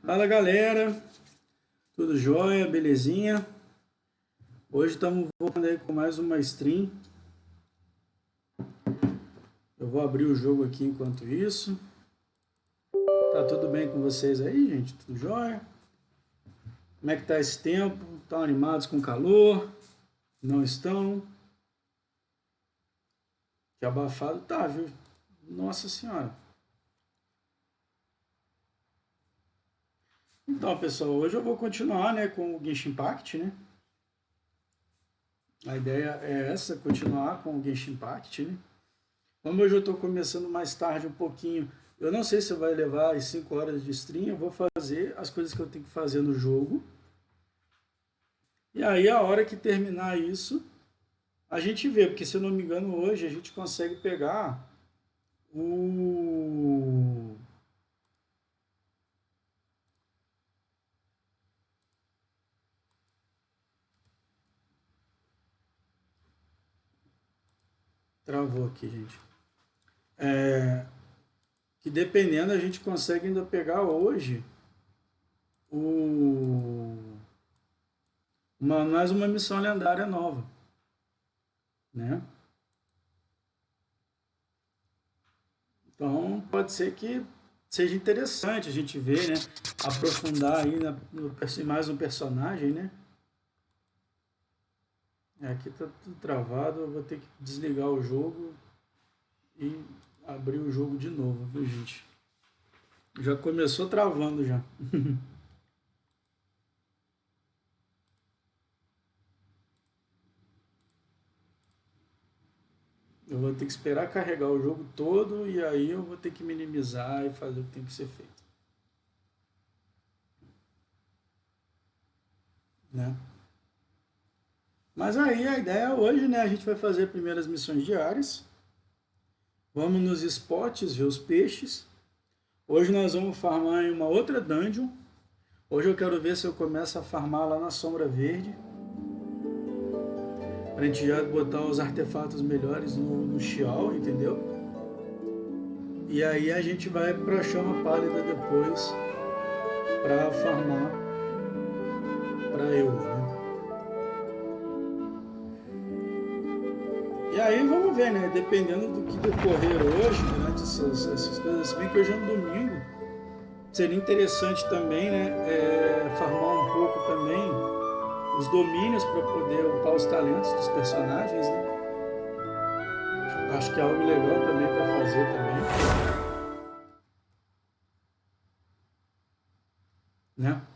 Fala galera, tudo jóia, belezinha? Hoje estamos voltando aí com mais uma stream. Eu vou abrir o jogo aqui enquanto isso. Tá tudo bem com vocês aí, gente? Tudo jóia? Como é que tá esse tempo? Estão animados com calor? Não estão? Que abafado tá, viu? Nossa senhora. Então, pessoal, hoje eu vou continuar, né, com o Genshin Impact, né? A ideia é essa, continuar com o Genshin Impact, né? Como hoje eu estou começando mais tarde um pouquinho, eu não sei se vai levar as 5 horas de stream, eu vou fazer as coisas que eu tenho que fazer no jogo. E aí, a hora que terminar isso, a gente vê, porque se eu não me engano, hoje a gente consegue pegar o... Travou aqui, gente. Que dependendo, a gente consegue ainda pegar hoje mais uma missão lendária nova, né? Então, pode ser que seja interessante a gente ver, né? Aprofundar aí mais um personagem, né? Aqui tá tudo travado, eu vou ter que desligar o jogo e abrir o jogo de novo, viu, gente? Já começou travando já. Eu vou ter que esperar carregar o jogo todo e aí eu vou ter que minimizar e fazer o que tem que ser feito, né? Mas aí a ideia hoje, né, a gente vai fazer primeiras missões diárias. Vamos nos spots ver os peixes. Hoje nós vamos farmar em uma outra dungeon. Hoje eu quero ver se eu começo a farmar lá na Sombra Verde, pra gente já botar os artefatos melhores no Xiao, entendeu? E aí a gente vai pra Chama Pálida depois pra farmar pra eu, né? E aí vamos ver, né? Dependendo do que decorrer hoje, durante essas coisas, se bem que hoje é um domingo, seria interessante também, né? Farmar um pouco também os domínios para poder upar os talentos dos personagens, né? Acho que é algo legal também para fazer também, né?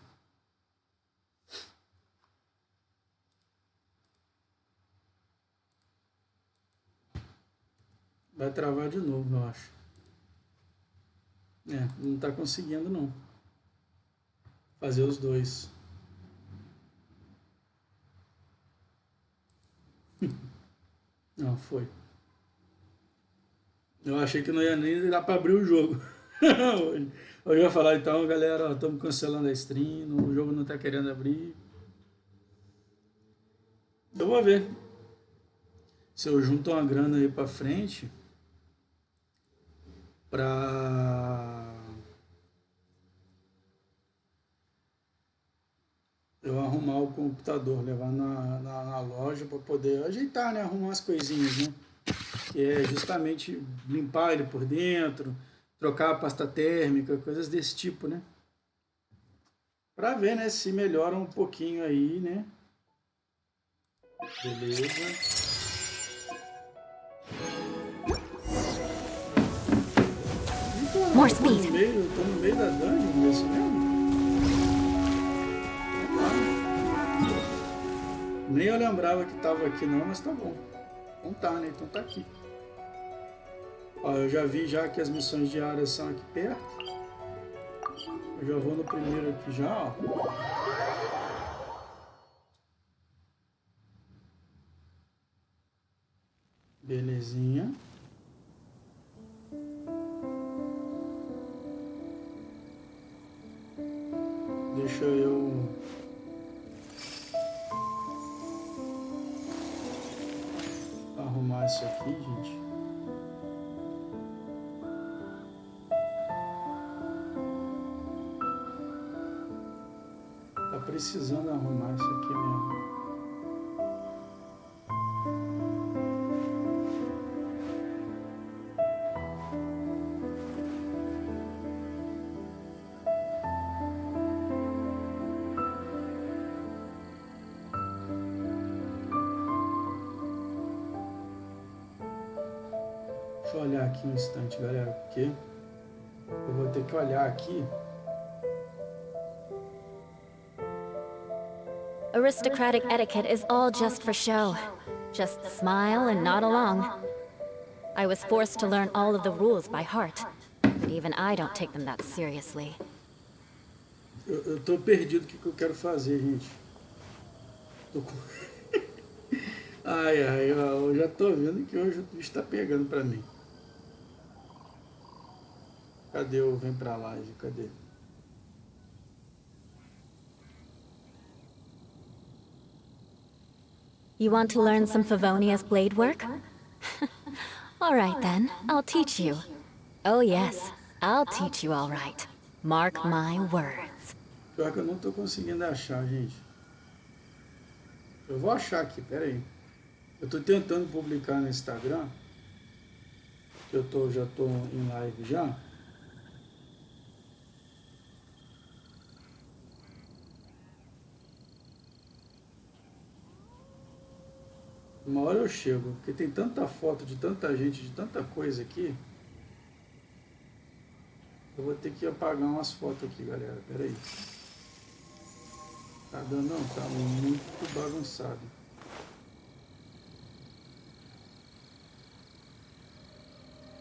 Vai travar de novo, eu acho. Não está conseguindo não fazer os dois. Não, foi. Eu achei que não ia nem dar para abrir o jogo. Hoje eu ia falar, então, galera, estamos cancelando a stream, o jogo não está querendo abrir. Eu vou ver se eu junto uma grana aí para frente para eu arrumar o computador, levar na loja para poder ajeitar, né? Arrumar as coisinhas, né? Que é justamente limpar ele por dentro, trocar a pasta térmica, coisas desse tipo, né? Para ver, né, se melhora um pouquinho aí, né? Beleza. More speed. Eu tô no meio da dungeon, é isso mesmo? Nem eu lembrava que tava aqui não, mas tá bom. Então tá, né? Então tá aqui. Ó, eu já vi já que as missões diárias são aqui perto. Eu já vou no primeiro aqui já, ó. Belezinha. Deixa eu arrumar isso aqui, gente. precisando arrumar isso aqui mesmo. Deixa eu olhar aqui um instante, galera, porque eu vou ter que olhar aqui. Aristocratic etiquette is all just for show. Just smile and nod along. I was forced to learn all of the rules by heart, but even I don't take them that seriously. Eu tô perdido o que eu quero fazer, gente. Tô com... Ai, eu já tô vendo que hoje o bicho tá pegando pra mim. Cadê o vem pra live? Cadê? You want to learn some Favonia's blade work? All right then, I'll teach you. Oh yes, I'll teach you all right. Mark my words. Pior que eu não tô conseguindo achar, gente. Eu vou achar aqui, pera aí. Eu tô tentando publicar no Instagram. Que eu já tô em live já. Uma hora eu chego, porque tem tanta foto de tanta gente, de tanta coisa aqui. Eu vou ter que apagar umas fotos aqui, galera. Pera aí. Tá dando não, tá muito bagunçado.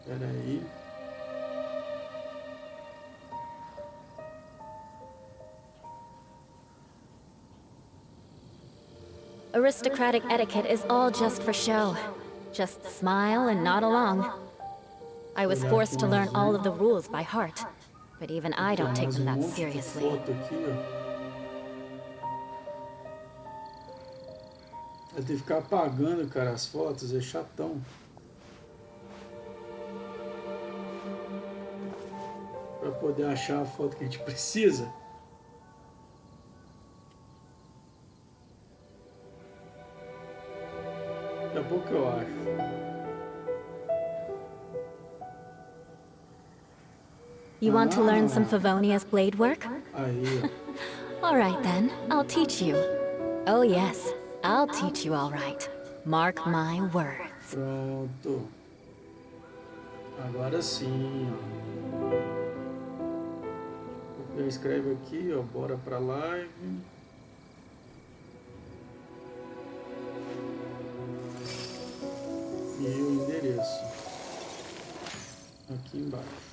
Pera aí. Aristocratic etiquette is all just for show. Just smile and nod along. I was forced to learn all of the rules by heart, but even I don't take them that seriously. Foto aqui, ó. Vai ter que ficar apagando, cara, as fotos, é chatão. Pra poder achar a foto que a gente precisa. Daqui a pouco eu acho. You want to learn some Favonia's blade work? Aí, ó. All right then, I'll teach you. Oh yes, I'll teach you all right. Mark my words. Pronto. Agora sim, ó. Eu escrevo aqui, ó, bora pra live. E o endereço. Aqui embaixo.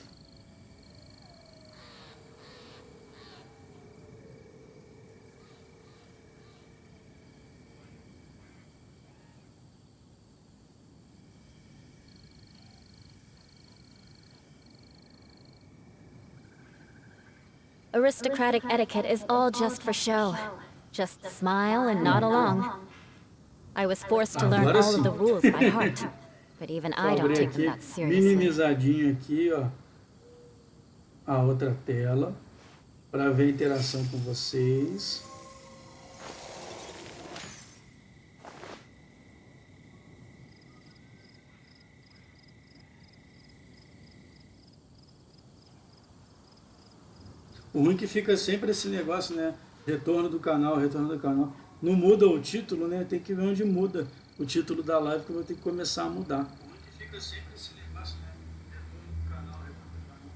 Aristocratic etiquette is all just for show. Just smile and nod along. I was forced to learn all of the rules by heart, but even I don't take them that seriously. Minimizadinho aqui, ó, a outra tela, para ver a interação com vocês. O ruim que fica sempre esse negócio, né? Retorno do canal, retorno do canal. Não muda o título, né? Tem que ver onde muda o título da live, que eu vou ter que começar a mudar. O ruim que fica sempre esse negócio, né? Retorno do canal, retorno do canal.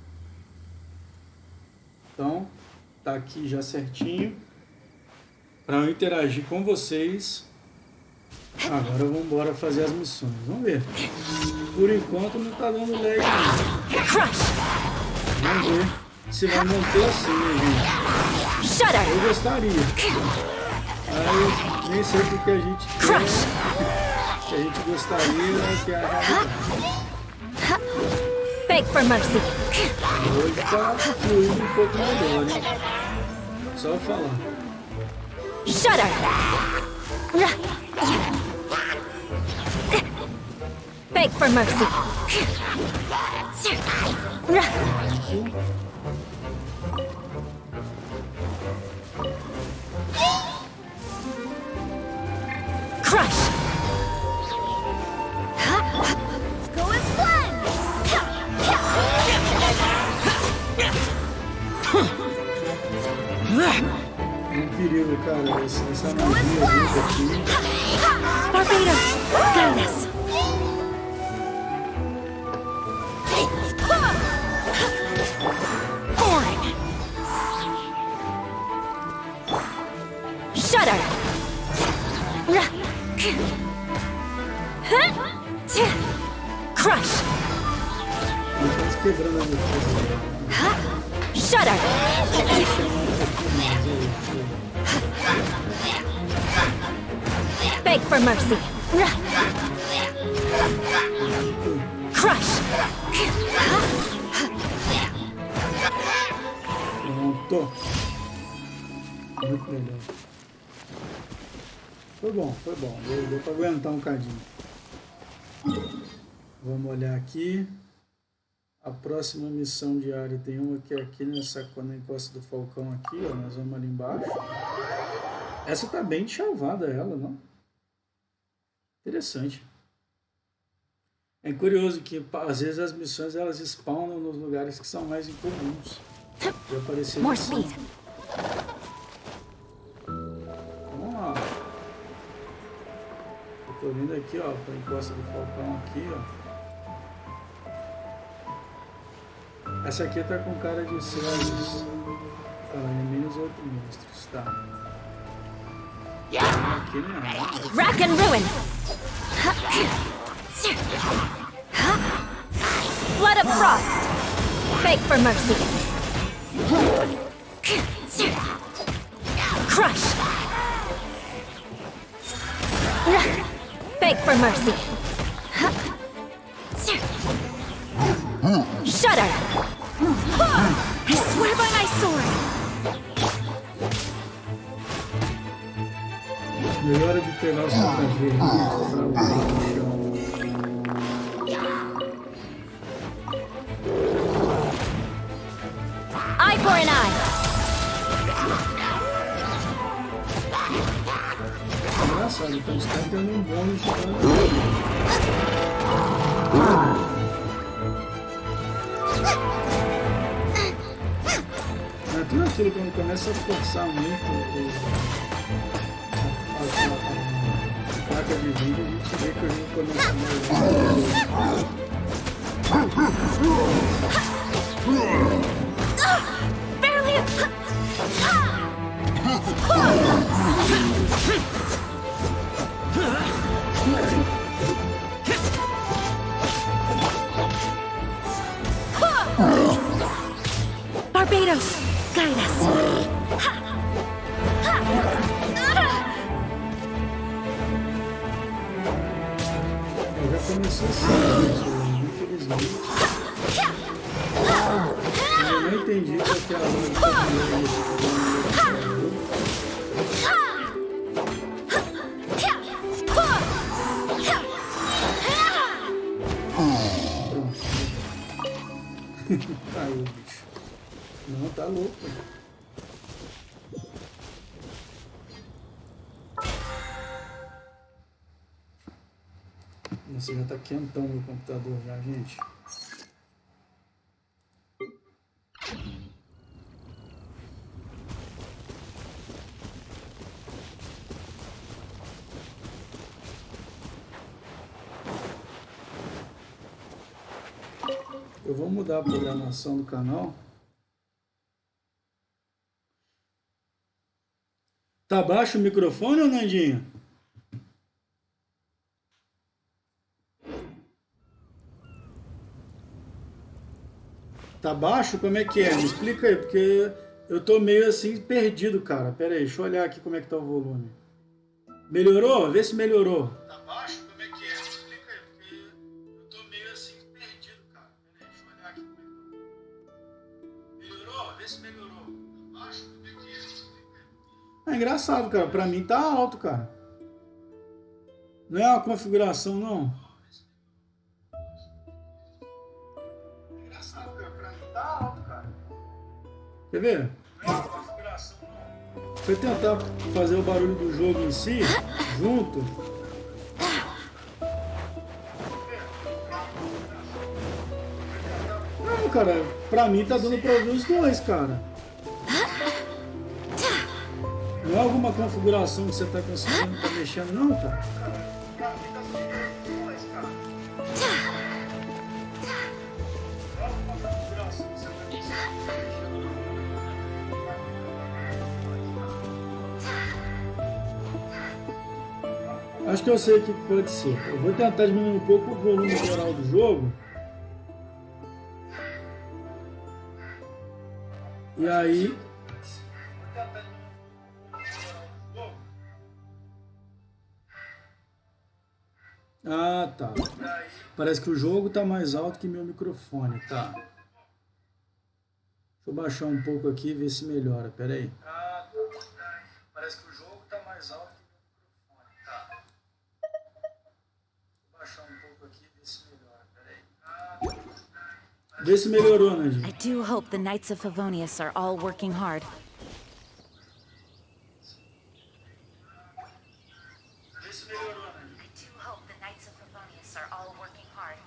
Então, tá aqui já certinho. Para eu interagir com vocês. Agora vamos embora fazer as missões. Vamos ver. Por enquanto não tá dando lag. Vamos ver se vai manter assim, né, gente? Eu gostaria. Aí, nem sei porque a gente quer, que a gente gostaria, que é a realidade. Beg for mercy. Hoje tá fluindo um pouco melhor, né? Só falar. Shudder. Beg for mercy. incrível, cara, essa magia aqui. Barbados, guide us. Boring. Shudder. Crush. Shudder. Beg for mercy. Crush. Pronto. Muito melhor. Foi bom, foi bom. Deu pra aguentar um cadinho. Vamos olhar aqui. A próxima missão diária tem uma que é aqui nessa, quando encosta do falcão aqui, ó. Nós vamos ali embaixo. Essa tá bem chavada ela, não? Interessante. É curioso que às vezes as missões elas spawnam nos lugares que são mais incomuns. Já apareceu More assim. speed. Vamos lá. Eu tô vindo aqui, ó, pra encosta do falcão aqui, ó. Essa aqui tá com cara de ser menos 8 monstros, tá? Aqui, né? Rack and ruin. Flood of frost. Beg for mercy. Crush. Beg for mercy. Shudder. I swear by my sword. Melhor de pegar o seu prazer pra o chão. Eye for an eye. Engraçado, então está tendo um bônus de é tudo aquilo quando começa a forçar muito a placa de vídeo, a gente vê que a gente começa Barbados, guide us. já começou assim, infelizmente. Eu não entendi qual que é a hora de Caiu, bicho. Não, tá louco. Nossa, já tá quentão meu computador já, gente. Eu vou mudar a programação do canal. Tá baixo o microfone ou Nandinho? Tá baixo? Como é que é? Me explica aí, porque eu tô meio assim perdido, cara. Pera aí, deixa eu olhar aqui como é que tá o volume. Melhorou? Vê se melhorou. Tá baixo? Como é que é? Me explica aí, porque eu tô meio assim perdido, cara. Pera aí, deixa eu olhar aqui como é que tá. Melhorou? Vê se melhorou. Tá baixo? Como é que é? Me explica aí. É engraçado, cara. Pra mim tá alto, cara. Não é uma configuração, não. Quer ver? Deixa eu tentar fazer o barulho do jogo em si, junto. Não, cara, pra mim tá dando pra ouvir os dois, cara. Não é alguma configuração que você está conseguindo, tá mexendo, não, cara? Acho que eu sei o que pode ser. Eu vou tentar diminuir um pouco o volume geral do jogo. E aí... Ah, tá. Parece que o jogo tá mais alto que meu microfone, tá. Deixa eu baixar um pouco aqui e ver se melhora, pera aí. Ah, tá. Parece que o jogo tá mais alto que meu microfone, tá. Vou baixar um pouco aqui e ver se melhora, pera aí. Ah, tá. Vê se melhorou, né, gente? I do hope the Knights of Favonius are all working hard. Vê se melhorou, né? I do hope the Knights of Favonius are all working hard.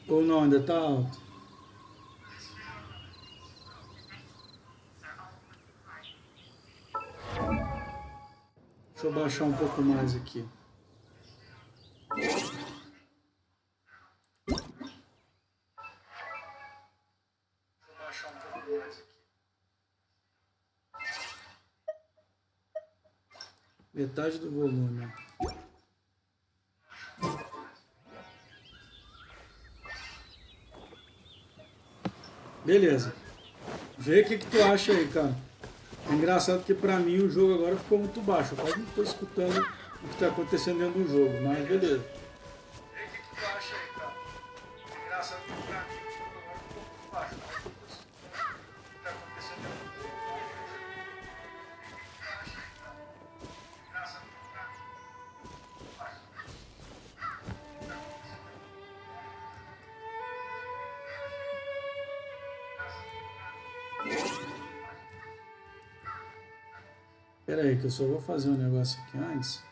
Ou não, ainda tá alto. Deixa eu baixar um pouco mais aqui. Metade do volume. Beleza. Vê o que tu acha aí, cara. É engraçado que pra mim o jogo agora ficou muito baixo. Eu quase não estou escutando o que está acontecendo dentro do jogo, mas beleza. Vê o que tu acha aí, cara. É engraçado que pra mim o jogo agora ficou muito baixo. Eu quase não estou escutando o que está acontecendo dentro do jogo. Espera aí, que eu só vou fazer um negócio aqui antes.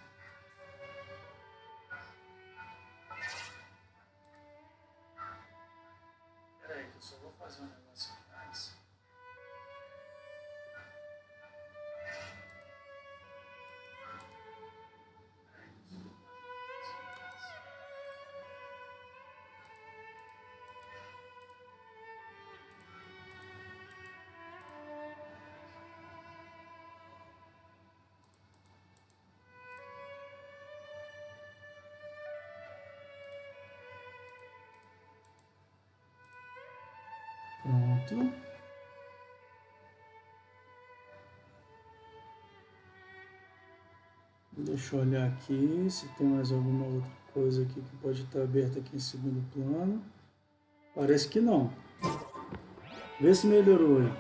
Espera aí, que eu só vou fazer um negócio aqui antes. Pronto. Deixa eu olhar aqui se tem mais alguma outra coisa aqui que pode estar aberta aqui em segundo plano. Parece que não. Vê se melhorou aí.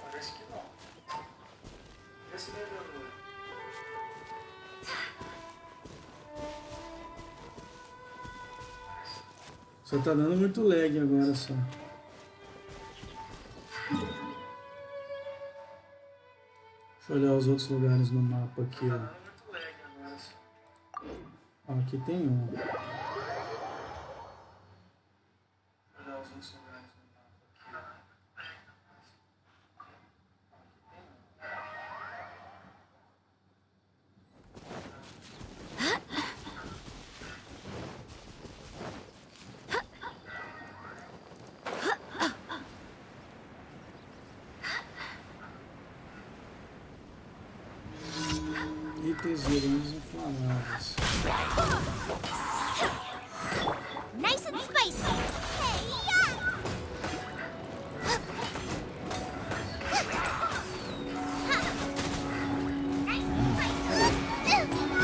Parece que não. Vê se melhorou aí. Só tá dando muito lag agora só. Deixa eu olhar os outros lugares no mapa aqui, ó. Ó, aqui tem um. Deixa eu olhar os outros lugares no mapa aqui, ó. Itens vermelhos inflamáveis. Nice and spicy.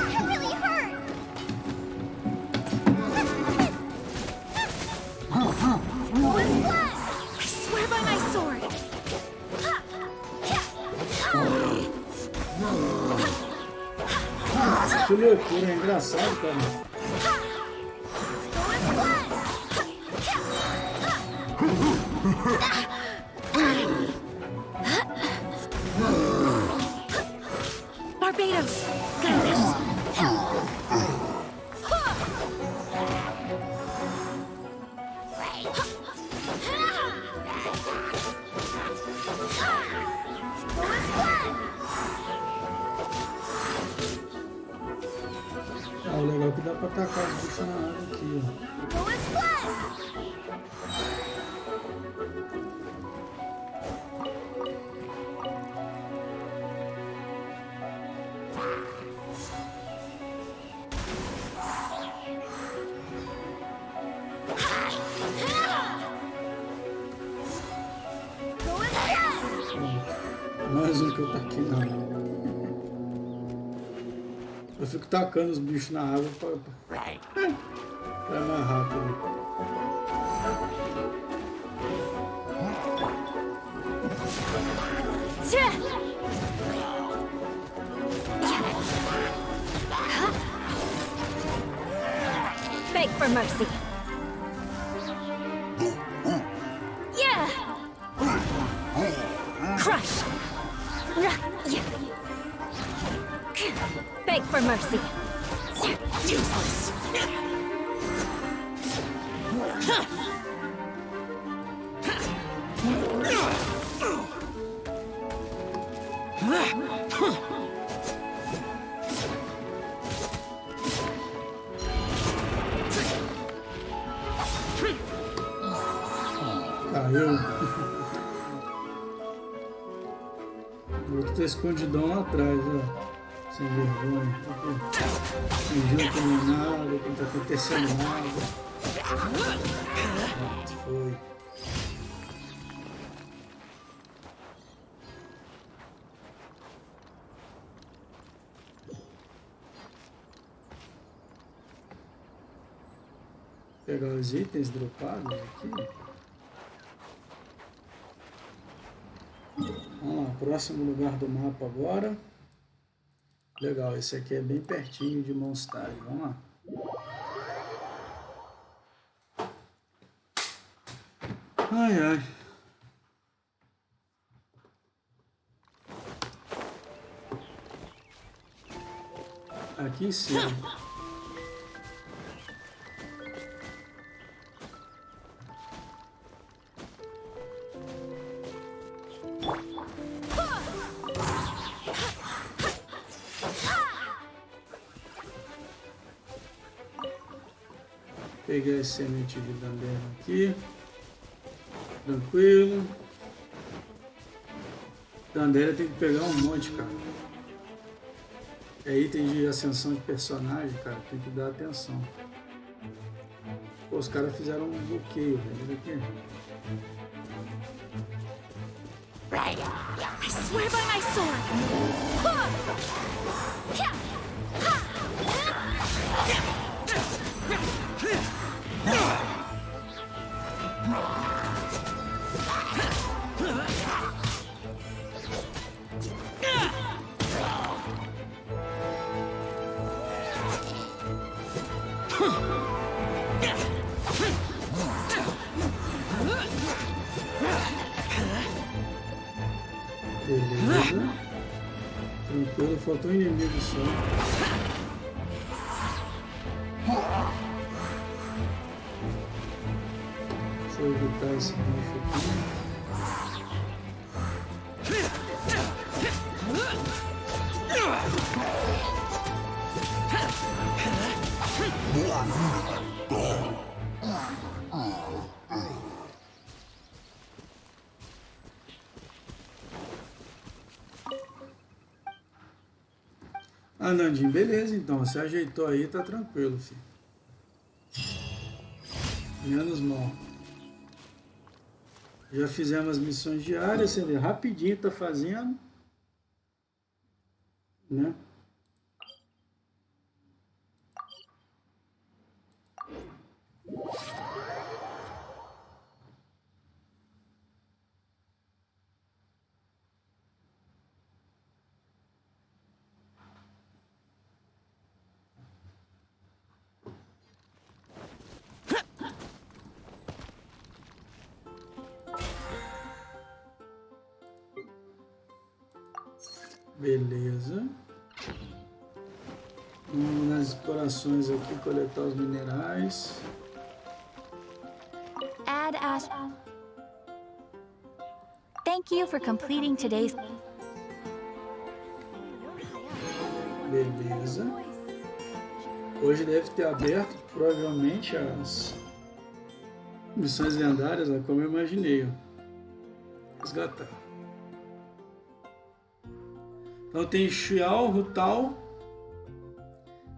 That really hurt. I swear by my sword. Que loucura, é engraçado, cara. Barbados! Got this! atacar os bichos na água aqui, ó. Go and splash! Go and splash! Mais um que eu taquei na água. Eu fico tacando os bichos na água pra mais rápido. Beg for mercy. Yeah. Crush. Beg for mercy. Useless. Caiu. O outro tá escondidão lá atrás, ó. Sem vergonha. Fingindo que não é nada, que não tá acontecendo nada. Pronto, foi. Pegar os itens dropados aqui. Vamos lá, próximo lugar do mapa agora. Legal, esse aqui é bem pertinho de Mondstadt. Vamos lá. Ai, ai. Aqui sim. Peguei a semente de bandeira aqui. Tranquilo. Bandeira tem que pegar um monte, cara. É item de ascensão de personagem, cara. Tem que dar atenção. Pô, os caras fizeram um bloqueio, velho. Aqui. I swear by my sword! Beleza. Tranquilo, faltou um inimigo só. Deixa eu evitar esse bicho aqui. Ah, Nandinho, beleza então. Você ajeitou aí, tá tranquilo, filho. Menos mal. Já fizemos as missões diárias, você vê, rapidinho tá fazendo. Né? Beleza. Vamos nas explorações aqui, coletar os minerais. Add as. Thank you for completing today's. Beleza. Hoje deve ter aberto, provavelmente, as missões lendárias, ó, como eu imaginei. Ó. Resgatar. Então tem Xiao, Rutal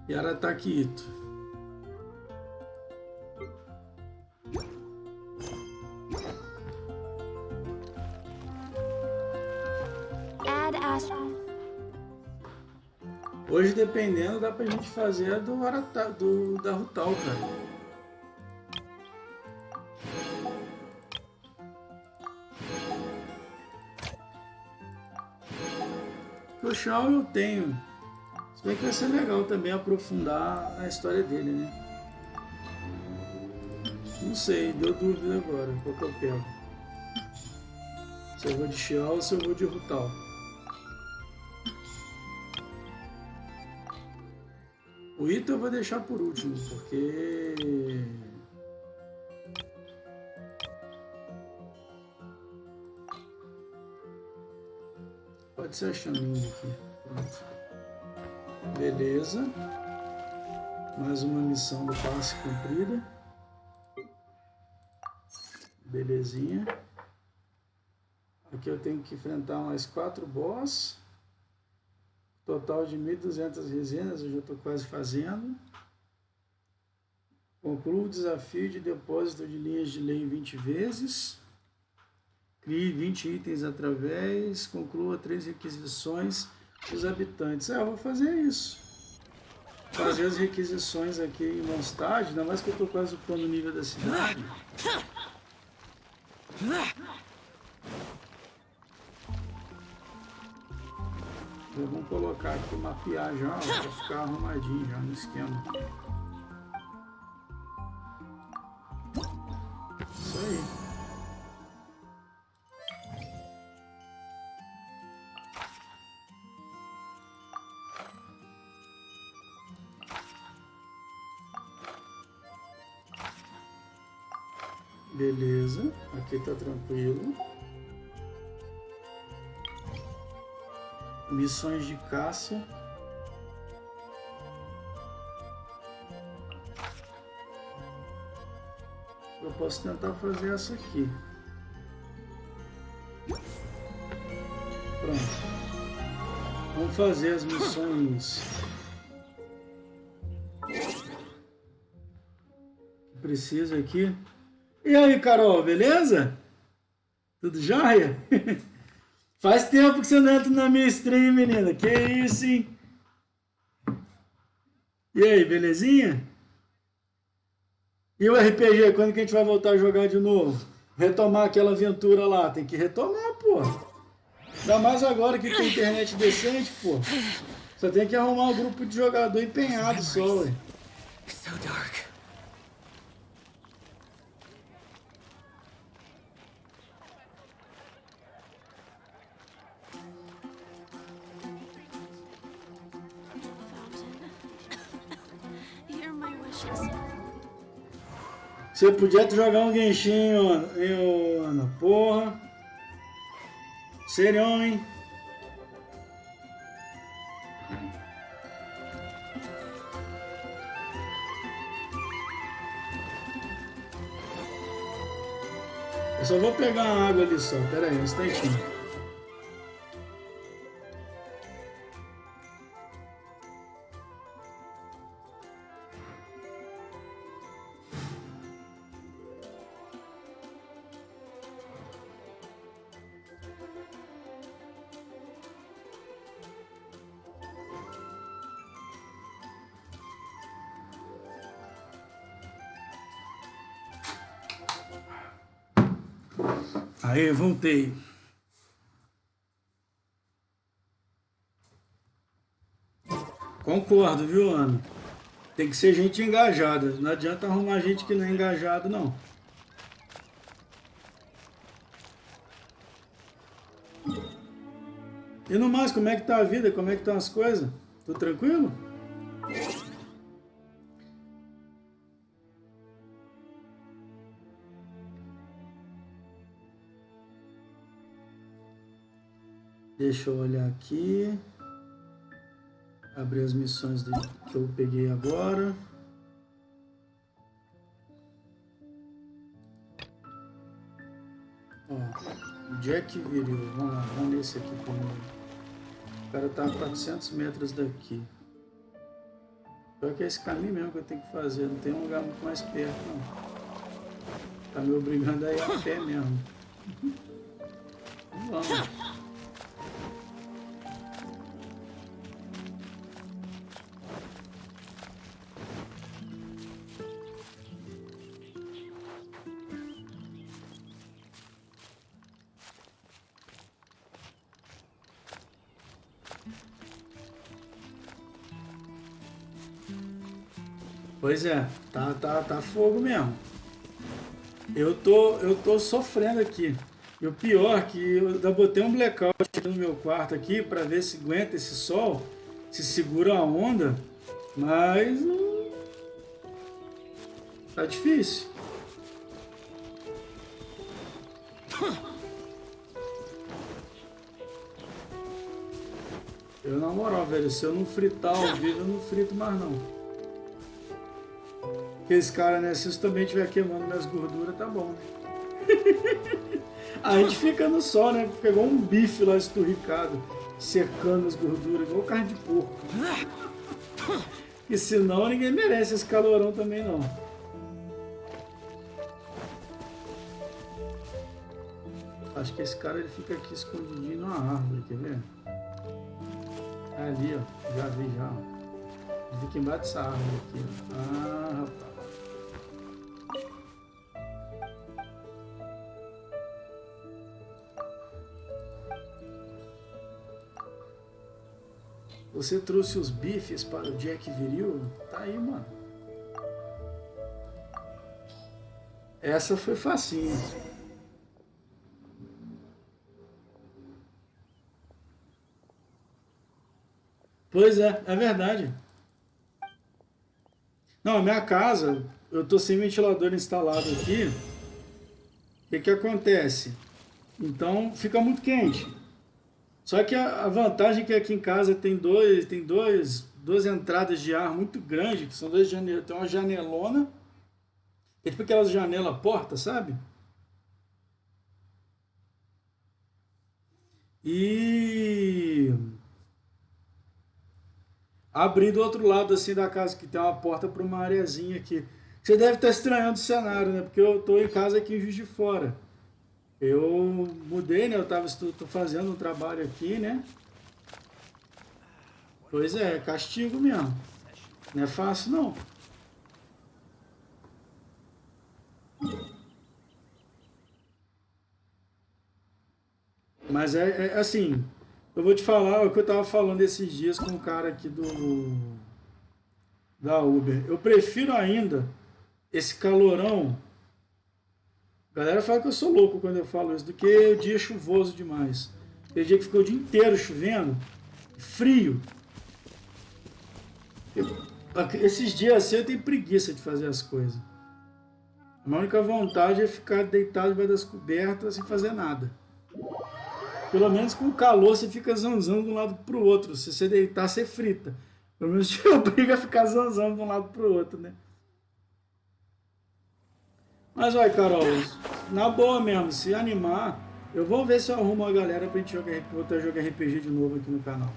e Aratakito. Add Astro. Hoje, dependendo, dá pra gente fazer a da Rutal, cara. O Xiao eu tenho. Se bem que vai ser legal também aprofundar a história dele, né? Não sei, deu dúvida agora. Qual que eu pego? Se eu vou de Xiao ou se eu vou de Rutal. O Ito eu vou deixar por último, porque... Pode ser a chaminha aqui. Pronto. Beleza. Mais uma missão do passe cumprida. Belezinha. Aqui eu tenho que enfrentar mais 4 boss. Total de 1.200 resenas, eu já estou quase fazendo. Concluo o desafio de depósito de linhas de lei 20 vezes. Crie 20 itens através. Conclua 3 requisições dos habitantes. Eu vou fazer isso. Fazer as requisições aqui em montagem, ainda mais que eu estou quase upando o nível da cidade. Vamos colocar aqui, mapear já, para ficar arrumadinho já no esquema. Isso aí. Beleza, aqui tá tranquilo. Missões de caça. Eu posso tentar fazer essa aqui. Pronto. Vamos fazer as missões que precisa aqui. E aí, Carol, beleza? Tudo jóia? Faz tempo que você não entra na minha stream, menina. Que isso, hein? E aí, belezinha? E o RPG, quando que a gente vai voltar a jogar de novo? Retomar aquela aventura lá. Tem que retomar, pô. Ainda mais agora que tem internet decente, pô. Só tem que arrumar um grupo de jogador empenhado só, ué. So dark. Você podia jogar um Genshin, Ana. Porra. Serião, hein? Eu só vou pegar uma água ali só. Pera aí, um instantinho. Aí, voltei. Concordo, viu, Ana? Tem que ser gente engajada. Não adianta arrumar gente que não é engajado, não. E no mais, como é que tá a vida? Como é que estão as coisas? Tudo tranquilo? Deixa eu olhar aqui. Abrir as missões que eu peguei agora. Ó, Jack viril. Vamos lá, vamos nesse aqui primeiro. O cara tá a 400 metros daqui. Pior que é esse caminho mesmo que eu tenho que fazer. Não tem um lugar muito mais perto, não. Tá me obrigando a ir a pé mesmo. Vamos. Pois é, tá fogo mesmo. Eu tô sofrendo aqui. E o pior é que eu ainda botei um blackout aqui no meu quarto aqui para ver se aguenta esse sol, se segura a onda, mas tá difícil. Eu, na moral, velho, se eu não fritar ao vivo, eu não frito mais não. Porque esse cara, né, se isso também estiver queimando minhas gorduras, tá bom, né? A gente fica no sol, né? Pegou um bife lá esturricado, secando as gorduras, igual carne de porco. E senão ninguém merece esse calorão também, não. Acho que esse cara ele fica aqui escondidinho numa árvore, quer ver? É ali, ó. Já vi, já. Ele fica embaixo dessa árvore aqui, ó. Ah, rapaz. Você trouxe os bifes para o Jack viril? Tá aí, mano. Essa foi facinho. Pois é, é verdade. Não, a minha casa, eu tô sem ventilador instalado aqui. O que acontece? Então fica muito quente. Só que a vantagem é que aqui em casa tem duas entradas de ar muito grandes, que são duas janelas. Tem uma janelona, é tipo aquelas janelas porta, sabe? E abrir do outro lado assim da casa, que tem uma porta para uma areazinha aqui. Você deve estar estranhando o cenário, né? Porque eu tô em casa aqui em Juiz de Fora. Eu mudei, né? Tô fazendo um trabalho aqui, né? Pois é, castigo mesmo. Não é fácil, não. Mas é assim, eu vou te falar o que eu tava falando esses dias com o cara aqui da Uber. Eu prefiro ainda esse calorão. A galera fala que eu sou louco quando eu falo isso, do que o dia chuvoso demais. Aquele dia que ficou o dia inteiro chovendo, frio. Esses dias assim eu tenho preguiça de fazer as coisas. A única vontade é ficar deitado debaixo das cobertas sem fazer nada. Pelo menos com o calor você fica zanzando de um lado pro outro. Se você deitar, você frita. Pelo menos te obriga a ficar zanzando de um lado pro outro, né? Mas vai, Carol, na boa mesmo, se animar, eu vou ver se eu arrumo a galera pra gente voltar a jogar RPG de novo aqui no canal.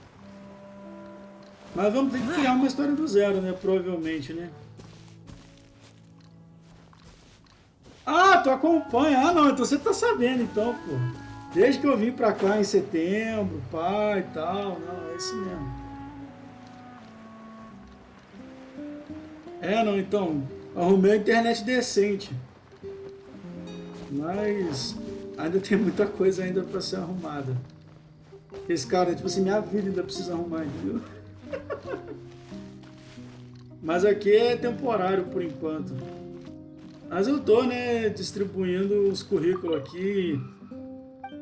Mas vamos ter que criar uma história do zero, né? Provavelmente, né? Ah, tu acompanha. Ah, não, então você tá sabendo, então, pô. Desde que eu vim pra cá em setembro, pá e tal. Não, é isso mesmo. É, não, então, arrumei a internet decente. Mas ainda tem muita coisa ainda pra ser arrumada. Esse cara, tipo assim, minha vida ainda precisa arrumar, entendeu? Mas aqui é temporário por enquanto. Mas eu tô, né, distribuindo os currículos aqui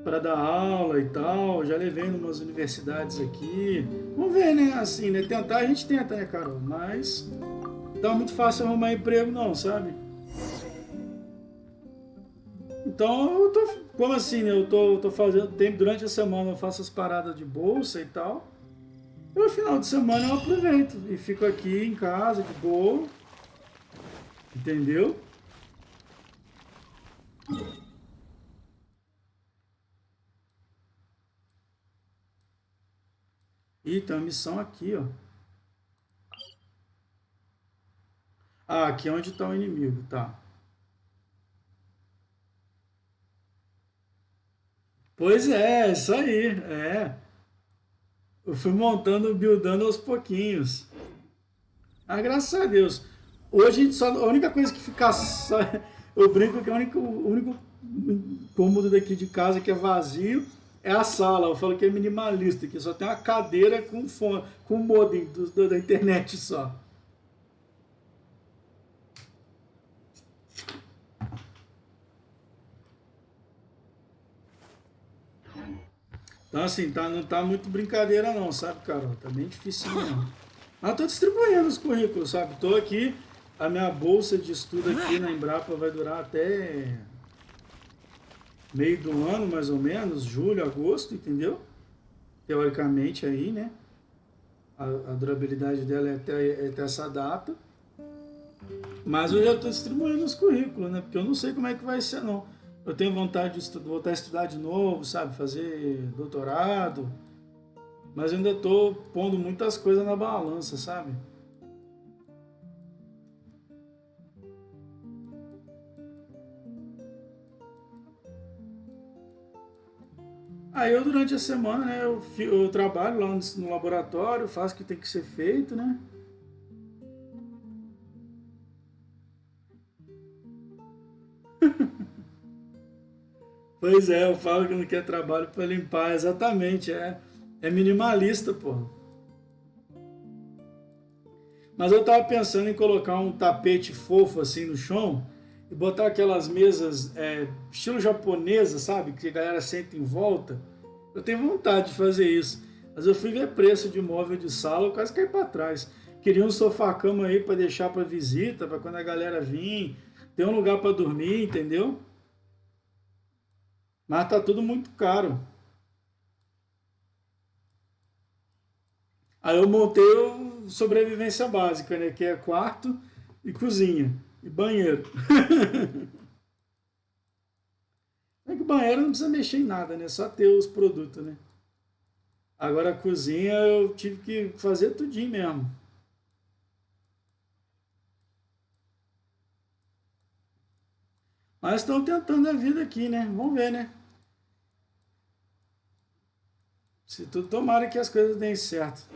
para dar aula e tal. Já levei em umas universidades aqui. Vamos ver, né, assim, né, tentar a gente tenta, né, Carol? Mas não tá muito fácil arrumar emprego não, sabe? Então, eu tô, como assim, né? Eu tô fazendo tempo, durante a semana eu faço as paradas de bolsa e tal. E no final de semana eu aproveito e fico aqui em casa, de boa. Entendeu? Ih, tem uma missão aqui, ó. Ah, aqui é onde está o inimigo, tá. Pois é, isso aí, é. Eu fui montando, buildando aos pouquinhos. Ah, graças a Deus. Hoje a gente só, a única coisa que fica só, eu brinco que o único cômodo daqui de casa que é vazio é a sala. Eu falo que é minimalista, que só tem uma cadeira com fone, com modem da internet só. Então assim, tá, não tá muito brincadeira não, sabe, Carol? Tá bem difícil mesmo. Mas eu tô distribuindo os currículos, sabe? Tô aqui, a minha bolsa de estudo aqui na Embrapa vai durar até meio do ano, mais ou menos, julho, agosto, entendeu? Teoricamente aí, né? A durabilidade dela é até essa data. Mas eu já estou distribuindo os currículos, né? Porque eu não sei como é que vai ser, não. Eu tenho vontade de voltar a estudar de novo, sabe? Fazer doutorado. Mas eu ainda estou pondo muitas coisas na balança, sabe? Aí eu, durante a semana, né? Eu trabalho lá no laboratório, faço o que tem que ser feito, né? Pois é, eu falo que não quer trabalho para limpar, exatamente, é minimalista, pô. Mas eu tava pensando em colocar um tapete fofo assim no chão e botar aquelas mesas estilo japonesa, sabe? Que a galera senta em volta. Eu tenho vontade de fazer isso, mas eu fui ver preço de móvel de sala, eu quase caí para trás. Queria um sofá-cama aí para deixar para visita, para quando a galera vir, ter um lugar para dormir, entendeu? Mas tá tudo muito caro. Aí eu montei o sobrevivência básica, né? Que é quarto e cozinha e banheiro. É que banheiro não precisa mexer em nada, né? Só ter os produtos, né? Agora a cozinha eu tive que fazer tudinho mesmo. Mas estão tentando a vida aqui, né? Vamos ver, né? Se tudo tomara que as coisas deem certo.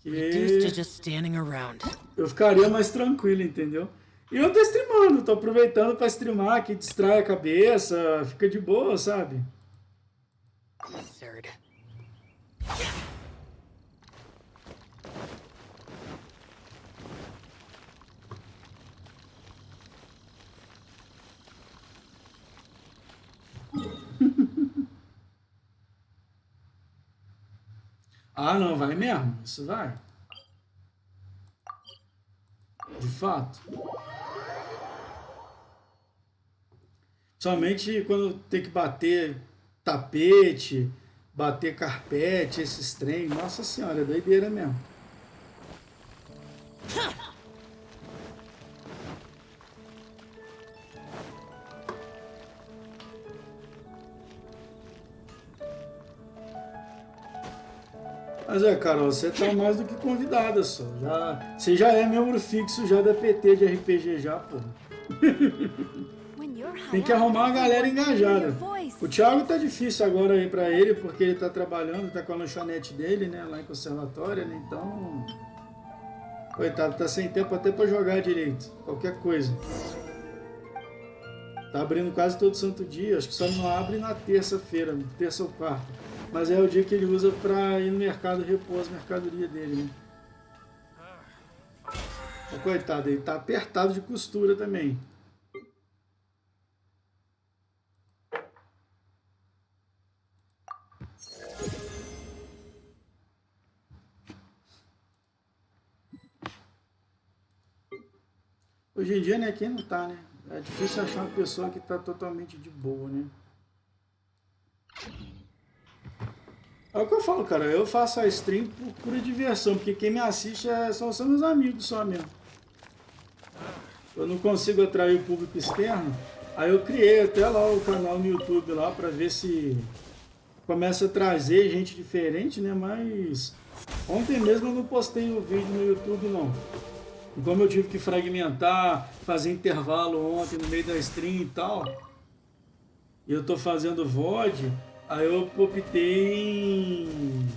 Reduced to Que just standing around. eu ficaria mais tranquilo, entendeu? E eu tô streamando, tô aproveitando pra streamar, que distrai a cabeça, fica de boa, sabe? Third. Ah, não, vai mesmo, isso vai. De fato. Somente quando tem que bater tapete, bater carpete, esses trem. Nossa senhora, é doideira mesmo. Mas Carol, você tá mais do que convidada só. Você já é membro fixo já da PT de RPG já, pô. Tem que arrumar uma galera engajada. O Thiago tá difícil agora aí pra ele, porque ele tá trabalhando, tá com a lanchonete dele, né, lá em conservatória, né, então... Coitado, tá sem tempo até pra jogar direito, qualquer coisa. Tá abrindo quase todo santo dia, acho que só não abre na terça-feira, terça ou quarta. Mas é o dia que ele usa pra ir no mercado repor as mercadorias dele, né. Coitado, ele tá apertado de costura também. Hoje em dia, né, quem não tá, né? É difícil achar uma pessoa que tá totalmente de boa, né? É o que eu falo, cara. Eu faço a stream por pura diversão, porque quem me assiste são meus amigos só mesmo. Eu não consigo atrair o público externo. Aí eu criei até lá o canal no YouTube lá pra ver se começa a trazer gente diferente, né? Mas ontem mesmo eu não postei o vídeo no YouTube, não. E como eu tive que fragmentar, fazer intervalo ontem no meio da stream e tal, e eu tô fazendo VOD, aí eu optei em...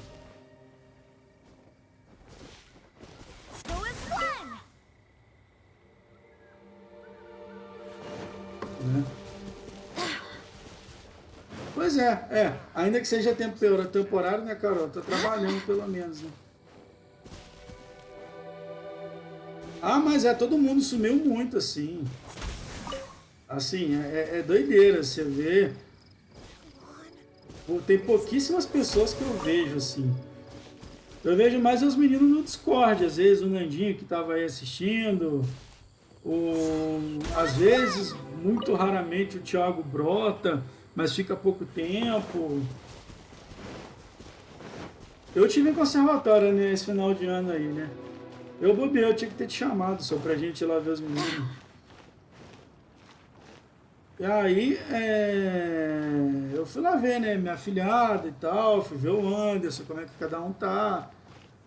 né? Pois é. Ainda que seja temporário, né, Carol? Tá trabalhando pelo menos, né? Ah, mas todo mundo sumiu muito, assim. Assim, é doideira, você vê. Tem pouquíssimas pessoas que eu vejo, assim. Eu vejo mais os meninos no Discord, às vezes o Nandinho que tava aí assistindo. Às vezes, muito raramente, o Thiago brota, mas fica pouco tempo. Eu tive em conservatório nesse final de ano aí, né? Eu bobei, eu tinha que ter te chamado só pra gente ir lá ver os meninos. E aí, eu fui lá ver, né, minha afilhada e tal, fui ver o Anderson, como é que cada um tá.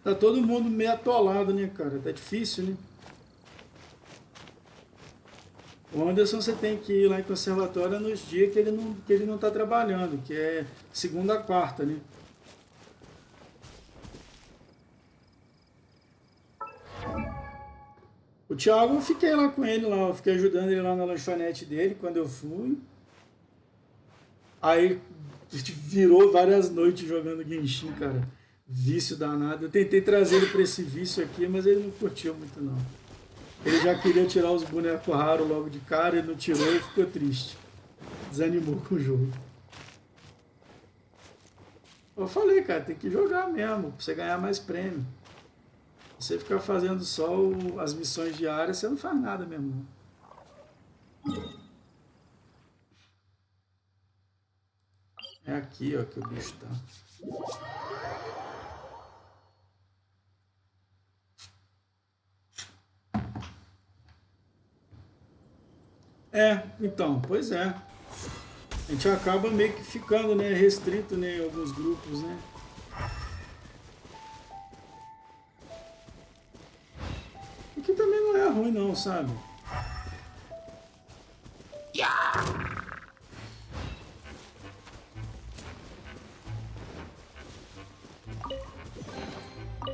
Tá todo mundo meio atolado, né, cara? Tá difícil, né? O Anderson você tem que ir lá em conservatório nos dias que ele não tá trabalhando, que é segunda a quarta, né? O Thiago, eu fiquei lá com ele lá, eu fiquei ajudando ele lá na lanchonete dele quando eu fui. Aí a gente virou várias noites jogando Genshin, cara. Vício danado. Eu tentei trazer ele pra esse vício aqui, mas ele não curtiu muito não. Ele já queria tirar os bonecos raros logo de cara, ele não tirou e ficou triste. Desanimou com o jogo. Eu falei, cara, tem que jogar mesmo, pra você ganhar mais prêmio. Você ficar fazendo só as missões diárias, você não faz nada mesmo. É aqui, ó, que o bicho tá. Então, pois é. A gente acaba meio que ficando, né, restrito, né, em alguns grupos, né? O que também não é ruim não, sabe?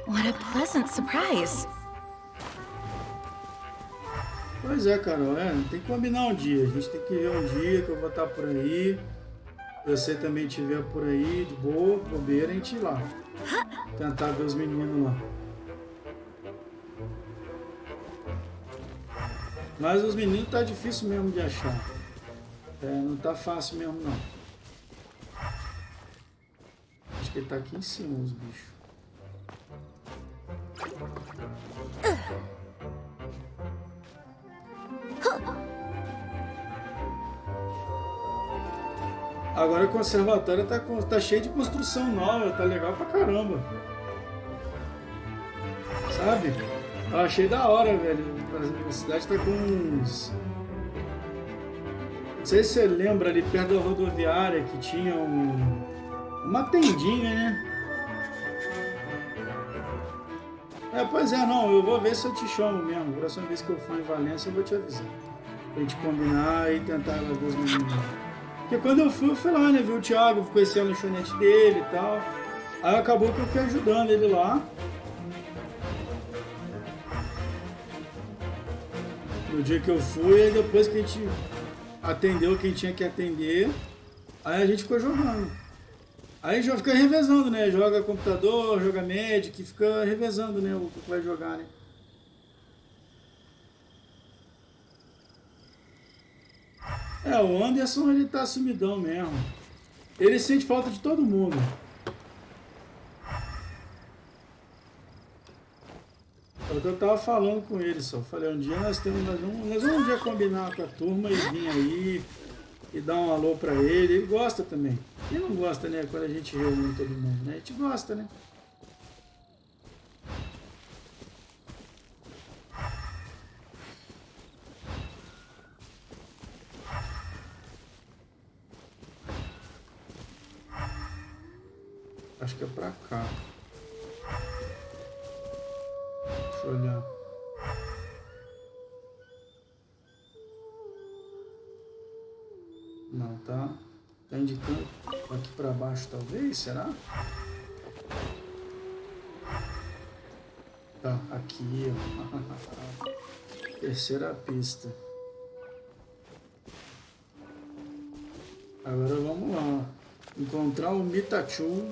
What a pleasant surprise. Pois é, Carol, tem que combinar um dia. A gente tem que ver um dia que eu vou estar por aí. Você também estiver por aí, de boa, bobeira, a gente ir lá. Tentar ver os meninos lá. Mas os meninos tá difícil mesmo de achar. Não tá fácil mesmo não. Acho que ele tá aqui em cima, os bichos. Agora o conservatório tá cheio de construção nova, tá legal pra caramba. Sabe? Eu achei da hora, velho. A cidade tá com uns... Não sei se você lembra ali perto da rodoviária que tinha uma tendinha, né? Pois é, não, eu vou ver se eu te chamo mesmo. A próxima vez que eu for em Valência eu vou te avisar. Pra gente combinar e tentar lá ver os meninos. Porque quando eu fui lá, né, ver o Thiago, conheci a lanchonete dele e tal. Aí acabou que eu fiquei ajudando ele lá. No dia que eu fui, aí depois que a gente atendeu quem tinha que atender, aí a gente ficou jogando. Aí já fica revezando, né? Joga computador, joga média, que fica revezando, né? O que vai jogar, né? O Anderson, ele tá sumidão mesmo. Ele sente falta de todo mundo. É o que eu tava falando com ele só. Falei, um dia nós vamos um dia combinar com a turma e vir aí e dar um alô pra ele. Ele gosta também. Quem não gosta, né? Quando a gente reúne todo mundo, né? A gente gosta, né? Acho que é pra cá. Deixa eu olhar. Não, tá indicando aqui pra baixo, talvez, será? Tá, aqui, ó. Terceira pista. Agora vamos lá. Encontrar o Mitachu.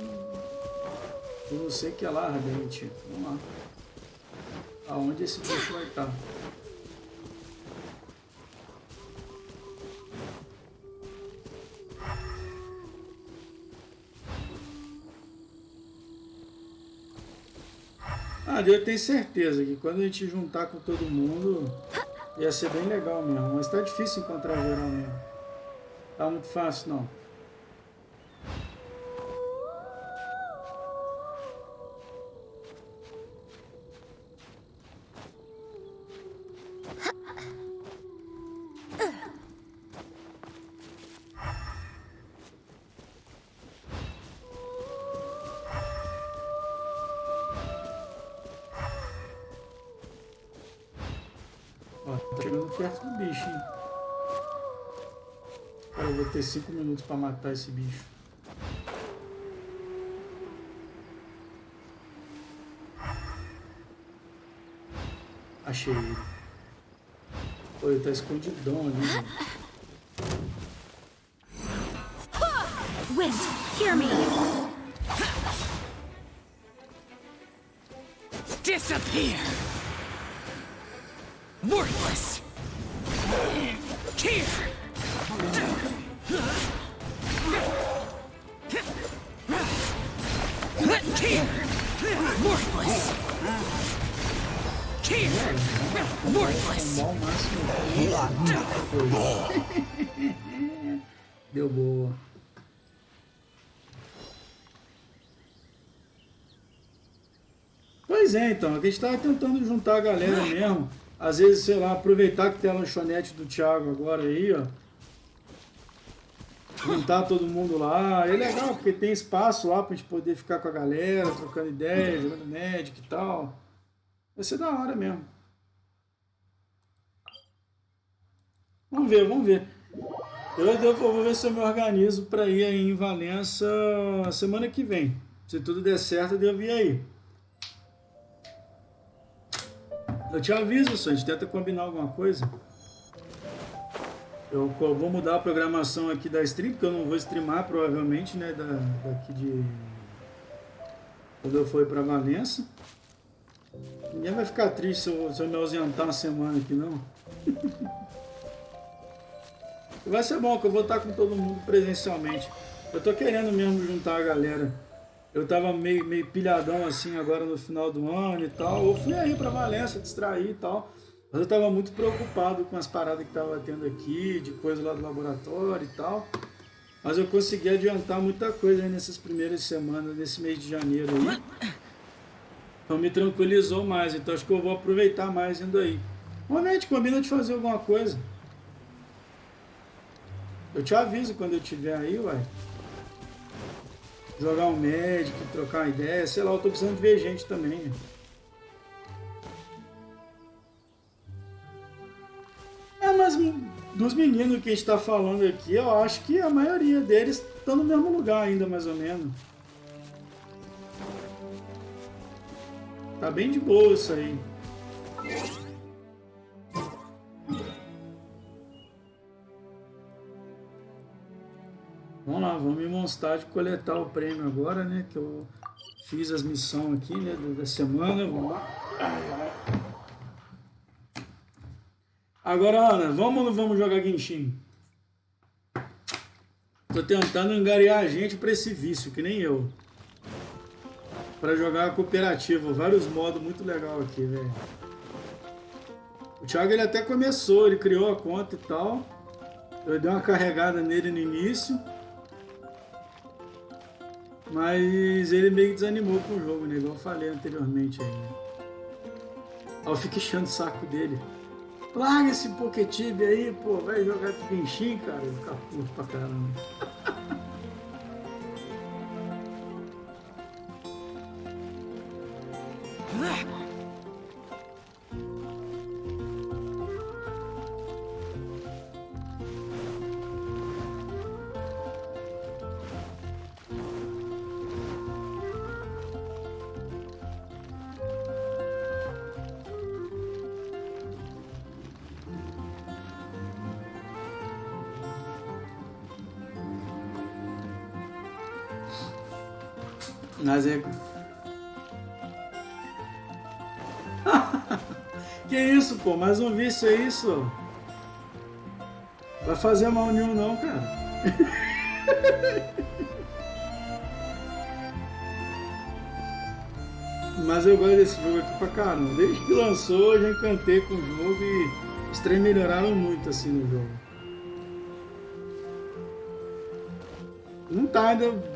Eu não sei que é lá, ardente. Vamos lá. Aonde esse bicho vai estar? Eu tenho certeza que quando a gente juntar com todo mundo ia ser bem legal mesmo, mas tá difícil encontrar geral mesmo. Tá muito fácil não. Tá chegando perto do bicho, hein? Cara, eu vou ter 5 minutos pra matar esse bicho. Achei ele. Pô, ele tá escondidão ali, velho. Wind, hear me! Disappear! Worthless! Here! Here! Worthless! Here! Worthless! Deu boa. Pois é, então, a gente estava tentando juntar a galera mesmo. Às vezes, sei lá, aproveitar que tem a lanchonete do Thiago agora aí, ó. Juntar todo mundo lá. É legal, porque tem espaço lá pra gente poder ficar com a galera, trocando ideias, jogando Magic e tal. Vai ser da hora mesmo. Vamos ver, vamos ver. Eu vou ver se eu me organizo para ir aí em Valença semana que vem. Se tudo der certo, eu devo ir aí. Eu te aviso, só, a gente tenta combinar alguma coisa. Eu vou mudar a programação aqui da stream, porque eu não vou streamar provavelmente, né, daqui de... Quando eu for para Valença. Ninguém vai ficar triste se eu me ausentar uma semana aqui, não. Vai ser bom, que eu vou estar com todo mundo presencialmente. Eu tô querendo mesmo juntar a galera. Eu tava meio pilhadão assim agora no final do ano e tal. Eu fui aí pra Valença distrair e tal. Mas eu tava muito preocupado com as paradas que tava tendo aqui, de coisa lá do laboratório e tal. Mas eu consegui adiantar muita coisa aí nessas primeiras semanas, nesse mês de janeiro aí. Então me tranquilizou mais. Então acho que eu vou aproveitar mais indo aí. Uma gente combina de fazer alguma coisa. Eu te aviso quando eu estiver aí, uai. Jogar um Magic, trocar uma ideia, sei lá, eu tô precisando de ver gente também. Né? Mas dos meninos que a gente tá falando aqui, eu acho que a maioria deles estão no mesmo lugar ainda, mais ou menos. Tá bem de boa isso aí. Vamos lá, vamos me mostrar de coletar o prêmio agora, né? Que eu fiz as missões aqui, né? Da semana. Vamos lá. Agora, Ana, vamos ou não vamos jogar Genshin? Tô tentando angariar a gente pra esse vício, que nem eu. Pra jogar cooperativo. Vários modos muito legal aqui, velho. O Thiago, ele até começou, ele criou a conta e tal. Eu dei uma carregada nele no início. Mas ele meio que desanimou com o jogo, né? Igual eu falei anteriormente aí. Aí eu fico enchendo o saco dele. Larga esse Poketib aí, pô, vai jogar de Genshin, cara. Eu ficar puto pra caramba. Mas é... Que isso, pô? Mais um vício é isso? Vai fazer mal nenhum não, cara. Mas eu gosto desse jogo aqui pra caramba. Desde que lançou, eu já encantei com o jogo e os trem melhoraram muito assim no jogo. Não tá ainda...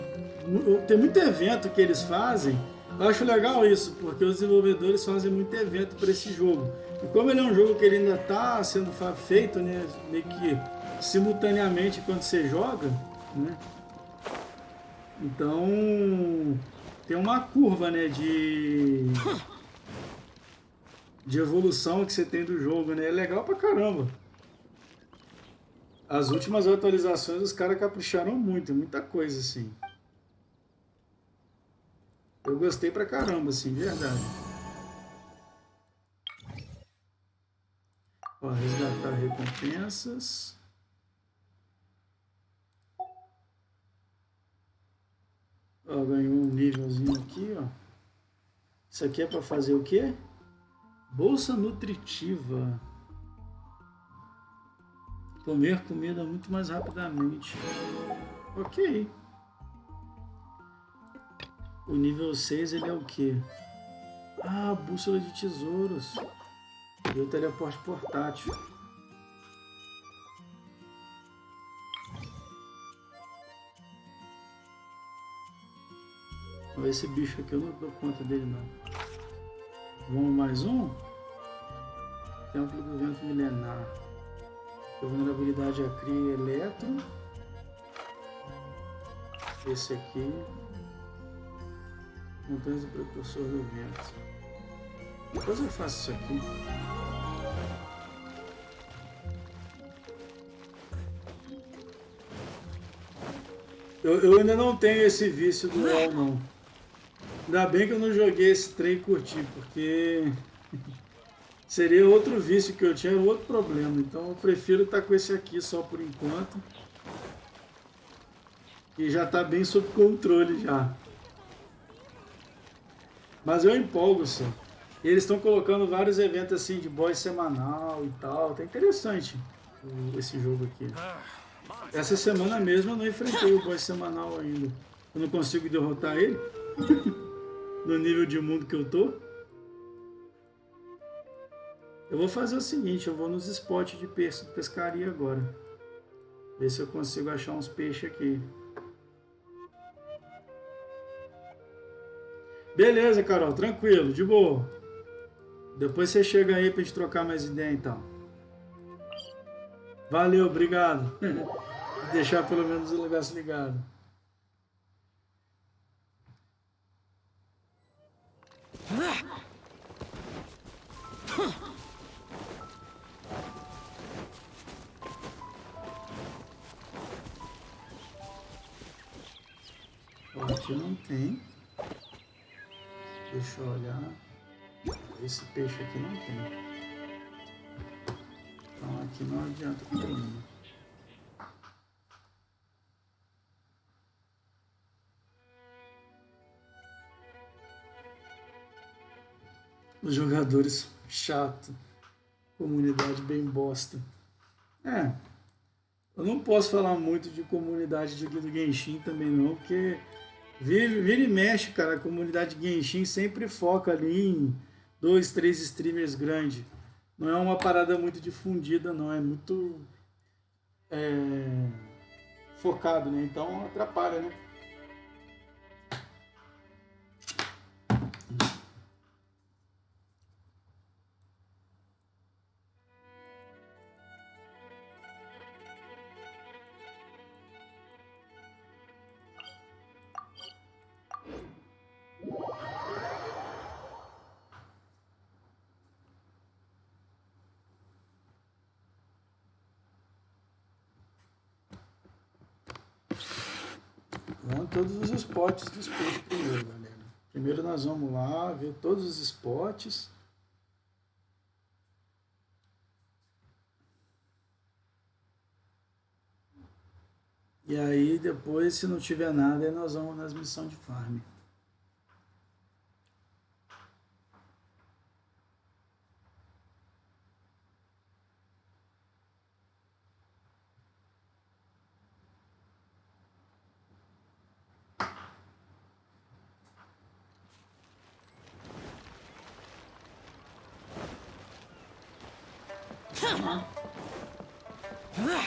Tem muito evento que eles fazem. Eu acho legal isso, porque os desenvolvedores fazem muito evento para esse jogo. E como ele é um jogo que ele ainda está sendo feito, né, meio que simultaneamente quando você joga, né? Então tem uma curva, né, de evolução que você tem do jogo, né? É legal pra caramba. As últimas atualizações os caras capricharam muito, muita coisa assim. Eu gostei pra caramba, assim, de verdade. Ó, resgatar recompensas. Ó, ganhou um nívelzinho aqui, ó. Isso aqui é pra fazer o quê? Bolsa nutritiva. Comer comida muito mais rapidamente. Ok. O nível 6 ele é o quê? Ah, bússola de tesouros. E o teleporte portátil. Esse bicho aqui eu não dou conta dele não. Vamos mais um? Templo do Vento Milenar. Vulnerabilidade a cria e eletro. Esse aqui. Montanhas do Precursor do Vento. Depois eu faço isso aqui. Eu ainda não tenho esse vício do LoL, não. Ainda bem que eu não joguei esse trem e curti, porque seria outro vício que eu tinha, outro problema. Então eu prefiro estar com esse aqui só por enquanto. E já está bem sob controle já. Mas eu empolgo, só. E eles estão colocando vários eventos assim de boss semanal e tal. Tá interessante esse jogo aqui. Essa semana mesmo eu não enfrentei o boss semanal ainda. Eu não consigo derrotar ele. No nível de mundo que eu tô. Eu vou fazer o seguinte, eu vou nos spots de pescaria agora. Ver se eu consigo achar uns peixes aqui. Beleza, Carol, tranquilo, de boa. Depois você chega aí pra gente trocar mais ideia, então. Valeu, obrigado. Vou deixar pelo menos o negócio ligado. Ó, aqui não tem. Deixa eu olhar. Esse peixe aqui não tem. Então aqui não adianta pra mim. Os jogadores chato. Comunidade bem bosta. É. Eu não posso falar muito de comunidade aqui do Genshin também não, porque vira e mexe, cara, a comunidade Genshin sempre foca ali em 2, 3 streamers grandes. Não é uma parada muito difundida, não. É muito focado, né? Então atrapalha, né? Vamos todos os spots dos peixes primeiro, galera. Primeiro nós vamos lá ver todos os spots. E aí depois, se não tiver nada, aí nós vamos nas missões de farm.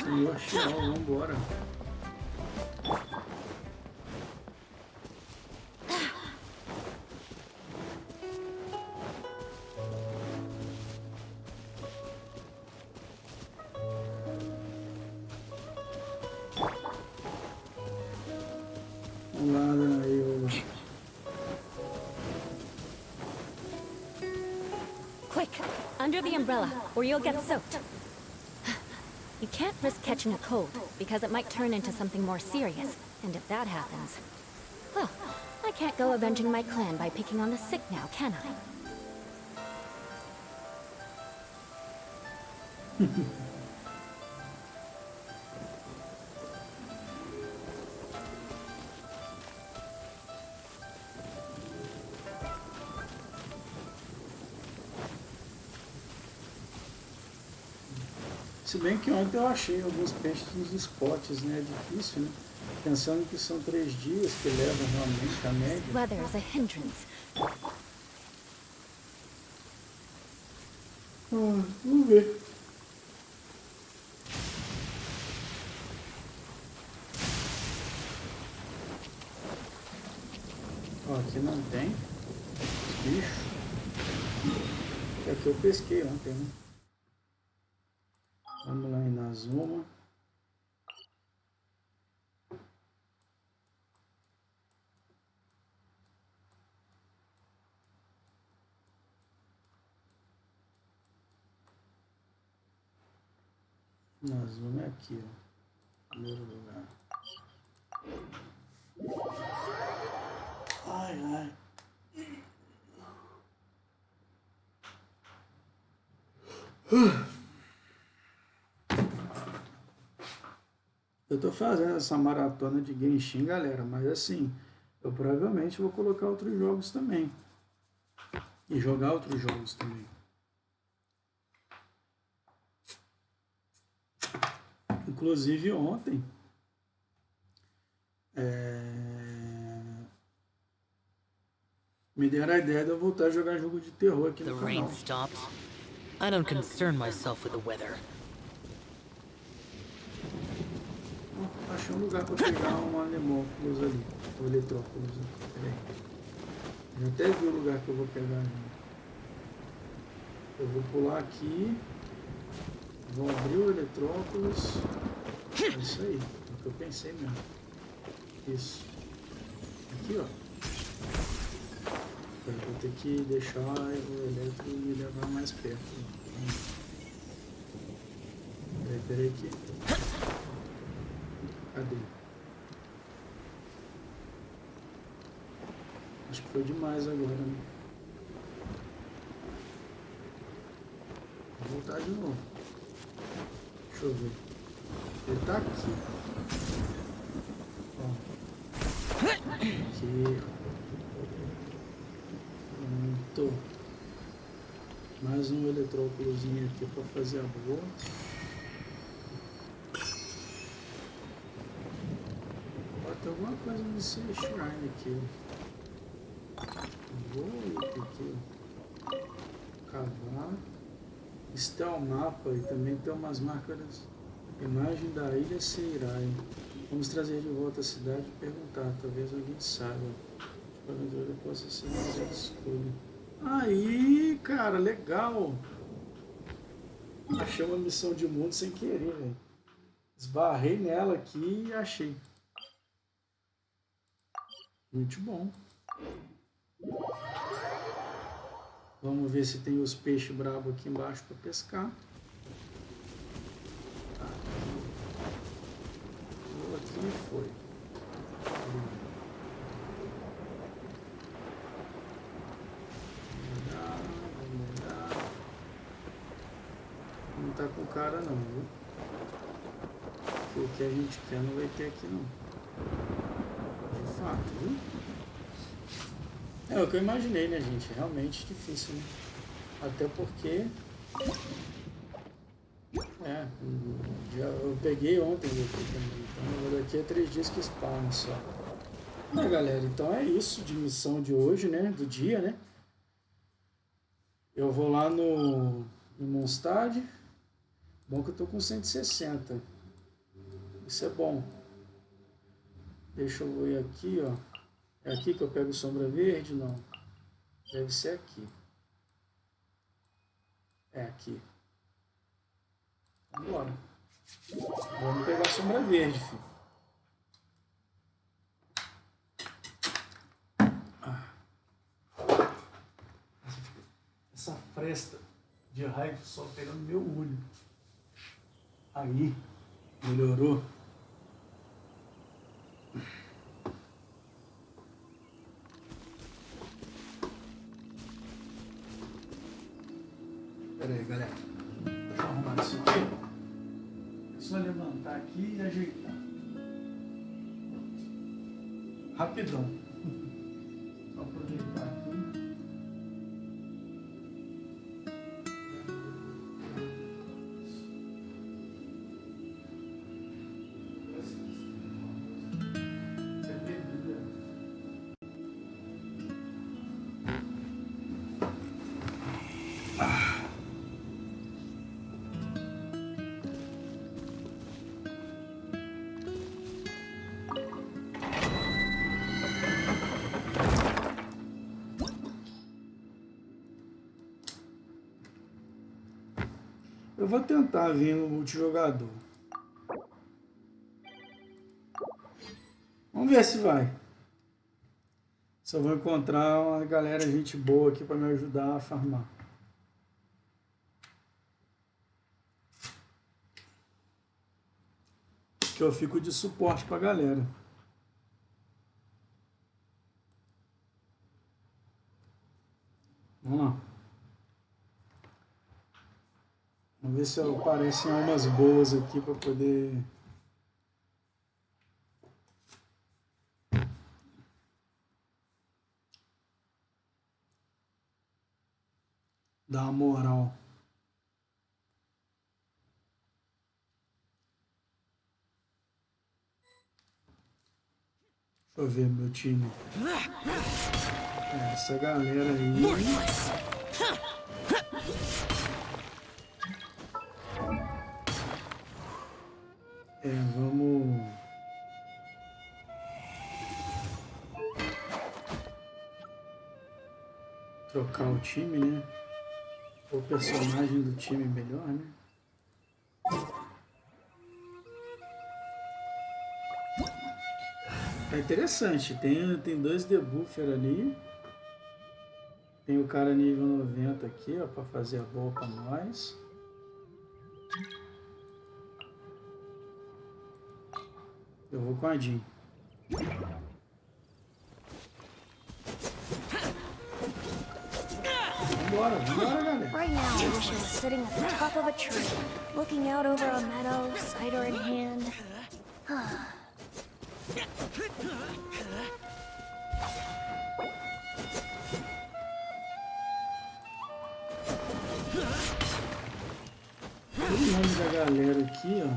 Senhor Xiao, vambora. Vamos lá, eu... Quick, under the umbrella, or you'll get soaked. You can't risk catching a cold, because it might turn into something more serious. And if that happens... Well, I can't go avenging my clan by picking on the sick now, can I? Se bem que ontem eu achei alguns peixes nos spots, né? É difícil, né? Pensando que são 3 dias que levam realmente a média. Weather is a hindrance. Vamos ver. Ó, aqui não tem bicho. Aqui eu pesquei ontem, né? Vamos lá em Nazuma. Nazuma é aqui, ó. Primeiro lugar. Ai, ai. Eu tô fazendo essa maratona de Genshin, galera, mas assim, eu provavelmente vou colocar outros jogos também. E jogar outros jogos também. Inclusive ontem, me deram a ideia de eu voltar a jogar jogo de terror aqui no The canal. rain stopped. I don't concern myself with the weather. Achei um lugar para pegar um anemóculos ali, ou eletróculos. Peraí. Já até vi o lugar que eu vou pegar. Eu vou pular aqui, vou abrir o eletróculos. É isso aí, é o que eu pensei mesmo. Isso. Aqui, ó. Eu vou ter que deixar o elétrico me levar mais perto. Peraí aqui. Cadê? Acho que foi demais agora, né? Vou voltar de novo. Deixa eu ver. Ele tá aqui. Ó. Aqui. Pronto. Mais um eletróculozinho aqui para fazer a boa. Tem alguma coisa nesse shrine aqui. Vou aqui. Cavar. Este é o mapa e também tem umas marcas. Imagem da ilha Seirai. Vamos trazer de volta a cidade e perguntar. Talvez alguém saiba. A aventura possa ser mais escuro. Aí, cara, legal. Achei uma missão de mundo sem querer, velho. Esbarrei nela aqui e achei. Muito bom. Vamos ver se tem os peixes bravos aqui embaixo para pescar. Tá. Aqui foi. tá com cara não, viu? Porque o que a gente quer não vai ter aqui não. De fato, viu? É o que eu imaginei, né, gente? Realmente difícil, né? Até porque... eu peguei ontem aqui também. Então daqui a 3 dias que spawna só. Galera, então é isso de missão de hoje, né? Do dia, né? Eu vou lá no Mondstadt. Bom que eu tô com 160. Isso é bom. Deixa eu ver aqui, ó. É aqui que eu pego sombra verde? Não. Deve ser aqui. É aqui. Vambora. Vamos pegar a sombra verde, filho. Essa fresta de raio do sol pegando meu olho. Aí, melhorou. Pera aí, galera. Deixa eu arrumar isso aqui. É só levantar aqui e ajeitar. Rapidão. Só aproveitar aqui. Eu vou tentar vir no multijogador. Vamos ver se vai. Se eu vou encontrar uma galera, gente boa aqui para me ajudar a farmar. Que eu fico de suporte pra galera. Vamos lá. Vamos ver se aparecem umas boas aqui para poder... dar uma moral. Deixa eu ver meu time. Essa galera aí... vamos... trocar o time, né? O personagem do time melhor, né? É interessante, tem 2 debuffers ali. Tem o cara nível 90 aqui, ó, pra fazer a boa pra nós. Eu vou com a Jean. Vambora, galera. Right now, I wish I was sitting at the top of a tree, looking out over a meadow, cider in hand. Todo mundo da galera aqui, ó.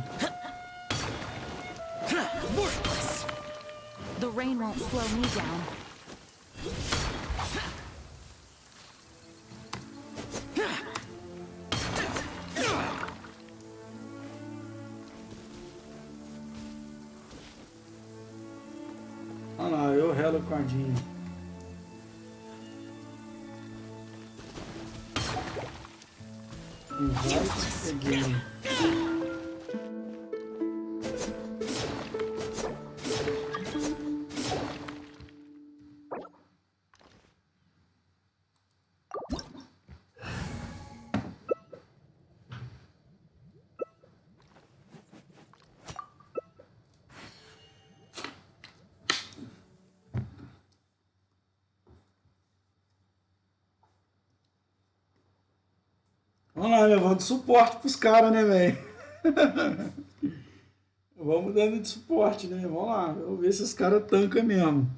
The rain won't slow me down. Olha lá, eu relo com a Jean. Invite again. Vamos lá, levando suporte pros caras, né, velho? Vamos dando de suporte, né? Vamos lá, vamos ver se os caras tancam mesmo.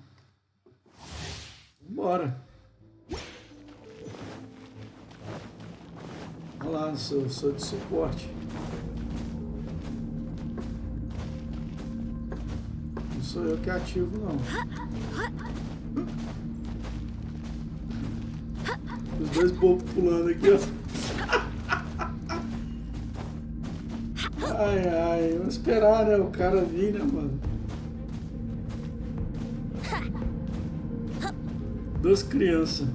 Bora. Vamos lá, sou de suporte. Não sou eu que ativo, não. Os dois bobos pulando aqui, ó. Ai, ai, vamos esperar, né? O cara vir, né, mano? Duas crianças.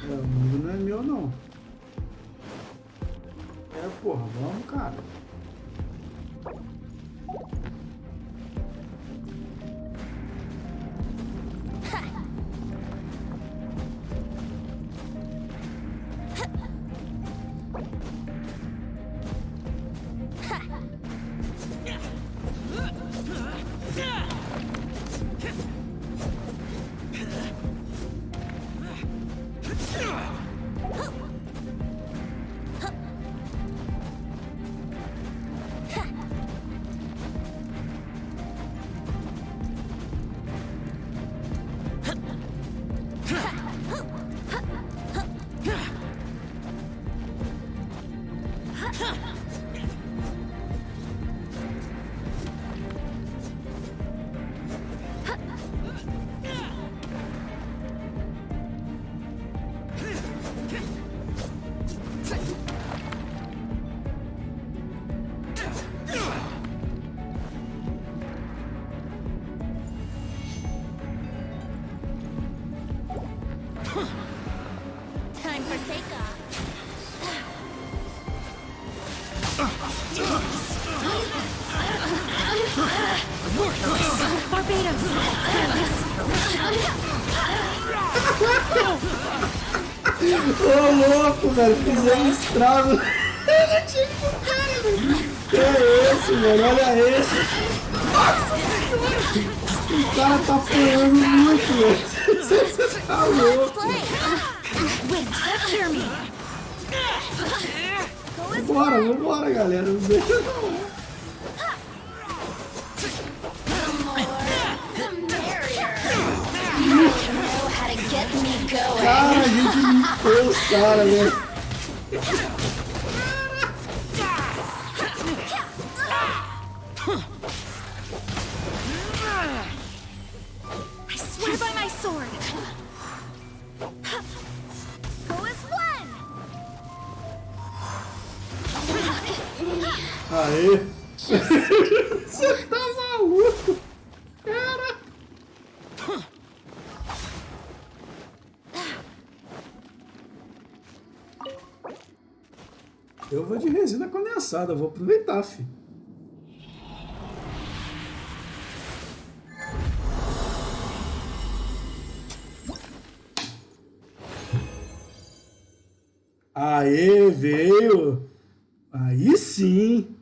É, o mundo não é meu, não. É, porra, vamos, cara. Ô, louco, velho, fizemos estrago. Eu não tinha que pro cara, velho. Que é esse, velho? Olha esse. O cara tá apanhando muito, velho. Você tá louco. Vambora, galera. Não deixa não. Cara, a gente limpou os caras, velho. I swear by my sword. Go as one. Aê. Você tá maluco, cara. Eu vou de resina condensada, vou aproveitar, fi. Aê, veio! Aí sim!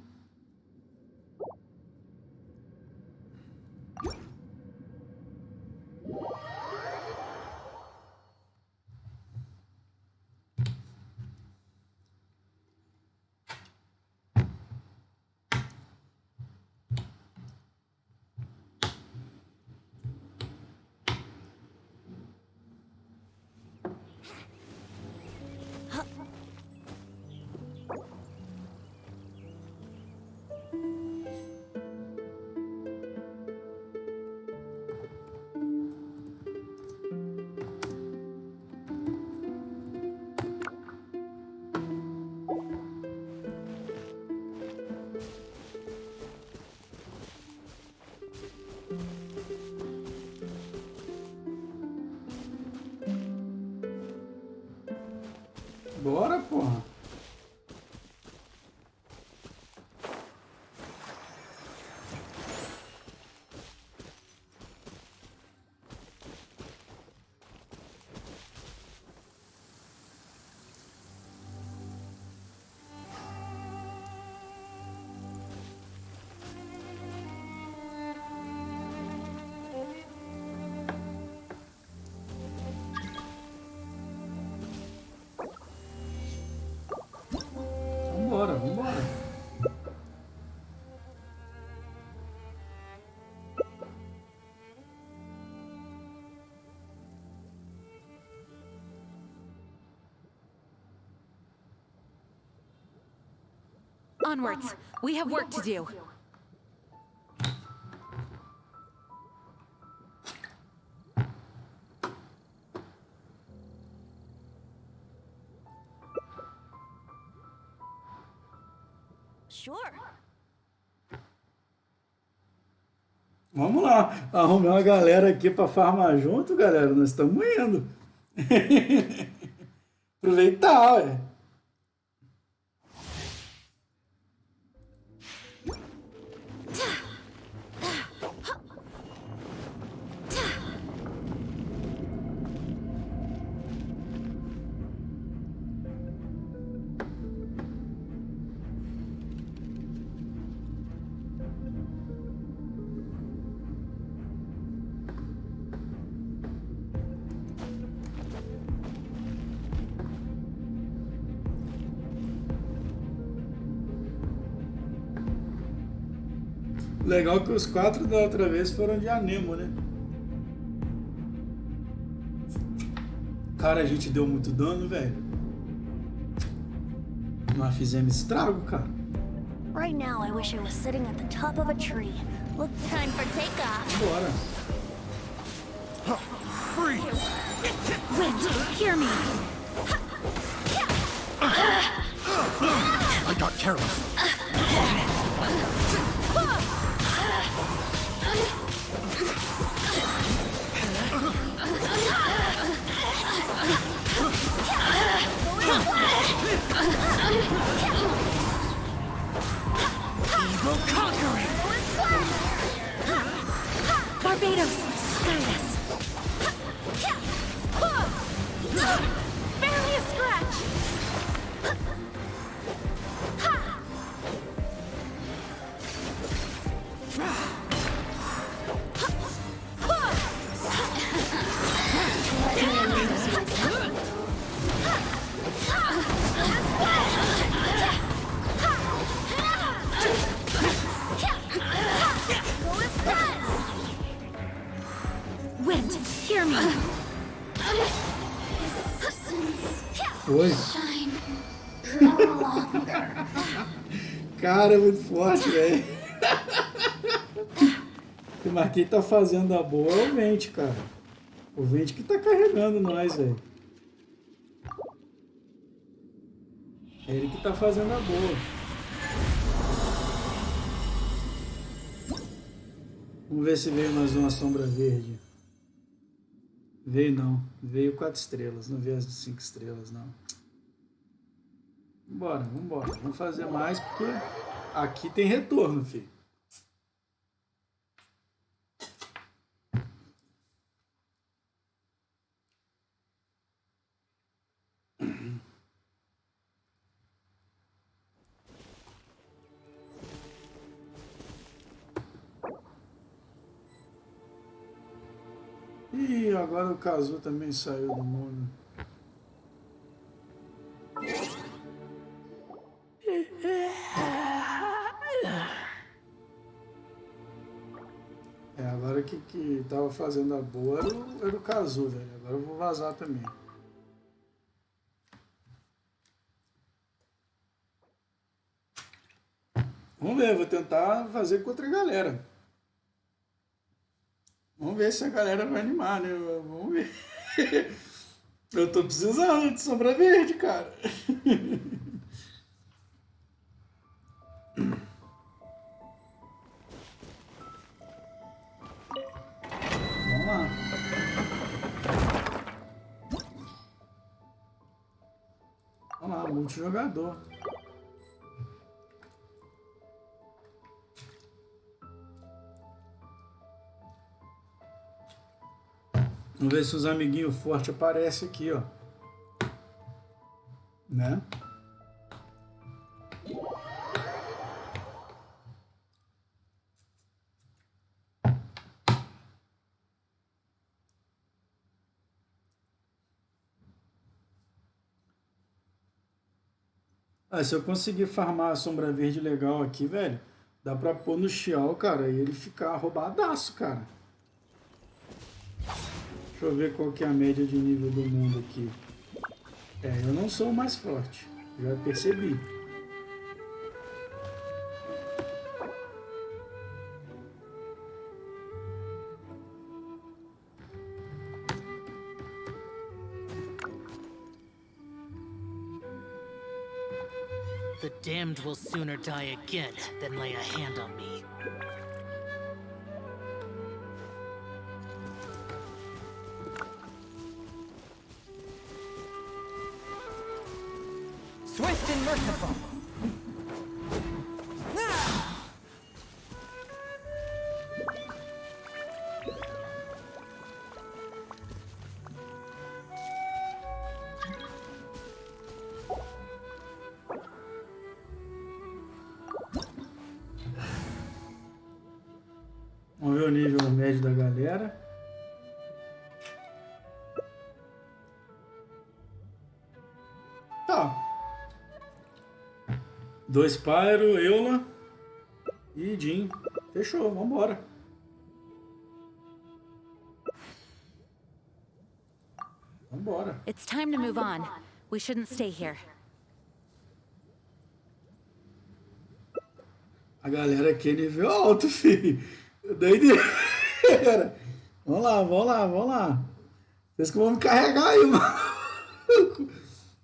Vambora, vambora. Onwards. We have work to do. Sure. Vamos lá, arrumar uma galera aqui pra farmar junto, galera. Nós estamos indo. Aproveitar, ué. Legal que os 4 da outra vez foram de anemo, né? Cara, a gente deu muito dano, velho. Nós fizemos estrago, cara. Right now, I wish I was sitting at the top of a tree. Look, time for takeoff. Bora. Wind, hear me. I got careless. Evil conquering. Barbados, guide us. Barely a scratch. Wind, hear me. Foi. Cara, é muito forte, velho. O Marquinhos tá fazendo a boa é o Vente, cara. O Vente que tá carregando nós, velho. É ele que tá fazendo a boa. Vamos ver se veio mais uma sombra verde. Veio não. Veio 4 estrelas. Não veio as de 5 estrelas, não. Vambora, vambora. Vamos fazer mais porque aqui tem retorno, filho. Ih, agora o Kazu também saiu do mundo. É, agora que tava fazendo a boa era o Kazu, velho. Agora eu vou vazar também. Vamos ver, vou tentar fazer com outra galera. Vamos ver se a galera vai animar, né? Vamos ver. Eu tô precisando de sombra verde, cara. Vamos lá. Vamos lá, multijogador. Vamos ver se os amiguinhos fortes aparecem aqui, ó. Né? Ah, se eu conseguir farmar a sombra verde legal aqui, velho, dá pra pôr no Xiao, cara, e ele ficar roubadaço, cara. Deixa eu ver qual que é a média de nível do mundo aqui. É, eu não sou o mais forte, já percebi. The damned will sooner die again than lay a hand on me. Swift and merciful. Vamos ver o nível médio da galera. Tá. 2 Pyro, Eula e Jin. Fechou, vambora. Vambora. It's time to move on. We shouldn't stay here. A galera aqui é nível alto, filho. Doideira. Vamos lá, vamos lá, vamos lá. Vocês que vão me carregar aí, mano.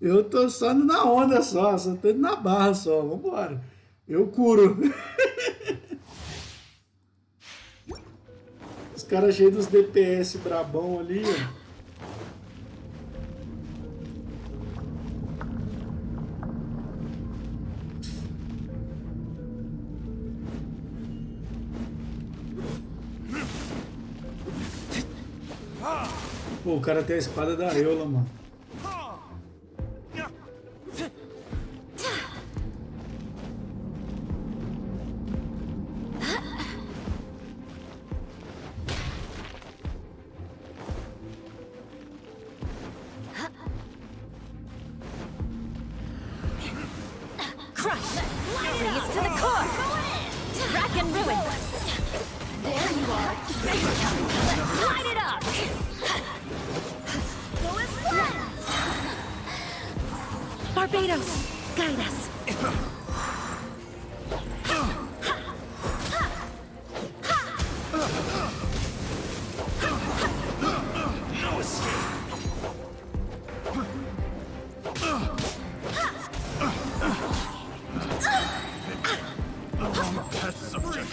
Eu tô só indo na onda só tô indo na barra só. Vambora. Eu curo. Os caras cheios dos DPS brabão ali, ó. Pô, o cara tem a espada da Eula, mano. Crush! Freeze to the core! Rack and ruin! There you are! Light it up! Barbados, guide us. No escape. That's subject.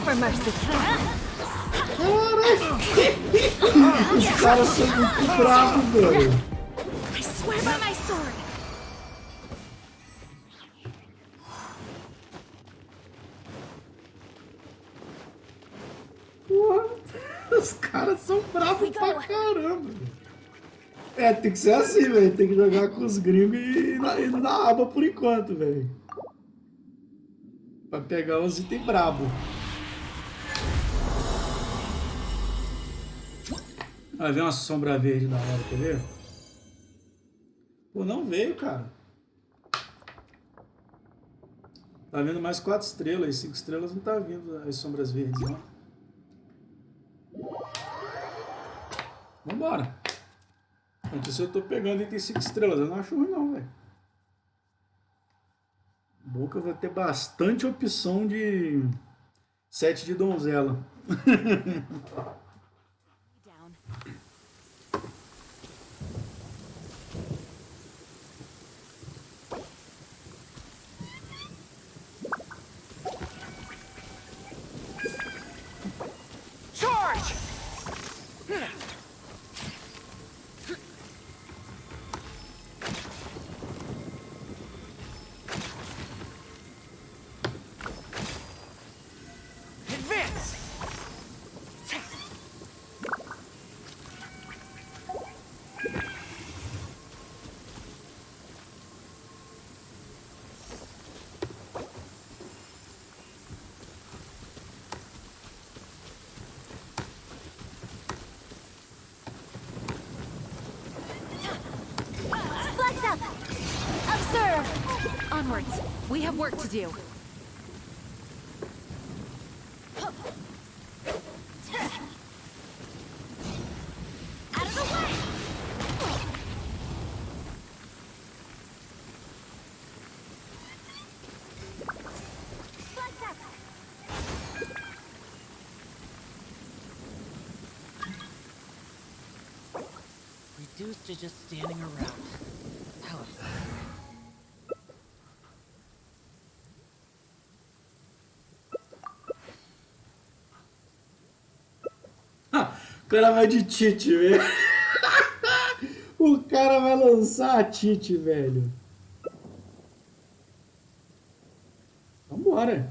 For mercy. Os caras são muito bravos, velho. I swear by my sword. Os caras são bravos pra caramba. É, tem que ser assim, velho. Tem que jogar com os gringos e indo na aba por enquanto, velho. Pra pegar os itens brabos. Vai ver uma sombra verde da hora, quer ver? Pô, não veio, cara. Tá vendo mais 4 estrelas, 5 estrelas não tá vindo as sombras verdes, não. Vambora. Antes eu tô pegando item 5 estrelas, eu não acho ruim não, velho. Boca vai ter bastante opção de set de donzela. backwards. We have work to do. Out of the way! Flags up! Reduced to just standing around. How absurd. O cara vai de Tite, velho. O cara vai lançar a Tite, velho. Vambora.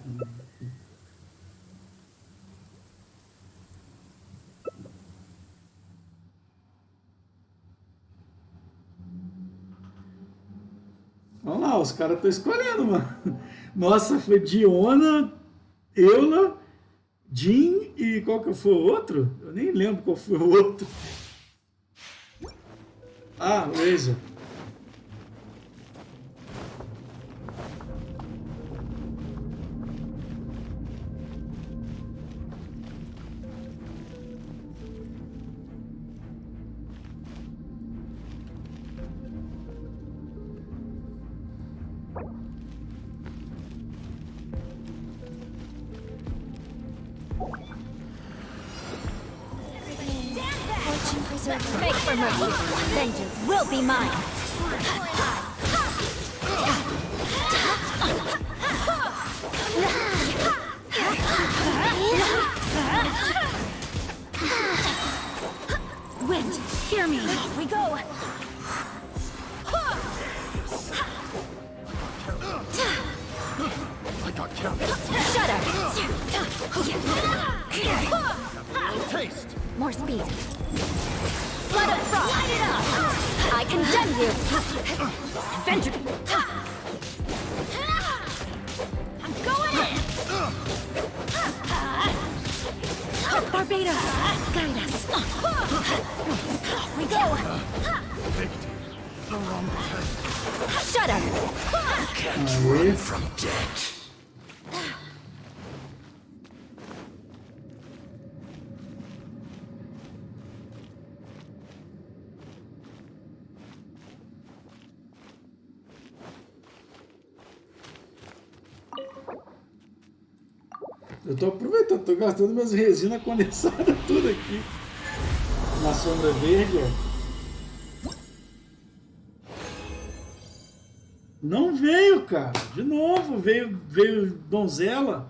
Vamos lá, os caras estão escolhendo, mano. Nossa, foi Diona, Eula, Jean e qual que foi o outro? Eu nem lembro qual foi o outro. Ah, Razor. Fortune preserver. Make for mercy. Vengeance will be mine. Wind, hear me. Off we go. I got counted. Shut up. Taste. More speed. Flood of frost. Light it up. I condemn you. Vengeance. I'm going in. Barbados, guide us. Off we go. Victim. The wrong place. Shut up. Aê. From debt. Eu tô aproveitando, tô gastando minhas resinas condensadas tudo aqui. Na sombra verde, ó. Não veio, cara. De novo, veio donzela.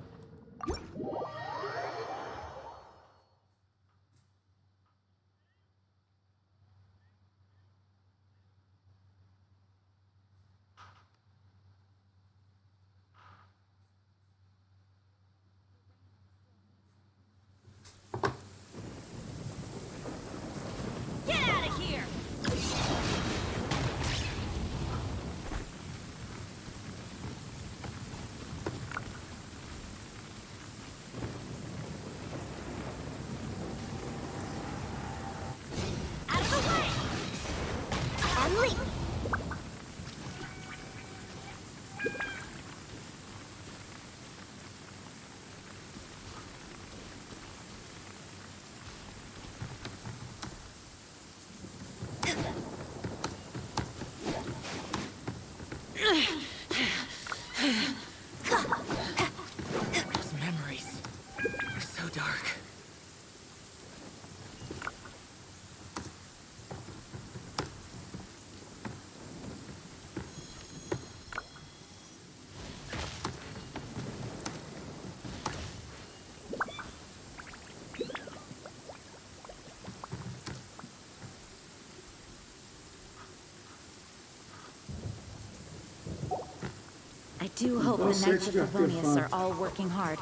Get out of here. Out of the way. And leap. Those memories are so dark. I do hope the Knights of Favonius are all working hard.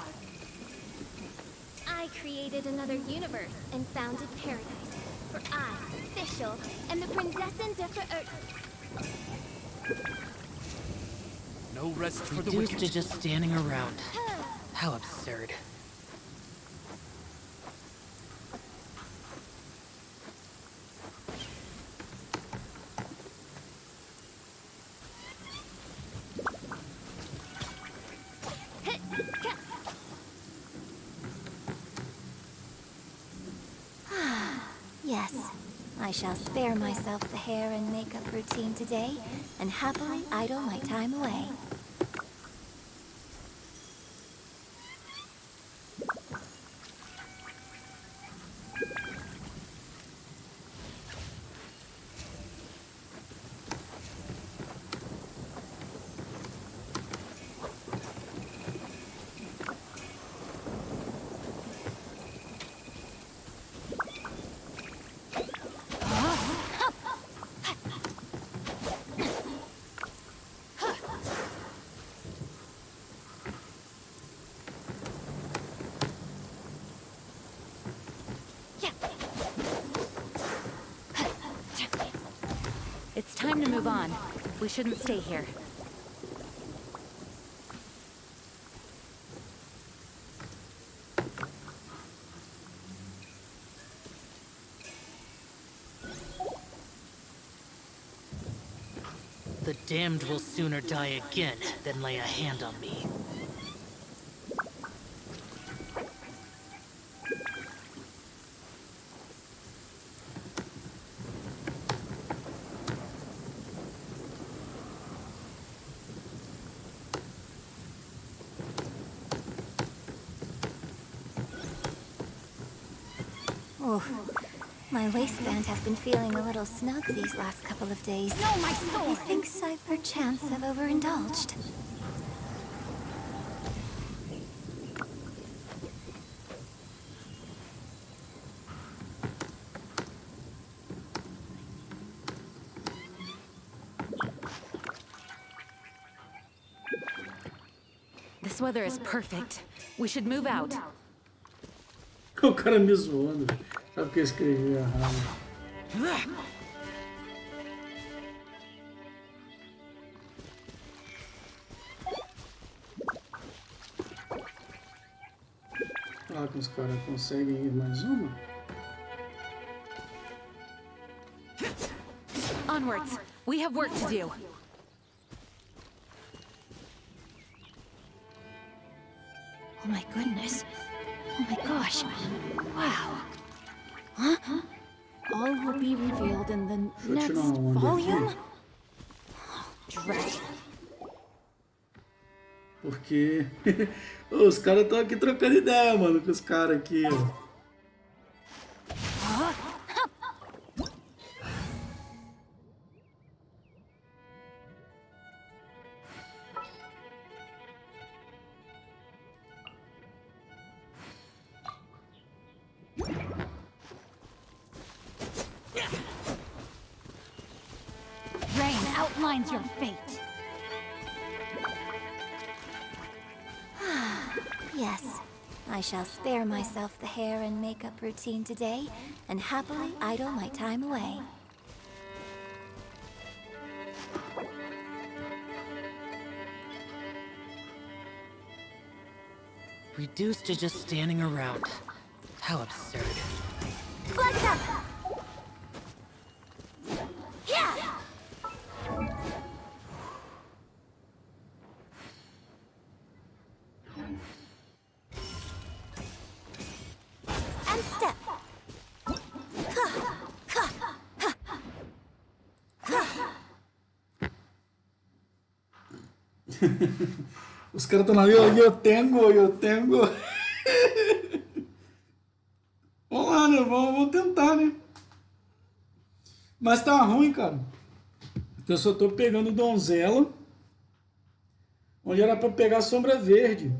I created another universe and founded paradise. For I, official, am the Prinzessin de No rest for the Reduced wicked. to just standing around. How absurd. Yes, I shall spare myself the hair and makeup routine today and happily idle my time away. It's time to move on. We shouldn't stay here. The damned will sooner die again than lay a hand on me. Oh, my waistband has been feeling a little snug these last couple of days. No, my sword! Methinks I perchance have overindulged. This weather is perfect. We should move out. O cara me zoando. Sabe que eu escrevi errado. Será que os caras conseguem ir mais uma? Onwards. We have work to do. Oh my goodness. Oh my gosh. Wow. Huh? All will be revealed in the Deixa eu tirar next uma onda volume? aqui. Dread. Porque os caras estão aqui trocando ideia, mano, com os caras aqui, ó. Rain outlines your fate. Yes, I shall spare myself the hair and makeup routine today and happily idle my time away. Reduced to just standing around. How absurd. Flex up! Yeah! And step. Os caras estão lá, eu tenho. Vamos lá, né? Vamos tentar, né? Mas tá ruim, cara. Porque eu só tô pegando donzela, onde era pra pegar sombra verde.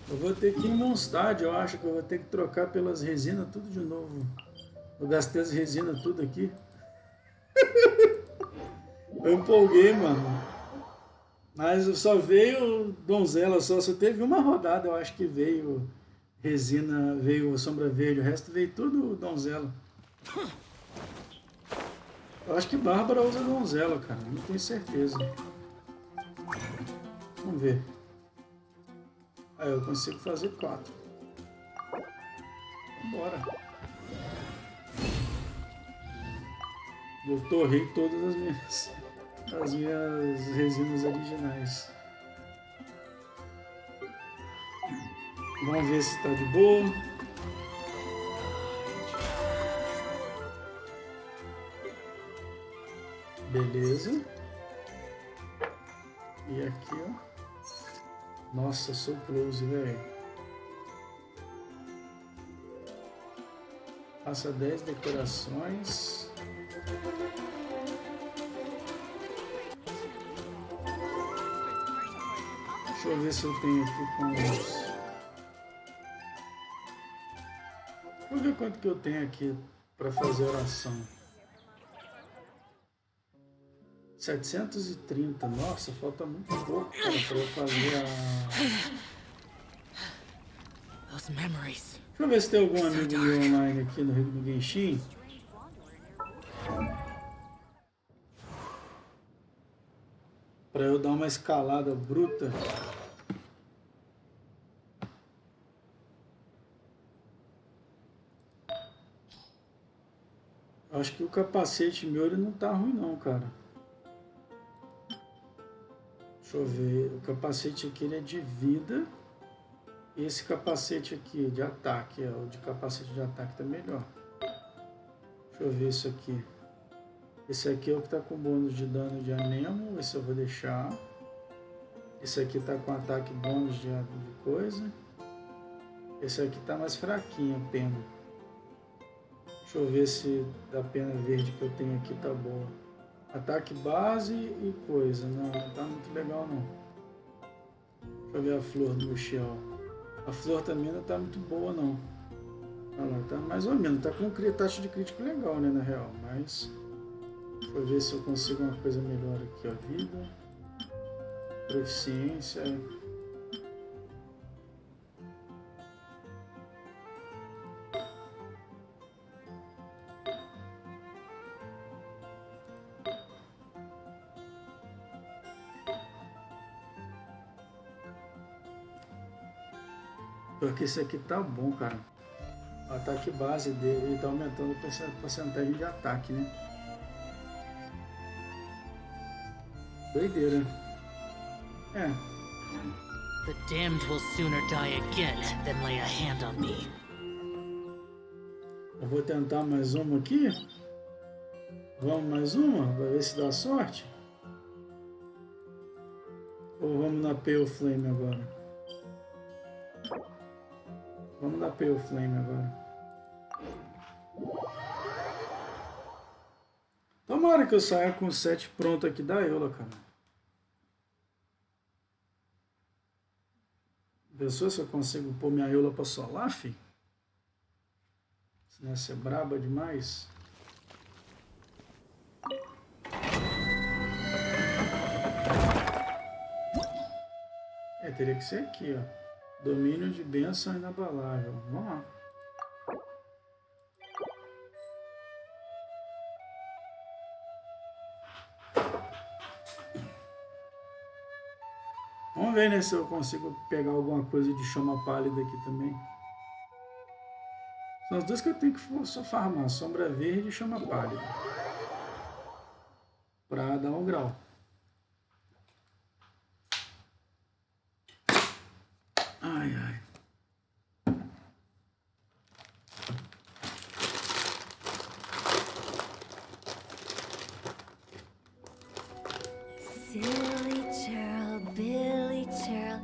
Eu vou ter que ir em Mondstadt, eu acho que eu vou ter que trocar pelas resinas tudo de novo. Eu gastei as resinas tudo aqui. Eu empolguei, mano. Mas só veio donzela, só teve uma rodada, eu acho que veio resina, veio sombra verde, o resto veio tudo donzela. Eu acho que Bárbara usa donzela, cara, não tenho certeza. Vamos ver. Aí eu consigo fazer 4. Vambora. Eu torrei todas as minhas resinas originais. Vamos ver se está de boa. Beleza. E aqui, ó. Nossa, sou close, velho. Faça 10 decorações. Deixa eu ver se eu tenho aqui com os... Vou ver quanto que eu tenho aqui para fazer oração. 730. Nossa, falta muito pouco para eu fazer a... Those memories. Deixa eu ver se tem algum amigo meu online aqui no Genshin. Para eu dar uma escalada bruta. Acho que o capacete meu ele não tá ruim não, cara. Deixa eu ver. O capacete aqui ele é de vida. E esse capacete aqui de ataque, o de capacete de ataque tá melhor. Deixa eu ver isso aqui. Esse aqui é o que tá com bônus de dano de anemo. Esse eu vou deixar. Esse aqui tá com ataque bônus de coisa. Esse aqui tá mais fraquinho a pena. Deixa eu ver se da pena verde que eu tenho aqui tá boa. Ataque base e coisa. Não tá muito legal não. Deixa eu ver a flor do Michel. A flor também não tá muito boa não. Olha lá, tá mais ou menos. Tá com taxa de crítico legal, né, na real. Mas deixa eu ver se eu consigo uma coisa melhor aqui, ó. Vida. Proficiência. Porque esse aqui tá bom, cara. O ataque base dele tá aumentando a porcentagem de ataque, né? Doideira. É. The damned will sooner die again than lay a hand on me. Eu vou tentar mais uma aqui. Vamos mais uma? Vai ver se dá sorte. Ou vamos na Pale Flame agora? Vamos na Pale Flame agora. Tomara que eu saia com o set pronto aqui da Eula, cara. Pensou se eu consigo pôr minha Eula pra solar, fi? Se não ia ser braba demais. É, teria que ser aqui, ó. Domínio de bênção inabalável. Vamos lá. Vamos ver, né, se eu consigo pegar alguma coisa de chama pálida aqui também. São as duas que eu tenho que só farmar. Sombra verde e chama pálida. Pra dar um grau. Ai, ai. Silly churl, Billy churl,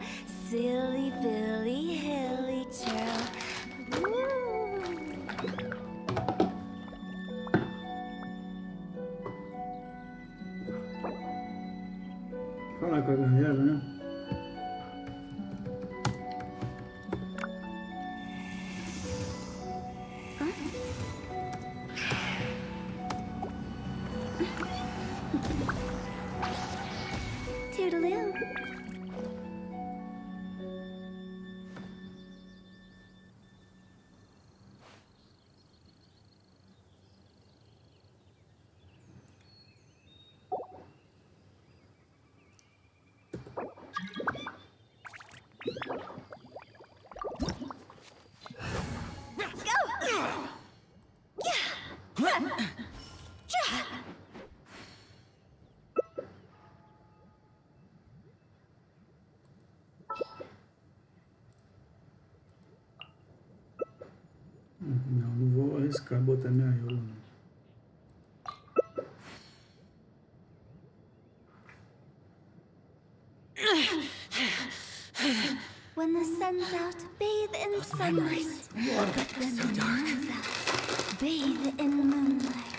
silly Billy, hilly churl. Fala com a galera, né? Toodaloo. Não vou arriscar botar minha euro, não. When the sun's out, bathe in sunlight. But when the moon's out, bathe in moonlight.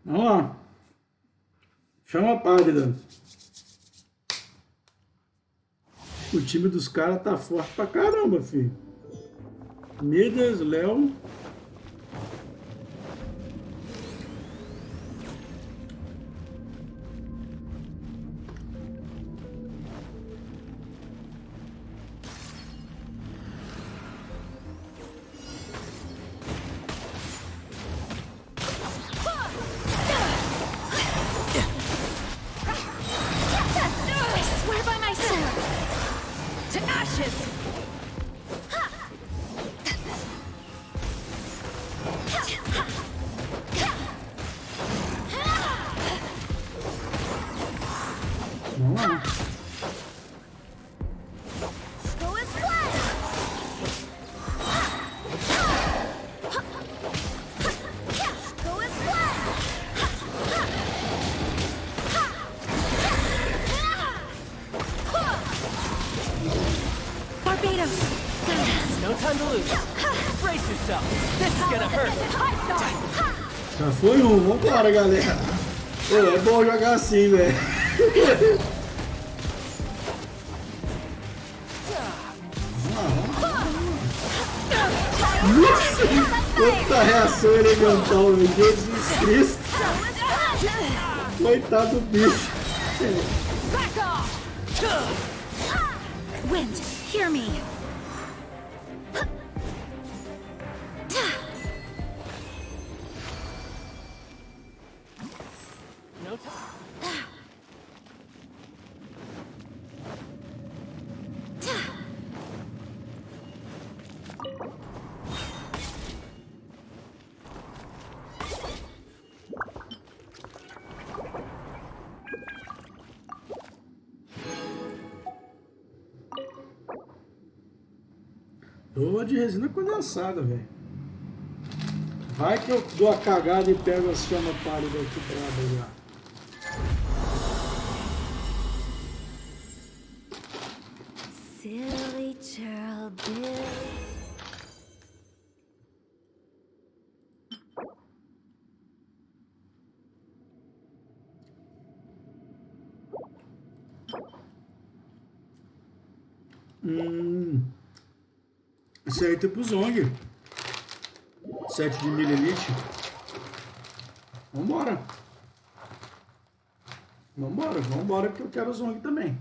Vamos lá. Chama a pálida. O time dos caras tá forte pra caramba, filho. Midas, Léo. Já foi um, vambora, galera. Pô, é bom jogar assim, velho. Quanta reação elemental, meu Jesus Cristo. Coitado do bicho. Wind, hear me. Tô de resina condensada, velho. Vai que eu dou a cagada e pego as chamas pálidas aqui pra já. Silly churl Billy. Esse aí tem pro Zong. 7 de mililite. Vambora. Vambora porque eu quero o Zong também.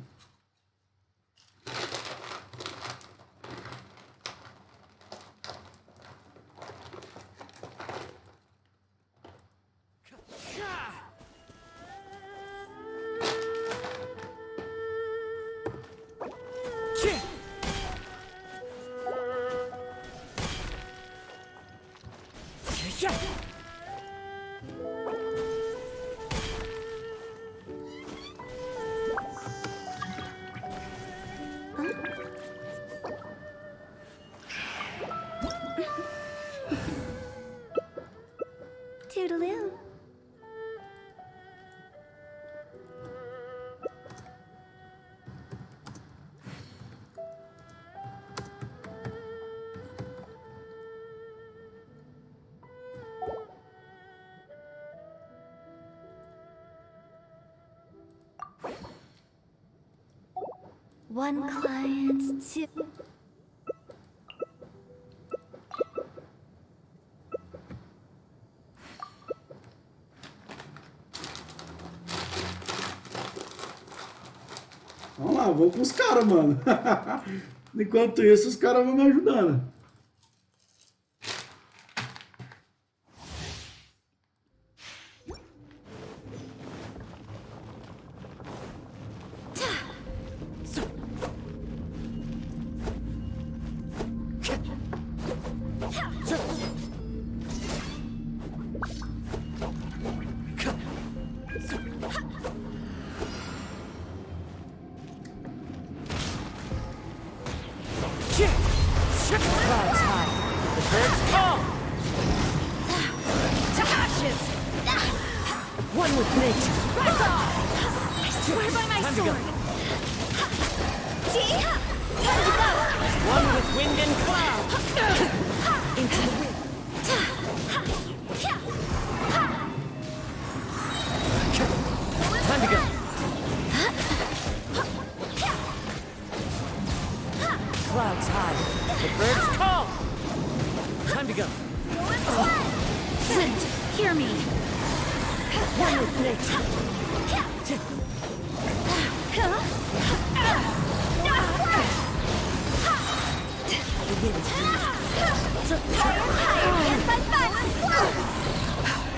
Toodaloo. One client, two. Vamos lá, vou com os caras, mano. Enquanto isso, os caras vão me ajudando. One with nature. Back off! I swear by my Time to go. sword! Time to go! One with wind and cloud. Into the wind. Time to go. Clouds high. The birds call. Time to go. Flint, hear me! One with nature. The wind.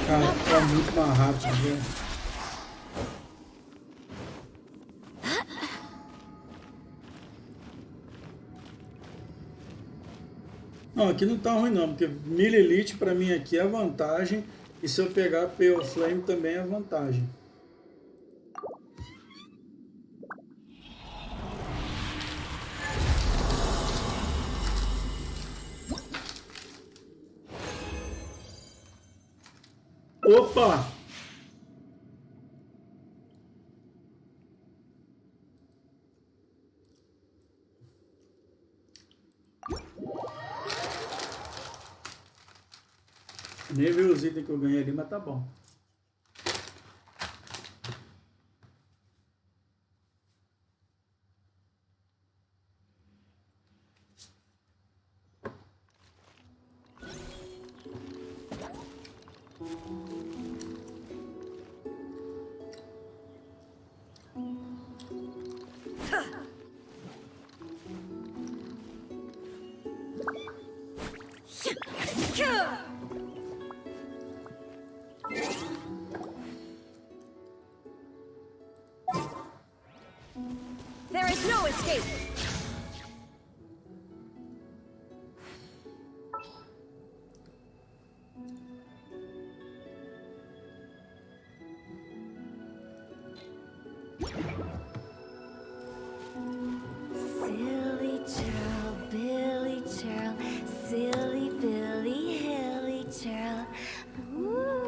Cara, tá muito mais rápido, viu? Não, aqui não tá ruim não, porque milha elite pra mim aqui é vantagem, e se eu pegar pelo flame também é vantagem. Opa! Nem vi os itens que eu ganhei ali, mas tá bom. There is no escape! Silly churl, Billy churl, silly Billy, hilly churl. Ooh.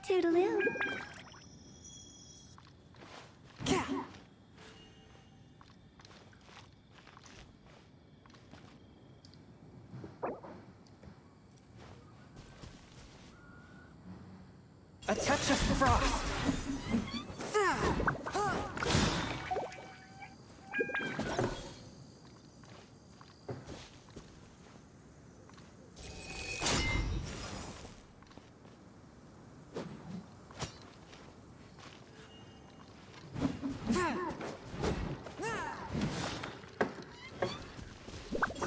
Toodaloo. A touch of frost.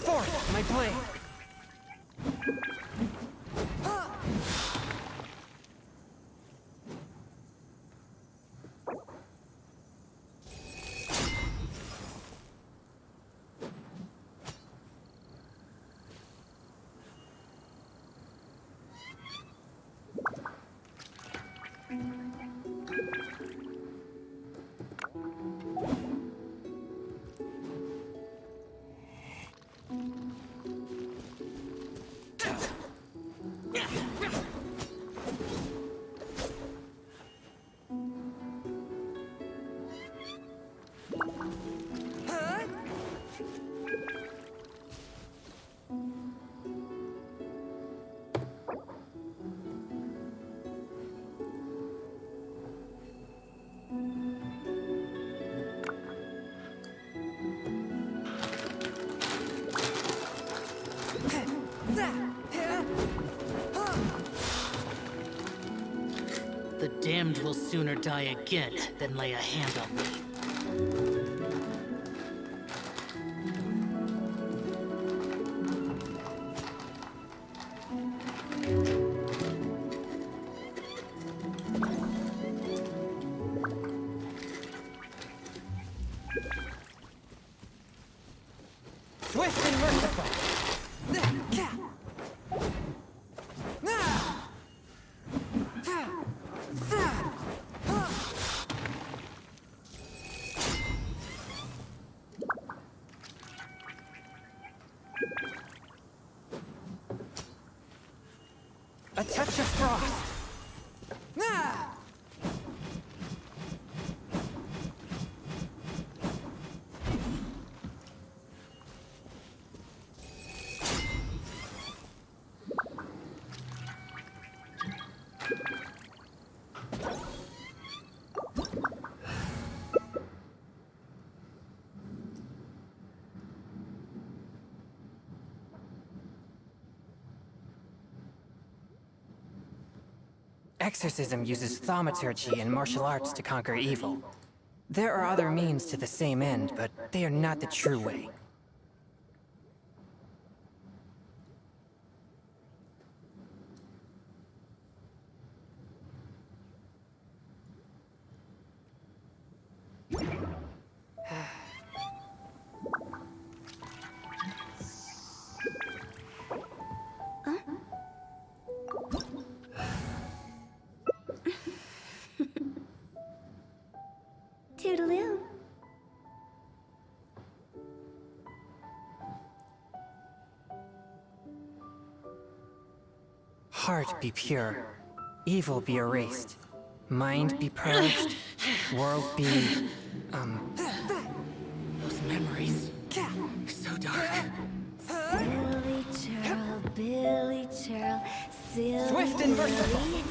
Forth, my blade. The damned will sooner die again than lay a hand on me. A touch of frost. Exorcism uses thaumaturgy and martial arts to conquer evil. There are other means to the same end, but they are not the true way. Toodaloo. Heart be pure, evil be erased, mind be purged, world be, Those memories. So dark. Silly churl, Billy churl, silly Swift and versatile. Billy.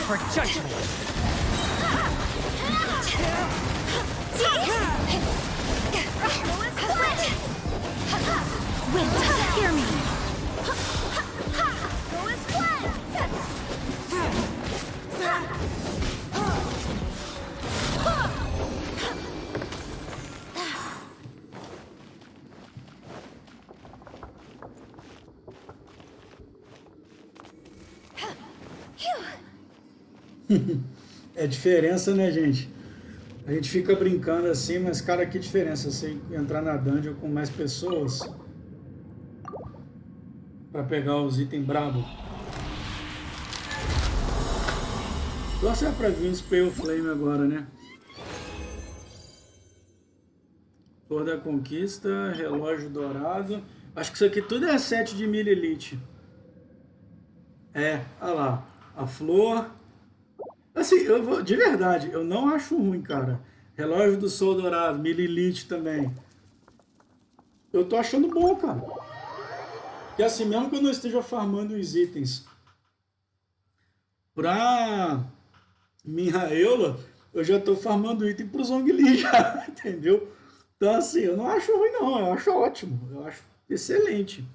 For judgment. Wind, hear me. É diferença, né, gente? A gente fica brincando assim, mas, cara, que diferença você entrar na dungeon com mais pessoas pra pegar os itens brabo. Torcer pra vir uns Pale Flame agora, né? Flor da Conquista, relógio dourado. Acho que isso aqui tudo é 7 de mililite. É, olha lá. A flor. Assim, eu vou, de verdade, eu não acho ruim, cara. Relógio do Sol Dourado, mililite também. Eu tô achando bom, cara. E assim, mesmo que eu não esteja farmando os itens pra minha Eula, eu já tô farmando item pro Zhongli já, entendeu? Então assim, eu não acho ruim não, eu acho ótimo, eu acho excelente.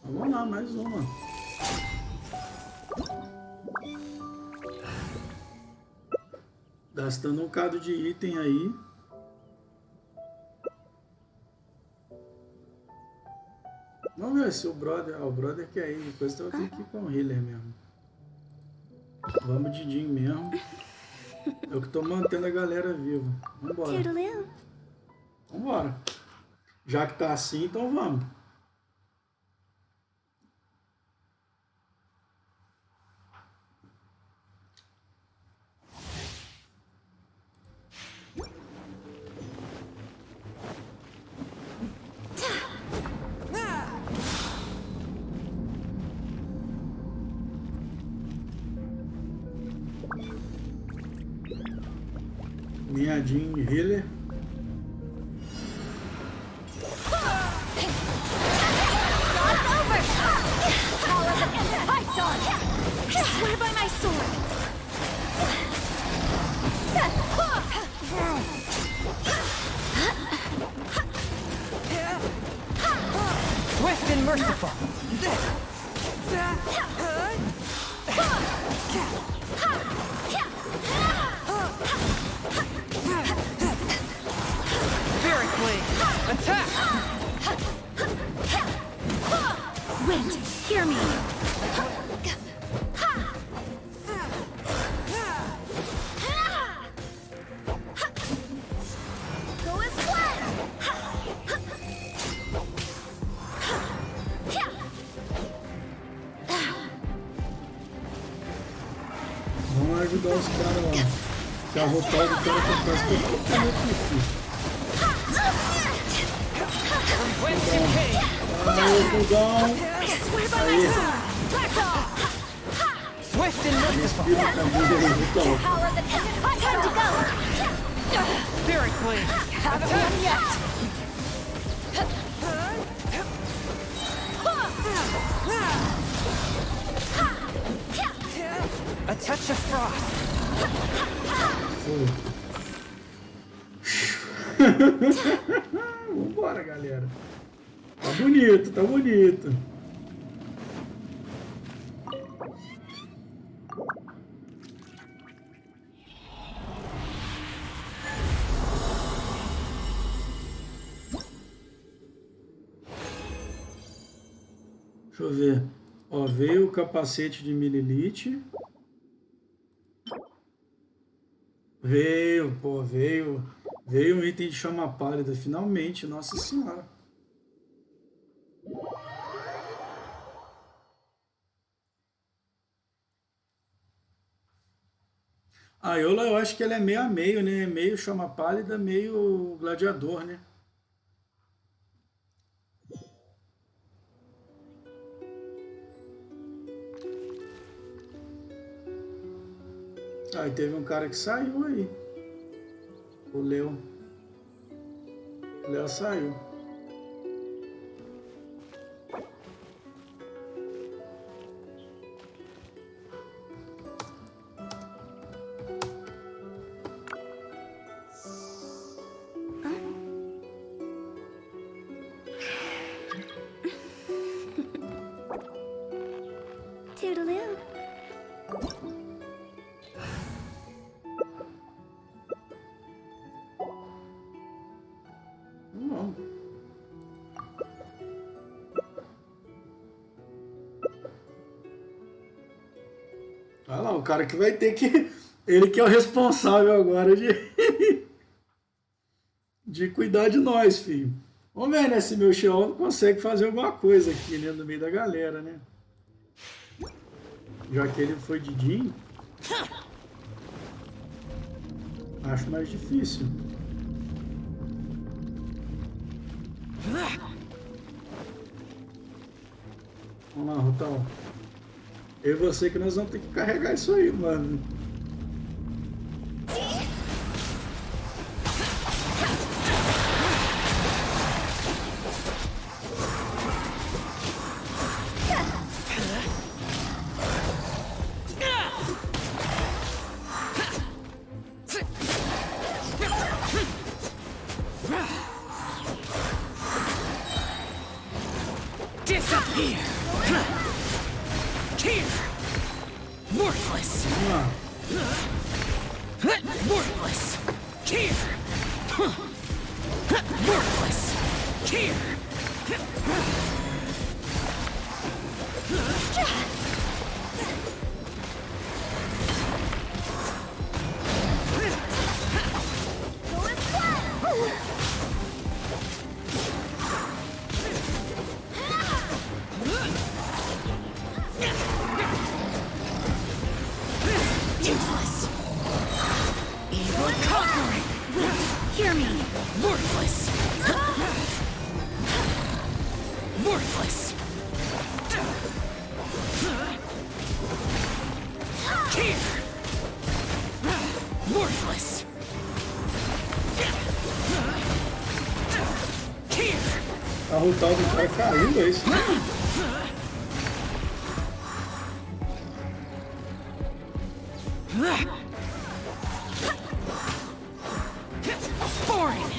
Vamos lá, mais uma. Gastando um bocado de item aí. Vamos ver se o brother... o brother quer ir. Depois eu tenho que ir com o healer mesmo. Vamos de Jin mesmo. Eu que tô mantendo a galera viva. Vambora. Vambora. Já que tá assim, então vamos. Minha Jin healer. I swear by my sword. Swift and merciful. Spirit Blade, attack! Wind, hear me. Go as planned. Vamos ajudar os caras lá. Se a rotada do cara tá quase totalmente difícil. Cooldown. Aí. Swift and merciful. Respira na vida aí, Vitor. Time to go. Spirit Blade, Haven't won yet. a touch of frost. Vambora, galera. Tá bonito, tá bonito. Deixa eu ver. Ó, veio o capacete de mililite. Veio, pô, veio um item de chama pálida, finalmente, nossa senhora. A Yola, eu acho que ela é meio a meio, né? Meio chama pálida, meio gladiador, né? Ah, e teve um cara que saiu aí. O Léo. O Léo saiu. Toodaloo. Não. Olha lá, o cara que vai ter que... Ele que é o responsável agora de cuidar de nós, filho. Vamos ver, né, se meu Sheol consegue fazer alguma coisa aqui, né, no meio da galera, né? Já que ele foi de Jin, acho mais difícil. Vamos lá, Rotão. Eu e você que nós vamos ter que carregar isso aí, mano. Here. Here. Worthless. Worthless. Here. Worthless. Here. Useless. Evil conquering. Hear me. Worthless. Worthless. Here. Worthless. Here. A Rutal do cara caiu, é isso? Foreign.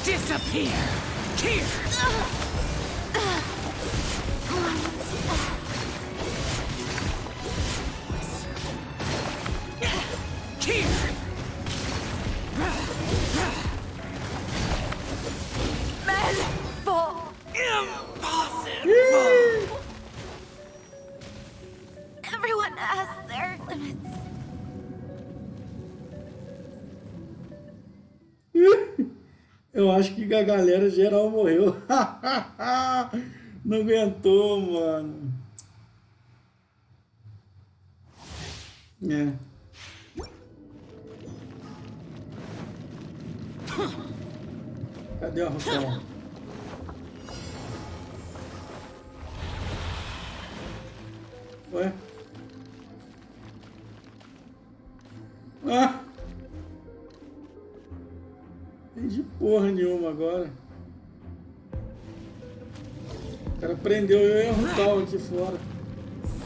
Disappear. Here. Here. Impossible. Everyone has their limits. Eu acho que a galera geral morreu. Não aguentou, mano. É. Cadê a Rutal? Ué? Ah! Entendi porra nenhuma agora. O cara prendeu eu e a Rutal aqui fora.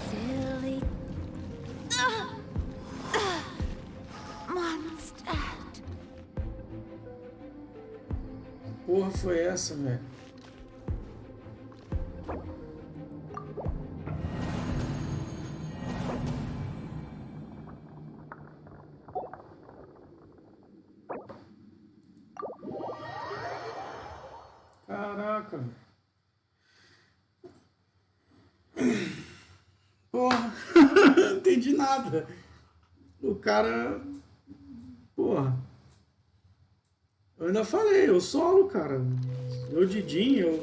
Silly. Monster. Que porra foi essa, velho? Caraca, velho. Porra, não entendi nada. O cara. Porra. Eu ainda falei, eu solo, cara. Eu Didinho,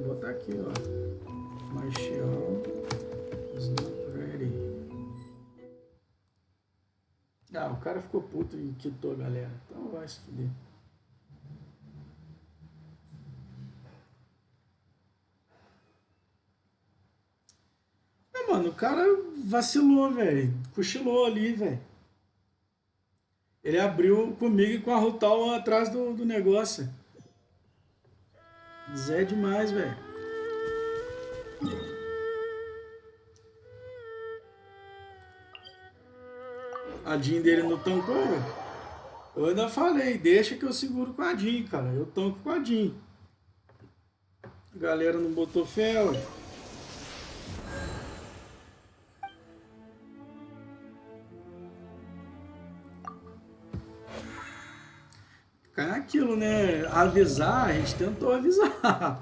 Vou botar aqui, ó. Martial is not ready. Ah, o cara ficou puto e quitou a galera. Então vai se fuder. Ah, mano, o cara vacilou, velho. Cochilou ali, velho. Ele abriu comigo e com a Rutal atrás do negócio. Zé demais, velho. A Jean dele não tancou, velho. Eu ainda falei, deixa que eu seguro com a Jean, cara. Eu tanco com a Jean. A galera não botou fé, ué. Cai naquilo, né? Avisar, a gente tentou avisar,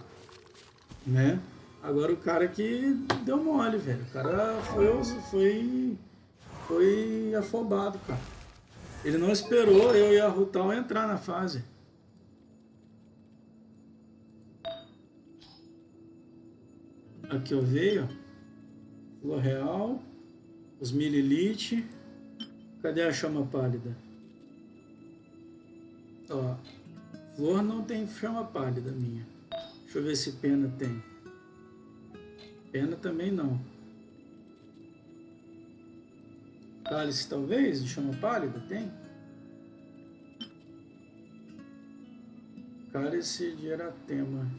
né? Agora o cara que deu mole, velho. O cara foi afobado, cara. Ele não esperou eu e a Rutal entrar na fase. Aqui eu veio, ó. Flor real, os mililite. Cadê a chama pálida? Ó, flor não tem chama pálida minha. Deixa eu ver se pena tem. Pena também não. Cálice talvez, de chama pálida, tem? Cálice de eratema.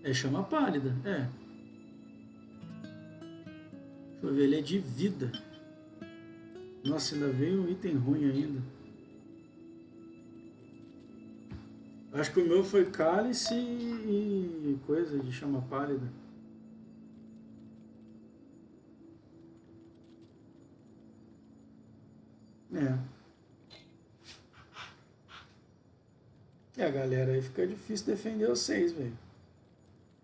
É chama pálida, é. Deixa eu ver, ele é de vida. Nossa, ainda veio um item ruim ainda. Acho que o meu foi cálice e coisa de chama pálida. Galera, aí fica difícil defender vocês, velho.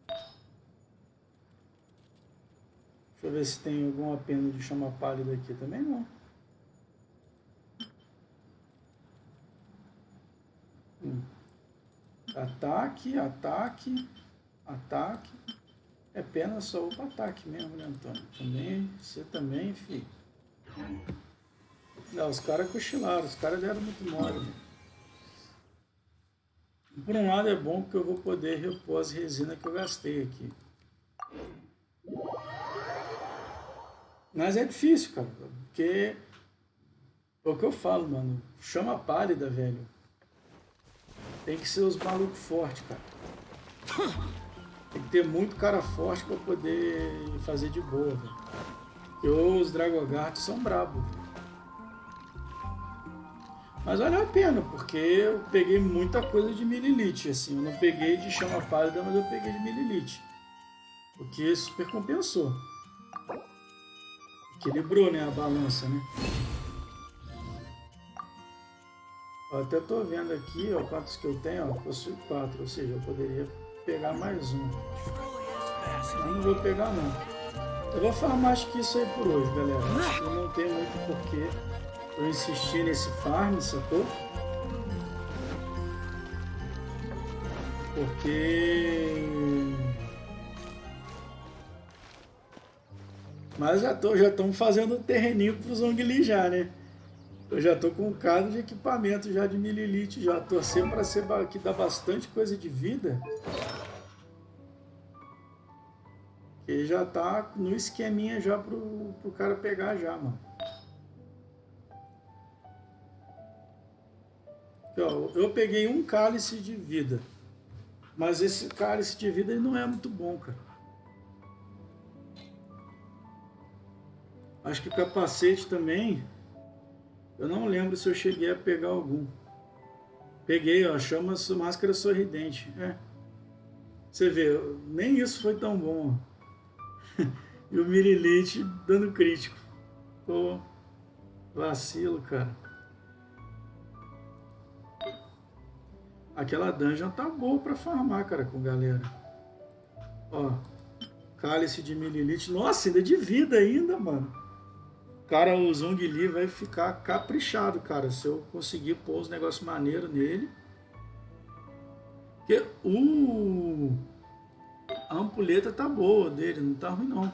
Deixa eu ver se tem alguma pena de chama pálida aqui. Também não. Ataque, ataque, ataque. É pena só o ataque mesmo, né, Antônio? Também, você também, filho. Não, os caras cochilaram, os caras deram muito mole. Né? Por um lado é bom porque eu vou poder repor as resinas que eu gastei aqui. Mas é difícil, cara, porque é o que eu falo, mano. Chama pálida, velho. Tem que ser os malucos fortes, cara. Tem que ter muito cara forte pra poder fazer de boa, velho. Porque os Dragogards são brabos. Mas valeu a pena, porque eu peguei muita coisa de mililite, assim. Eu não peguei de chama pálida, mas eu peguei de mililite. O que super compensou. Equilibrou, né, a balança, né? Eu até tô vendo aqui, ó, quantos que eu tenho, ó, possui 4, ou seja, eu poderia pegar mais um. Eu não vou pegar, não. Eu vou farmar, acho que isso aí por hoje, galera. Acho que não tem muito porquê eu insistir nesse farm, sacou? Porque... Mas já estamos fazendo o terreninho pro Zhongli já, né? Eu já tô com um caso de equipamento já de mililite, já torcer para ser que dá bastante coisa de vida. E já tá no esqueminha já pro cara pegar já, mano. Aqui, ó, eu peguei um cálice de vida, mas esse cálice de vida ele não é muito bom, cara. Acho que o capacete também, eu não lembro se eu cheguei a pegar algum. Peguei, ó, chama máscara sorridente. É. Você vê, nem isso foi tão bom. E o Mirilite dando crítico. Pô, vacilo, cara. Aquela dungeon tá boa pra farmar, cara, com galera. Ó, cálice de Mililite. Nossa, ainda de vida ainda, mano. Cara, o Zhongli vai ficar caprichado, cara, se eu conseguir pôr os negócios maneiros nele. Porque a ampulheta tá boa dele, não tá ruim não.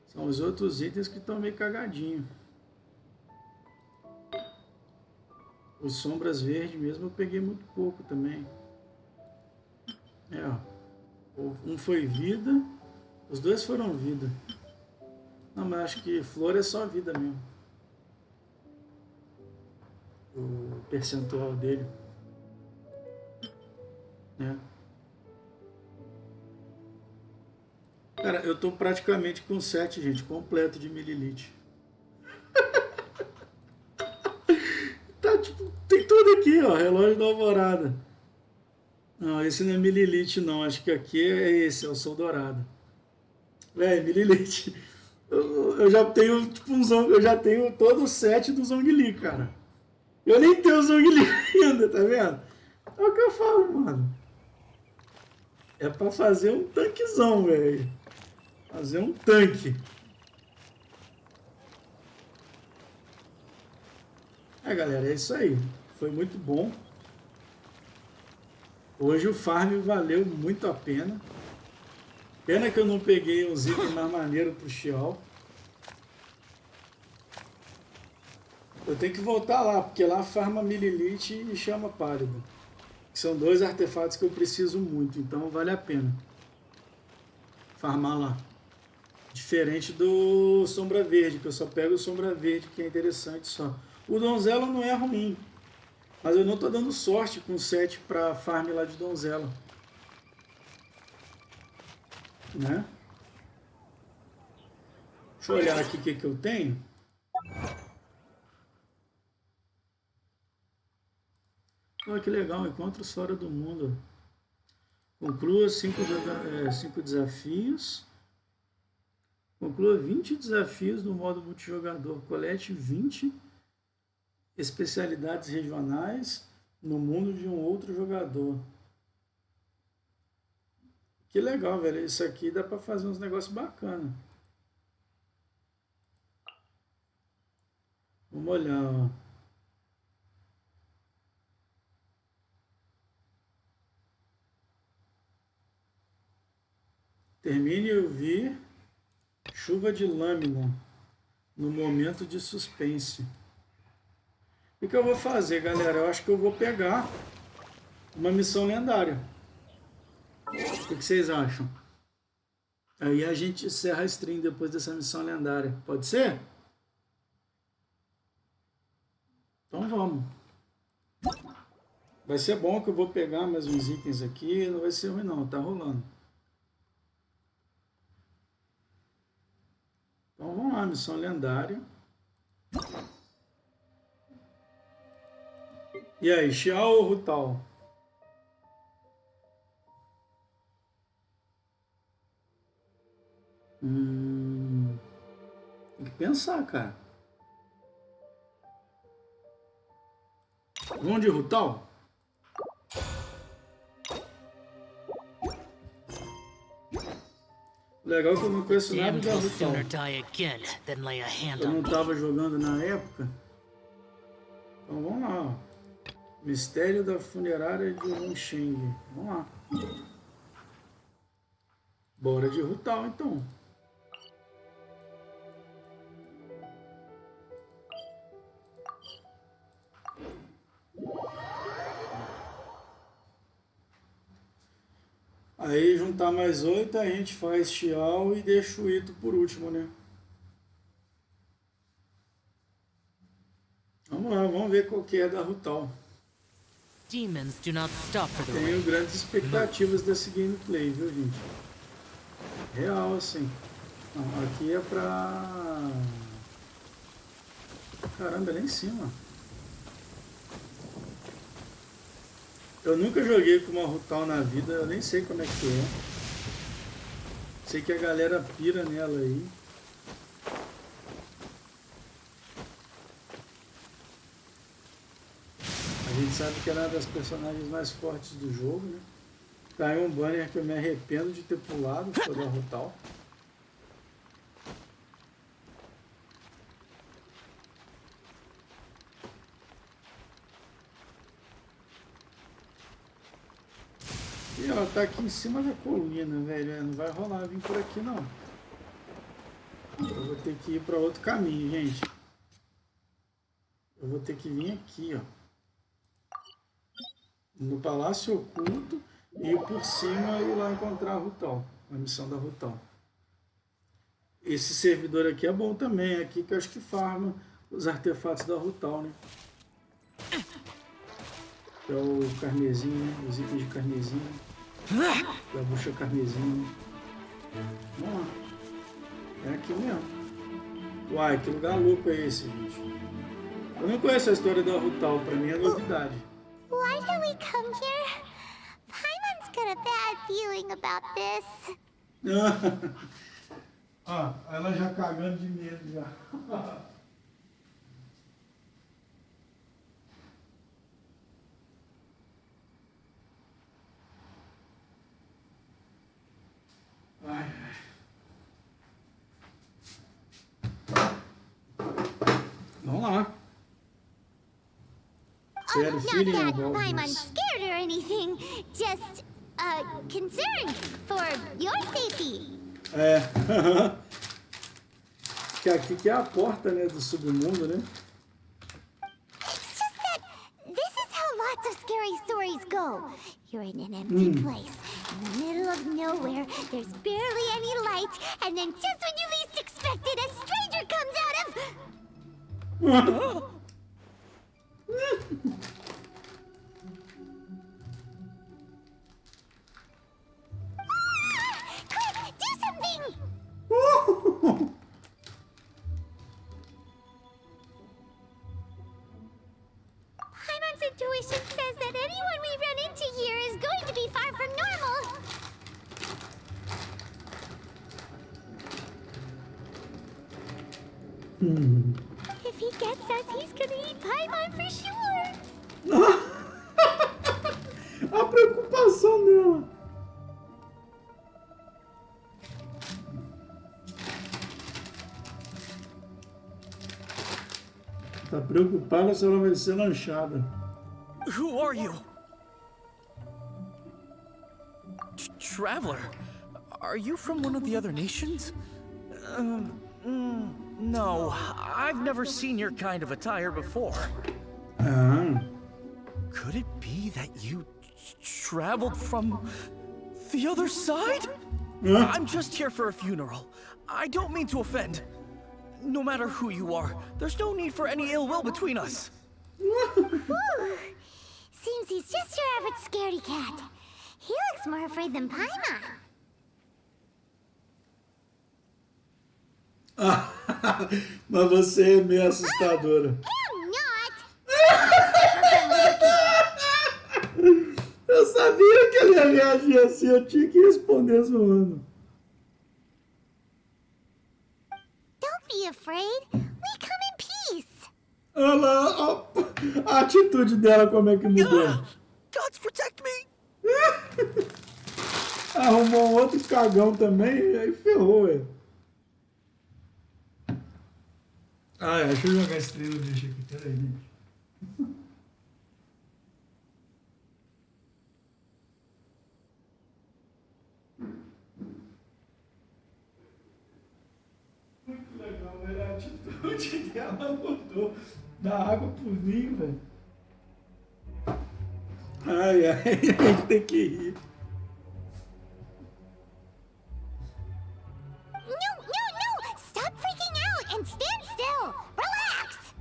São os outros itens que estão meio cagadinhos. Os sombras verdes mesmo eu peguei muito pouco também. É, ó. Um foi vida, os dois foram vida. Não, mas acho que flor é só vida mesmo. O percentual dele. Né? Cara, eu tô praticamente com 7, gente, completo de mililite. Tá, tipo, tem tudo aqui, ó, relógio da alvorada. Não, esse não é mililite, não. Acho que aqui é esse, é o sol dourado. É, mililite. Eu já tenho, tipo, eu já tenho todo o set do Zhongli, cara. Eu nem tenho o Zhongli ainda, tá vendo? É o que eu falo, mano. É pra fazer um tanquezão, velho. Fazer um tanque. É, galera, é isso aí. Foi muito bom. Hoje o farm valeu muito a pena. Pena que eu não peguei os itens mais maneiros pro Xiao. Eu tenho que voltar lá, porque lá farma Mililite e chama pálido. São dois artefatos que eu preciso muito, então vale a pena farmar lá. Diferente do Sombra Verde, que eu só pego o Sombra Verde, que é interessante só. O Donzela não é ruim, mas eu não tô dando sorte com 7 para farm lá de Donzela. Né? Deixa eu olhar aqui o que eu tenho. Olha que legal, encontros fora do mundo. Conclua 5 desafios. Conclua 20 desafios no modo multijogador. Colete 20 especialidades regionais no mundo de um outro jogador. Que legal, velho. Isso aqui dá pra fazer uns negócios bacanas. Vamos olhar, ó. Termine ouvir chuva de lâmina no momento de suspense. O que eu vou fazer, galera? Eu acho que eu vou pegar uma missão lendária. O que vocês acham? Aí a gente encerra a stream depois dessa missão lendária. Pode ser? Então vamos. Vai ser bom que eu vou pegar mais uns itens aqui. Não vai ser ruim não, tá rolando. Então vamos lá, missão lendária. E aí, Xiao ou Rutal? Tem que pensar, cara. Vamos de Rutal? Legal que eu não conheço nada da Rutal. Eu não estava jogando na época. Então vamos lá, ó. Mistério da funerária de Genshin. Vamos lá. Bora de Rutal, então. Aí juntar mais 8, a gente faz Xiao e deixa o Ito por último, né? Vamos lá, vamos ver qual que é da Rutal. Tenho grandes expectativas desse gameplay, viu, gente? Real, assim. Não, aqui é pra... Caramba, é lá em cima. Eu nunca joguei com uma Rutal na vida, eu nem sei como é que é. Sei que a galera pira nela aí. A gente sabe que ela é uma das personagens mais fortes do jogo, né? Tá aí um banner que eu me arrependo de ter pulado, foi da Rutal. E ela tá aqui em cima da colina, velho. Não vai rolar vir por aqui, não. Eu vou ter que ir para outro caminho, gente. Eu vou ter que vir aqui, ó. No Palácio Oculto e ir por cima e ir lá encontrar a Rutal. A missão da Rutal. Esse servidor aqui é bom também. É aqui que eu acho que farma os artefatos da Rutal, né? Que é o carmesim, né? Os itens de carmesim. Da bucha carmesim. Vamos lá. É aqui mesmo. Uai, que lugar louco é esse, gente? Eu não conheço a história da Rutal, pra mim é novidade. Why did we come here? Paimon's got a bad feeling about this. Ah, ela já cagando de medo já. Ai. Vamos lá. Not that Paimon's scared or anything, just concerned for your safety. É. Que aqui que é a porta, né, do submundo, né? It's just that this is how lots of scary stories go. You're in an empty place, in the middle of nowhere, there's barely any light, and then just when you least expect it, a stranger comes out of... Quick, do something! Paimon's intuition says that If he gets us, he's gonna eat Paimon for sure. A preocupação dela. Tá preocupada se ela vai ser lanchada. Who are you? Traveler? Are you from one of the other nations? No, I've never seen your kind of attire before. Could it be that you traveled from the other side? I'm just here for a funeral. I don't mean to offend. No matter who you are, there's no need for any ill will between us. Seems he's just your average scaredy cat. He looks more afraid than Paimon. Mas você é meio assustadora. I'm not. Eu sabia que ele ia reagir assim, eu tinha que responder zoando. Don't be afraid. We come in peace. Olha lá, a atitude dela como é que mudou. Gods protect me! Arrumou um outro cagão também, aí ferrou, ué. Deixa eu jogar esse treino deixa aqui, peraí, gente. Muito legal, velho. A atitude dela mudou da água pro vinho, velho. A gente tem que rir. No! Stop freaking out and stand still. Relax.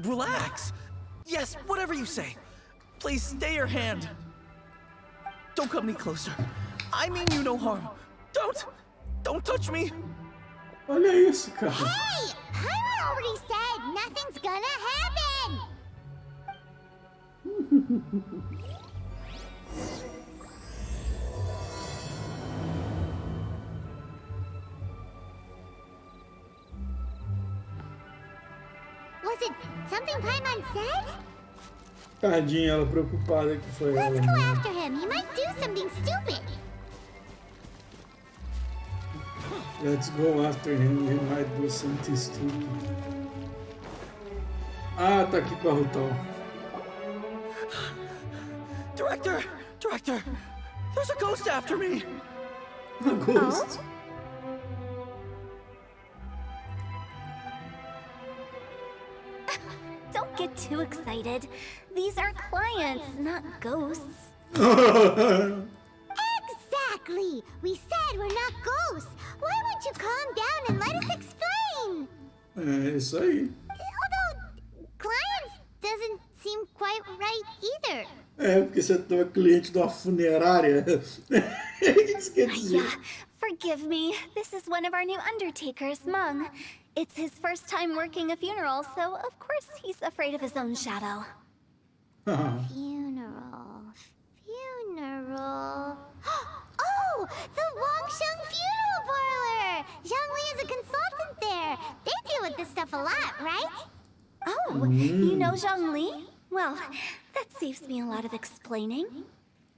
Relax? Yes, whatever you say. Please stay your hand. Don't come any closer. I mean you no harm. Don't touch me. Olha isso, cara. Hey! Paimon already said nothing's gonna happen. Was it something Paimon said? Tadinha, ela preocupada que foi ela. Let's go after him. He might do something stupid. Let's go after him, he might do something stupid. Ah, tá aqui com a Rutão. Director! There's a ghost after me! A ghost. Don't get too excited. These are clients, not ghosts. Exactly. We said we're not ghosts. Why won't you calm down and let us explain? É isso aí. Although clients doesn't seem quite right either. É, porque você é cliente de uma funerária. O que isso quer dizer? Yeah, forgive me. This is one of our new undertakers, Mung. It's his first time working a funeral, so of course he's afraid of his own shadow. Funeral. Oh, the Wangsheng Funeral Parlor! Zhongli is a consultant there. They deal with this stuff a lot, right? Oh, you know Zhongli? Well, that saves me a lot of explaining.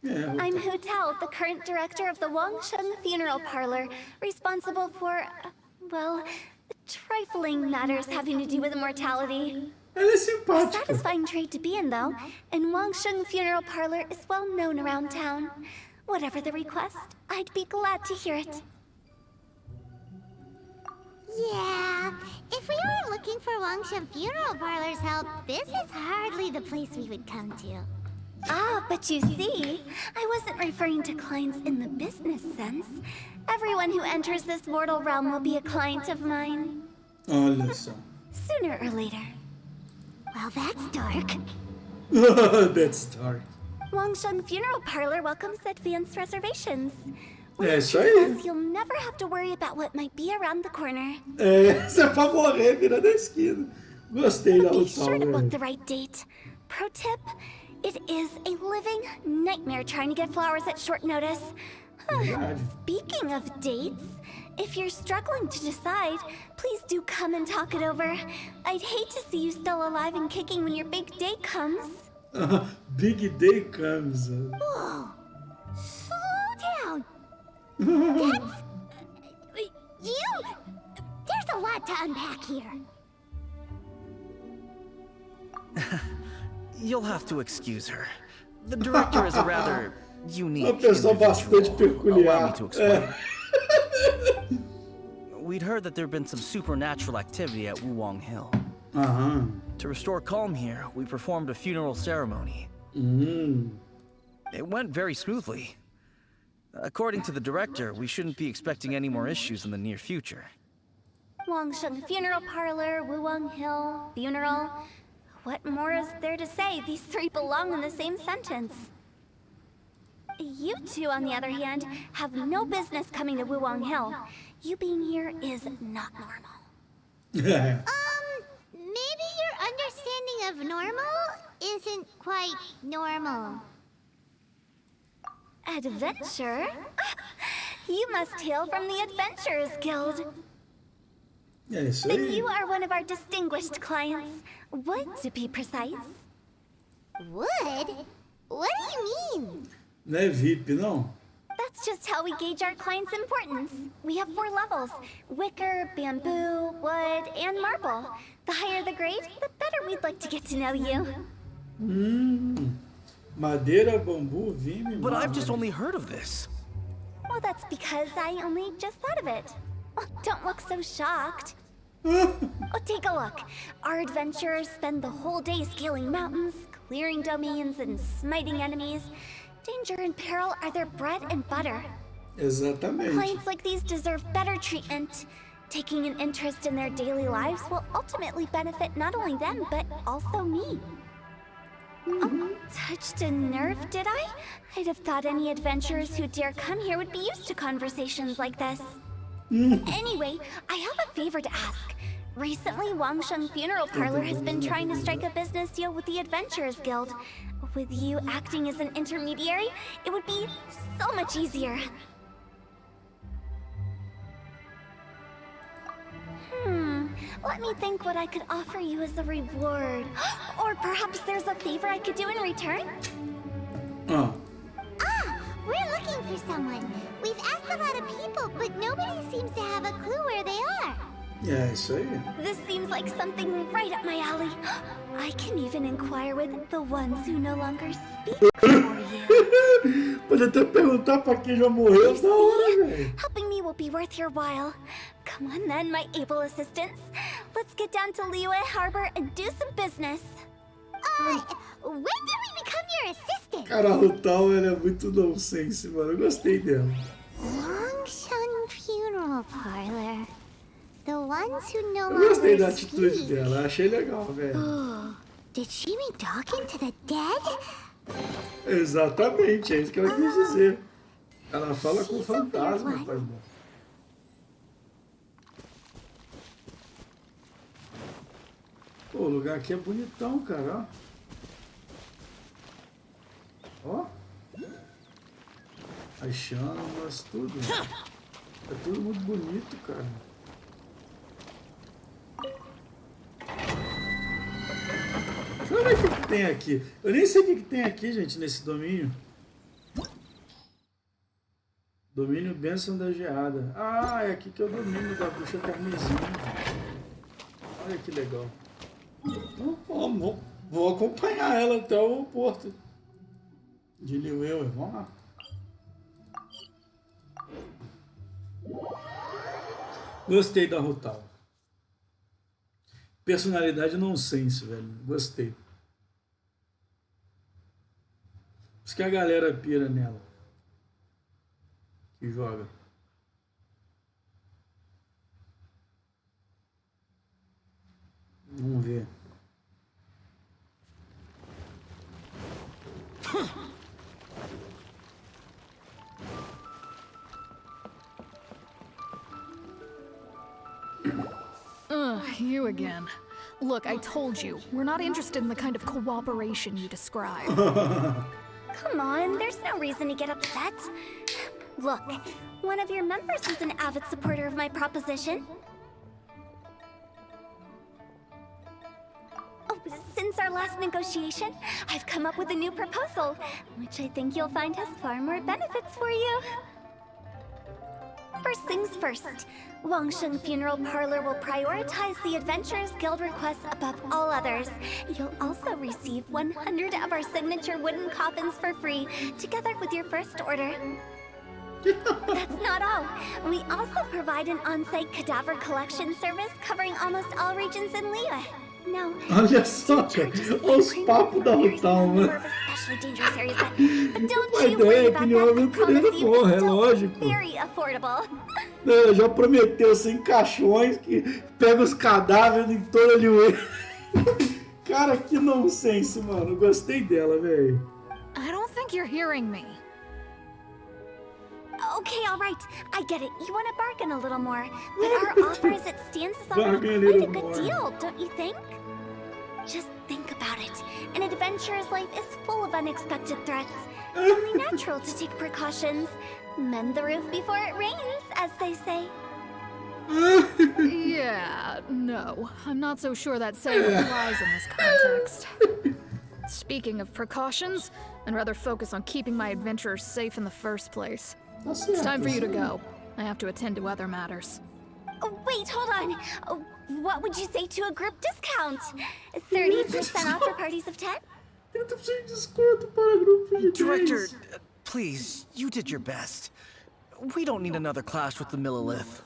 Yeah, I'm Hu Tao, the current director of the Wangsheng Funeral Parlor, responsible for, well, trifling matters having to do with immortality. ela é A simpática. satisfying trade to be in, though, and Wangsheng Funeral Parlor is well known around town. Whatever the request, I'd be glad to hear it. Yeah, if we weren't looking for Wangsheng Funeral Parlor's help, this is hardly the place we would come to. Ah, but you see, I wasn't referring to clients in the business sense. Everyone who enters this mortal realm will be a client of mine. Olha só. Sooner or later. Well, that's dark. That's dark. Wangsheng Funeral Parlor welcomes advanced reservations. When É you isso choose aí. us, you'll never have to worry about what might be around the corner. É, você é pra morrer, vira da esquina. Gostei da Be Rutão, sure to book the velho. right date. Pro tip, it is a living nightmare trying to get flowers at short notice. Verdade. Speaking of dates, if you're struggling to decide, please do come and talk it over. I'd hate to see you still alive and kicking when your big day comes. Big day comes. Whoa! Slow down! That's... you... There's a lot to unpack here. You'll have to excuse her. The director is a rather unique Uma pessoa bastante individual. Allow me peculiar. to explain. We'd heard that there'd been some supernatural activity at Wuwang Hill. To restore calm here, we performed a funeral ceremony. It went very smoothly. According to the director, we shouldn't be expecting any more issues in the near future. Wangsheng Funeral Parlor, Wuwang Hill, funeral. What more is there to say? These three belong in the same sentence. You two, on the other hand, have no business coming to Wuwang Hill. You being here is not normal. Maybe your understanding of normal isn't quite normal. Adventure? You must hail from the Adventurers Guild. É isso Then aí. you are one of our distinguished clients. Would, to be precise. Would? What do you mean? Não é VIP, não? That's just how we gauge our clients' importance. We have 4 levels: wicker, bamboo, wood, and marble. The higher the grade, the better we'd like to get to know you. Madeira, bambu, vime, But I've mármore. just only heard of this. Well, that's because I only just thought of it. Oh, don't look so shocked. Take a look. Our adventurers spend the whole day scaling mountains, clearing domains, and smiting enemies. Danger and peril are their bread and butter. Exatamente. Clients like these deserve better treatment. Taking an interest in their daily lives will ultimately benefit not only them, but also me. Oh, touched a nerve, did I? I'd have thought any adventurers who dare come here would be used to conversations like this. Anyway, I have a favor to ask. Recently, Wangsheng Funeral Parlor has been trying to strike a business deal with the Adventurers Guild. With you acting as an intermediary, it would be so much easier. Let me think what I could offer you as a reward. Or perhaps there's a favor I could do in return? Ah, We're looking for someone. We've asked a lot of people, but nobody seems to have a clue where they are. é isso aí. This seems like something right up my alley. I can even inquire with the ones who no longer speak for you. Pode até perguntar pra quem já morreu da hora, velho. Helping me will be worth your while. Come on then, my able assistants. Let's get down to Liyue Harbor and do some business. When did we become your assistant? Cara, a Rutal, ela é muito nonsense, mano. Eu gostei dela. Wangsheng Funeral Parlor. The ones who no Eu gostei da longer atitude speak. dela. Achei legal, velho. Did she mean talking to the dead? Exatamente, é isso que ela quis dizer. Ela fala com o fantasma, pai. Pô, o lugar aqui é bonitão, cara, ó. Ó. As chamas, tudo. É tudo muito bonito, cara. Deixa eu ver o que tem aqui. Eu nem sei o que tem aqui, gente, nesse domínio. Domínio Bênção da Geada. Ah, é aqui que é o domínio da bruxa carmesim. Olha que legal. Então, vou acompanhar ela até o porto de Liyue. Vamos lá. Gostei da Rutal. Personalidade nonsense, velho. Gostei. Por isso que a galera pira nela. Que joga. Vamos ver. You again. Look, I told you, we're not interested in the kind of cooperation you describe. Come on, there's no reason to get upset. Look, one of your members is an avid supporter of my proposition. Oh, since our last negotiation, I've come up with a new proposal, which I think you'll find has far more benefits for you. First things first, Wangsheng Funeral Parlor will prioritize the Adventurers Guild requests above all others. You'll also receive 100 of our signature wooden coffins for free, together with your first order. That's not all. We also provide an on-site cadaver collection service covering almost all regions in Liyue. Now, olha só, cara, os papos da Rutal, mano. But don't you worry about that. I promise you it's still very affordable. Já prometeu 100 caixões que pega os cadáveres em toda a Liyue. Cara, que nonsense, mano. Gostei dela, velho. I don't think you're hearing me. Okay, all right. I get it. You want to bargain a little more. But our offer as it stands is already quite a good deal, don't you think? Just think about it. An adventurer's life is full of unexpected threats. It's only natural to take precautions. Mend the roof before it rains, as they say. Yeah, no. I'm not so sure that saying applies in this context. Speaking of precautions, I'd rather focus on keeping my adventurers safe in the first place. It's time for you to go. I have to attend to other matters. Oh, wait, hold on. What would you say to a group discount? 30% off for parties of 10? Director, please, you did your best. We don't need another clash with the Millilith.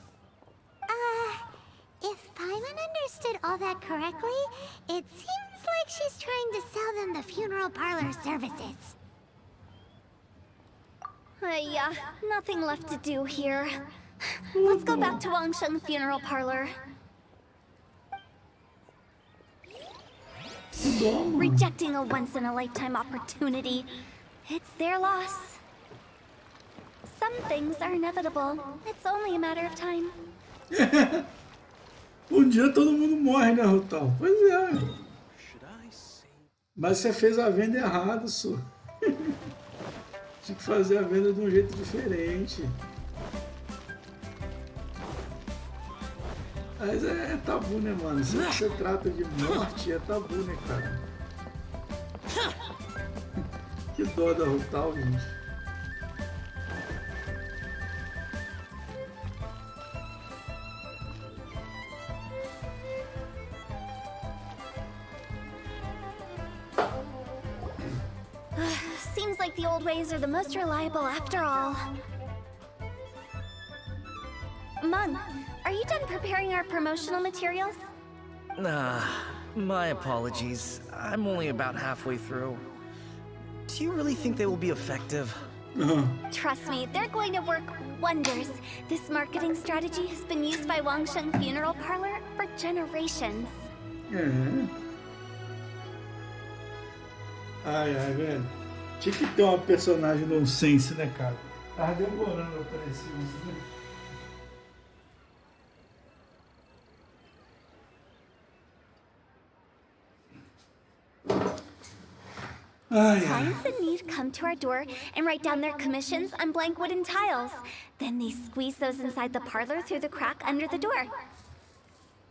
If Paimon understood all that correctly, it seems like she's trying to sell them the funeral parlor services. Yeah, nothing left to do here. Let's go back to Wangsheng Funeral Parlor. Rejecting a once-in-a-lifetime opportunity. It's their loss. Some things are inevitable. It's only a matter of time. Dia todo mundo morre, né, Rutal? Pois é. Mas você fez a venda errada, só. Tinha que fazer a venda de um jeito diferente. Mas é tabu, né, mano? Se você trata de morte, é tabu, né, cara? Que dó da Rutal, gente. Seems like the old ways are the most reliable after all. Mung, are you done preparing our promotional materials? My apologies. I'm only about halfway through. Do you really think they will be effective? Trust me, they're going to work wonders. This marketing strategy has been used by Wangsheng Funeral Parlor for generations. Ai, velho. Tinha que ter uma personagem nonsense, né, cara? Tava demorando pra aparecer isso, né? Clients in need come to our door and write down their commissions on blank wooden tiles. Then they squeeze those inside the parlor through the crack under the door.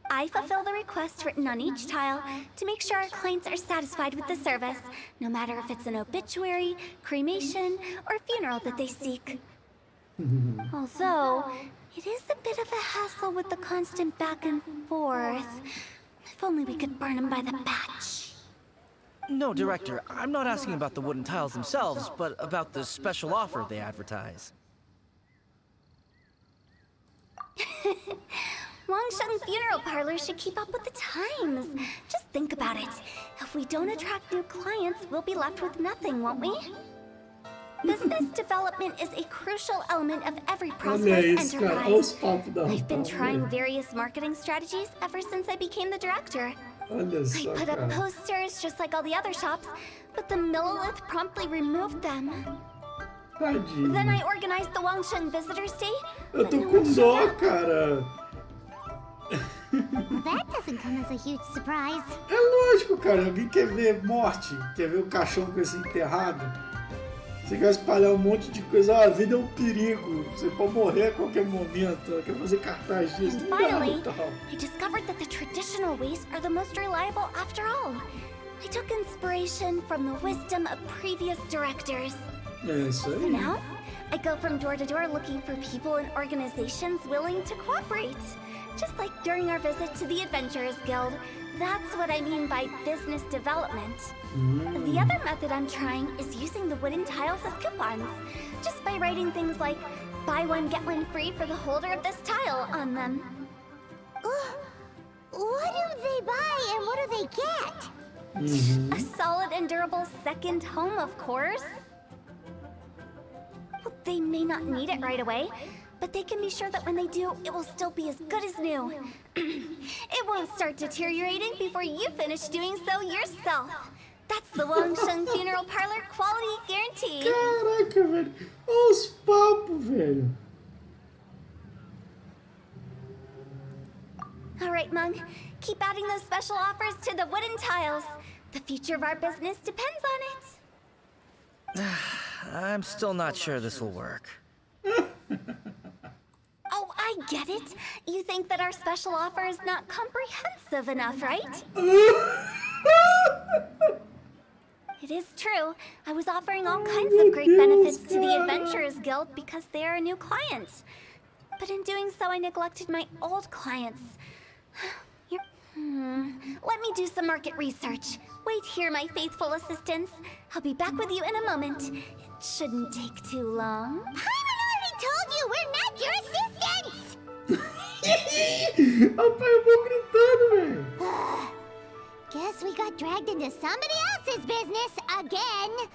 I fulfill the requests written on each tile to make sure our clients are satisfied with the service, no matter if it's an obituary, cremation, or funeral that they seek. Although, it is a bit of a hassle with the constant back and forth. If only we could burn them by the batch. No, Director, I'm not asking about the wooden tiles themselves, but about the special offer they advertise. Wangsheng Funeral Parlor should keep up with the times. Just think about it. If we don't attract new clients, we'll be left with nothing, won't we? Business development is a crucial element of every prosperous enterprise. I've been trying various marketing strategies ever since I became the director. I put up posters just like all the other shops, but the Millilith promptly removed them. Then I organized the Wangsheng Visitors Day. Eu tô com dó, cara. That doesn't come as a huge surprise. É lógico, cara. Alguém quer ver morte? Quer ver o caixão com esse enterrado? Você quer espalhar um monte de coisa. A vida é um perigo. Você pode morrer a qualquer momento. Ela quer fazer cartaz disso. And finally, I discovered that the traditional ways are the most reliable after all. I took inspiration from the wisdom of previous directors. É isso aí. So now, I go from door to door looking for people and organizations willing to cooperate. Just like during our visit to the Adventurers Guild. That's what I mean by business development. The other method I'm trying is using the wooden tiles as coupons. Just by writing things like, buy one, get one free for the holder of this tile on them. What do they buy and what do they get? A solid and durable second home, of course. Well, they may not need it right away, but they can be sure that when they do, it will still be as good as new. It won't start deteriorating before you finish doing so yourself. That's the Wangsheng Funeral Parlor quality guarantee. Caraca, velho. Olha os papos, velho. All right, Mung. Keep adding those special offers to the wooden tiles. The future of our business depends on it. I'm still not sure this will work. Oh, I get it. You think that our special offer is not comprehensive enough, right? It is true. I was offering all kinds of great benefits to the Adventurers Guild because they are a new client. But in doing so, I neglected my old clients. Let me do some market research. Wait here, my faithful assistants. I'll be back with you in a moment. It shouldn't take too long. Paimon already told you we're not your assistants! Rapaz, eu vou gritando, velho. Guess we got dragged into somebody else's business again.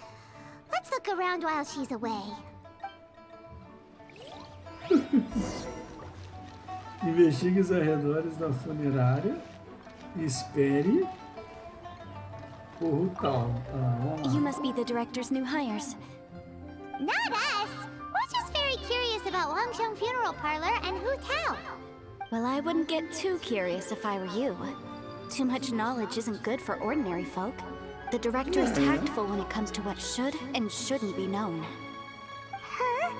Let's look around while she's away. Investigue os arredores da funerária. Espere por o tal. Vamos lá. You must be the director's new hires. Not us! We're just very curious about Wangsheng Funeral Parlor and Hu Tao. Well, I wouldn't get too curious if I were you. Too much knowledge isn't good for ordinary folk. The director is tactful when it comes to what should and shouldn't be known. Her?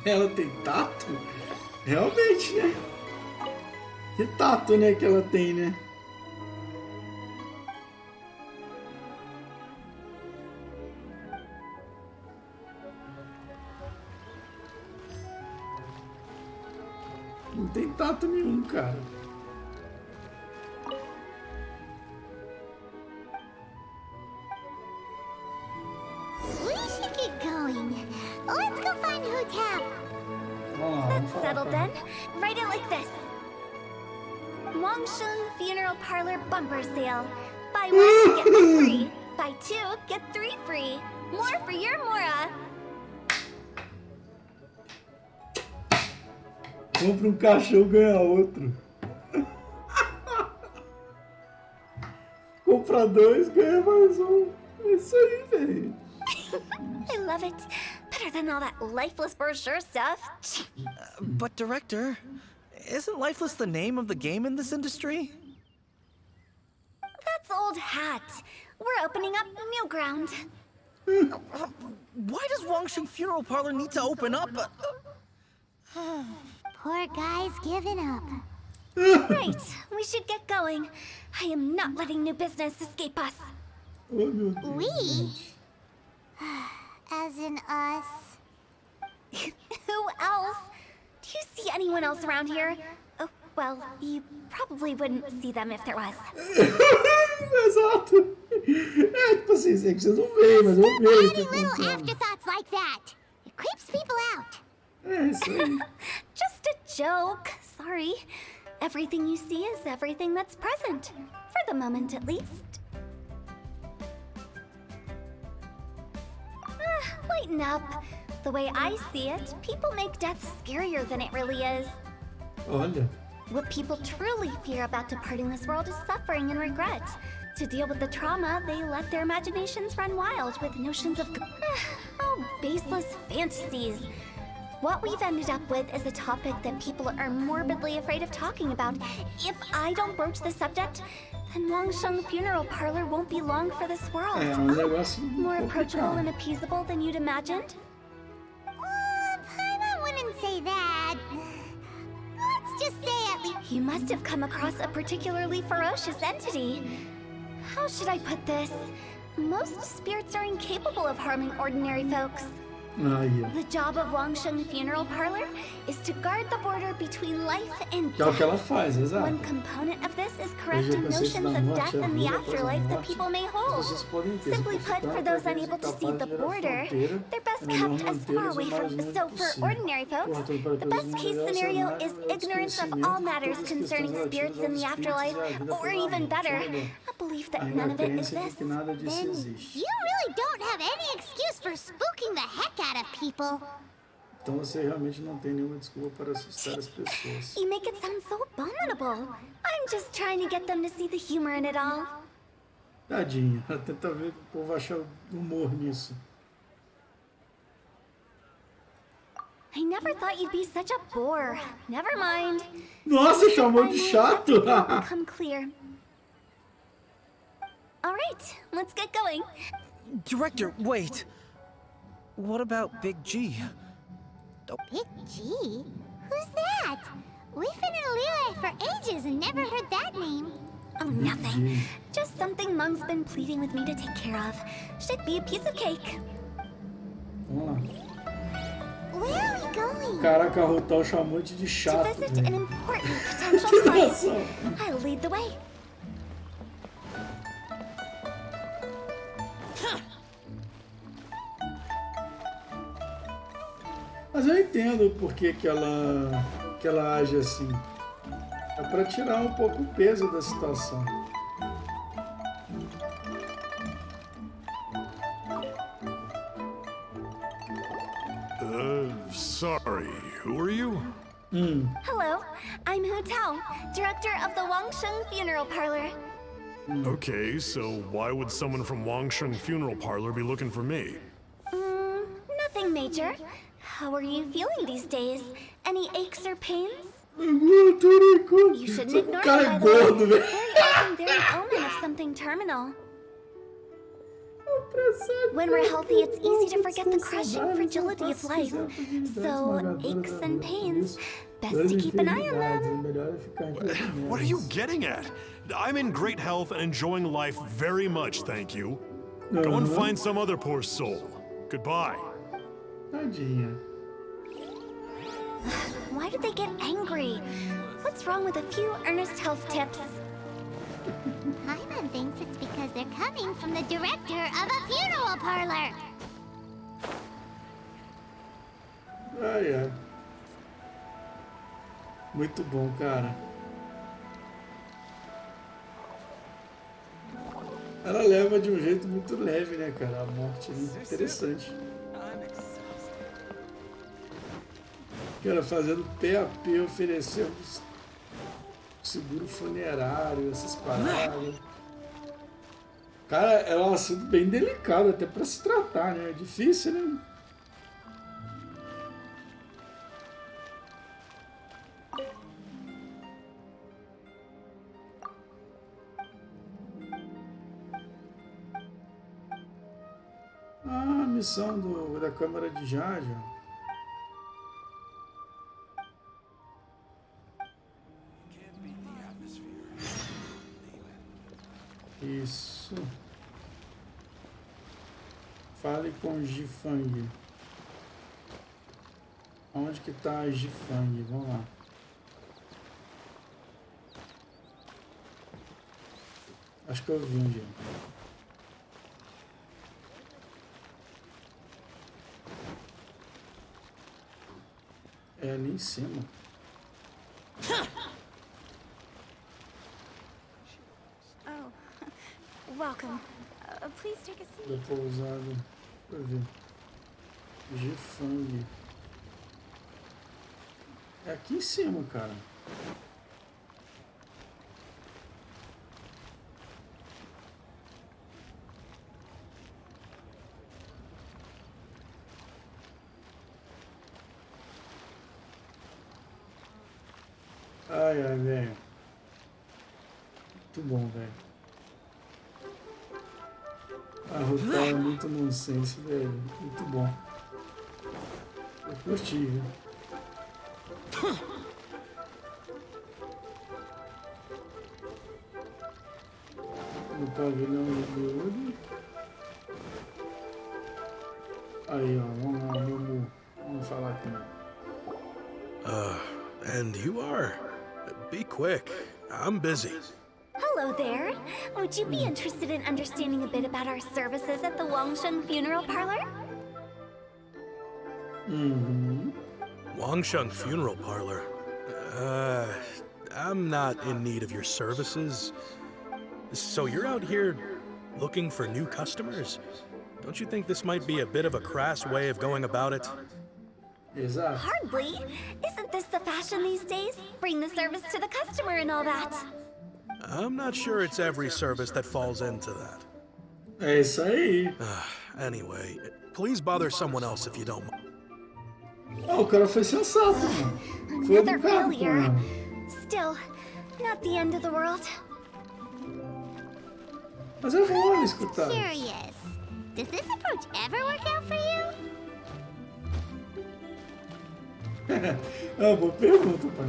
Ela tem tato? Realmente, né? Que tato, né, que ela tem, né? Não tem tato nenhum, cara. We should get going. Let's go find Hu Tao. That's settled then. Write it like this. Wangsheng Funeral Parlor Bumper Sale. Buy one, get one free. Buy two, get three free. More for your Mora. Compra um cachorro, ganha outro. Compra dois, ganha mais um. É isso aí, velho. I love it. Better than all that lifeless brochure stuff. But Director, isn't lifeless the name of the game in this industry? That's old hat. We're opening up new ground. Why does Wangsheng Funeral Parlor need to open up? Poor guy's giving up. Right, we should get going. I am not letting new business escape us. Oh, meu Deus. We? As in us. Who else? Do you see anyone else around here? Oh, well, you probably wouldn't see them if there was. Exato. É, tipo assim, é que vocês não veem, mas eu Stop vejo. adding little afterthoughts like that. It creeps people out. É isso aí. Just a joke. Sorry. Everything you see is everything that's present. For the moment, at least. Lighten up. The way I see it, people make death scarier than it really is. Olha. What people truly fear about departing this world is suffering and regret. To deal with the trauma, they let their imaginations run wild with notions of oh, baseless fantasies. What we've ended up with is a topic that people are morbidly afraid of talking about. If I don't broach the subject, then Wangsheng Funeral Parlor won't be long for this world. More approachable and appeasable than you'd imagined? I wouldn't say that. Let's just say at least... You must have come across a particularly ferocious entity. How should I put this? Most spirits are incapable of harming ordinary folks. The job of Wangsheng Funeral Parlor is to guard the border between life and death. One component of this is correcting notions of death and the afterlife that people may hold. Simply put, for those unable to see the border, they're best kept as far away from. So for ordinary folks, the best case scenario is ignorance of all matters concerning spirits in the afterlife, or even better, a belief that none of it exists. Then you really don't have any excuse for spooking the heck out of people. Então você realmente não tem nenhuma desculpa para assustar as pessoas. You make it sound so abominable. I'm just trying to get them to see the humor in it all. Tadinha, ela tenta ver que o povo acha humor nisso. I never thought you'd be such a bore. Never mind. Nossa, chamou de chato. Become clear. All right, let's get going. Director, wait. What about Big G? Big G? Who's that? We've been in Liyue for ages and never heard that name. Oh, nothing. Just something Mung's been pleading with me to take care of. Should be a piece of cake. Vamos lá. Where are we going? Caraca, a Rutal chamou de chato. To visit an important potential client. I'll lead the way. Mas eu entendo o porquê que ela age assim. É para tirar um pouco o peso da situação. Sorry, who are you? Hello, I'm Hu Tao, director of the Wangsheng Funeral Parlor. Okay, so why would someone from Wangsheng Funeral Parlor be looking for me? Nothing major. How are you feeling these days? Any aches or pains? You shouldn't ignore them, by the way. They're often very omen of something terminal. When we're healthy, it's easy to forget the crushing fragility of life. So, aches and pains, best to keep an eye on them. What are you getting at? I'm in great health and enjoying life very much, thank you. Go and find some other poor soul. Goodbye. Tadinha. Why did they get angry? What's wrong with a few earnest health tips? Paimon thinks it's because they're coming from the director of a funeral parlor. Ai, ai. Muito bom, cara. Ela leva de um jeito muito leve, né, cara? A morte é interessante. Cara, fazendo PAP, oferecendo seguro funerário, essas paradas. Cara, é um assunto bem delicado até pra se tratar, né? É difícil, né? Ah, a missão da Câmara de Jaja. Isso. Fale com Jifang. Onde que tá a Jifang? Vamos lá. Acho que eu vi um dia. É ali em cima. Welcome. Please take a seat. Da pousada. Deixa eu ver. Jifang. É aqui em cima, cara. Ai, ai, velho. Muito bom, velho. A Rutal é muito nonsense, velho. Muito bom. Eu curti, viu? No pavilhão do olho. Aí, ó. Vamos lá, vamos falar com ele. And you are? Be quick. I'm busy. Hello there. Would you be interested in understanding a bit about our services at the Wangsheng Funeral Parlor? Wangsheng Funeral Parlor? I'm not in need of your services. So you're out here looking for new customers? Don't you think this might be a bit of a crass way of going about it? Exato. Hardly. Isn't this the fashion these days? Bring the service to the customer and all that. I'm not sure it's every service that falls into that. É isso aí. Anyway, please bother someone else if you don't mind. Ah, o cara foi sensato, mano. Foi Another educado com failure. ela. Still, not the end of the world. Mas é bom ele escutar. Curious. Does this approach ever work out for you? É uma boa pergunta, pai.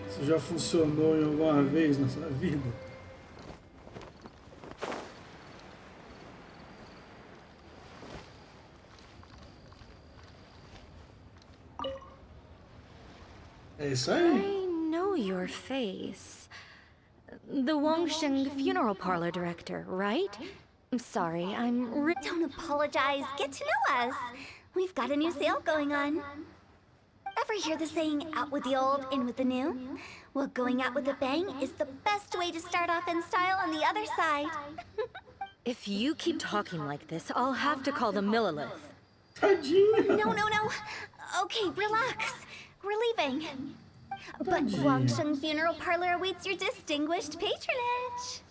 Isso já funcionou em alguma vez na sua vida? É isso aí. I know your face. The Wangsheng Funeral Parlor director, right? I'm sorry, Don't apologize. Get to know us. We've got a new sale going on. Ever hear the saying, out with the old, in with the new? Well, going out with a bang is the best way to start off in style on the other side. If you keep talking like this, I'll have to call the Millilith. Tadinha. No. Okay, relax. We're leaving. But Wangsheng Funeral Parlor awaits your distinguished patronage.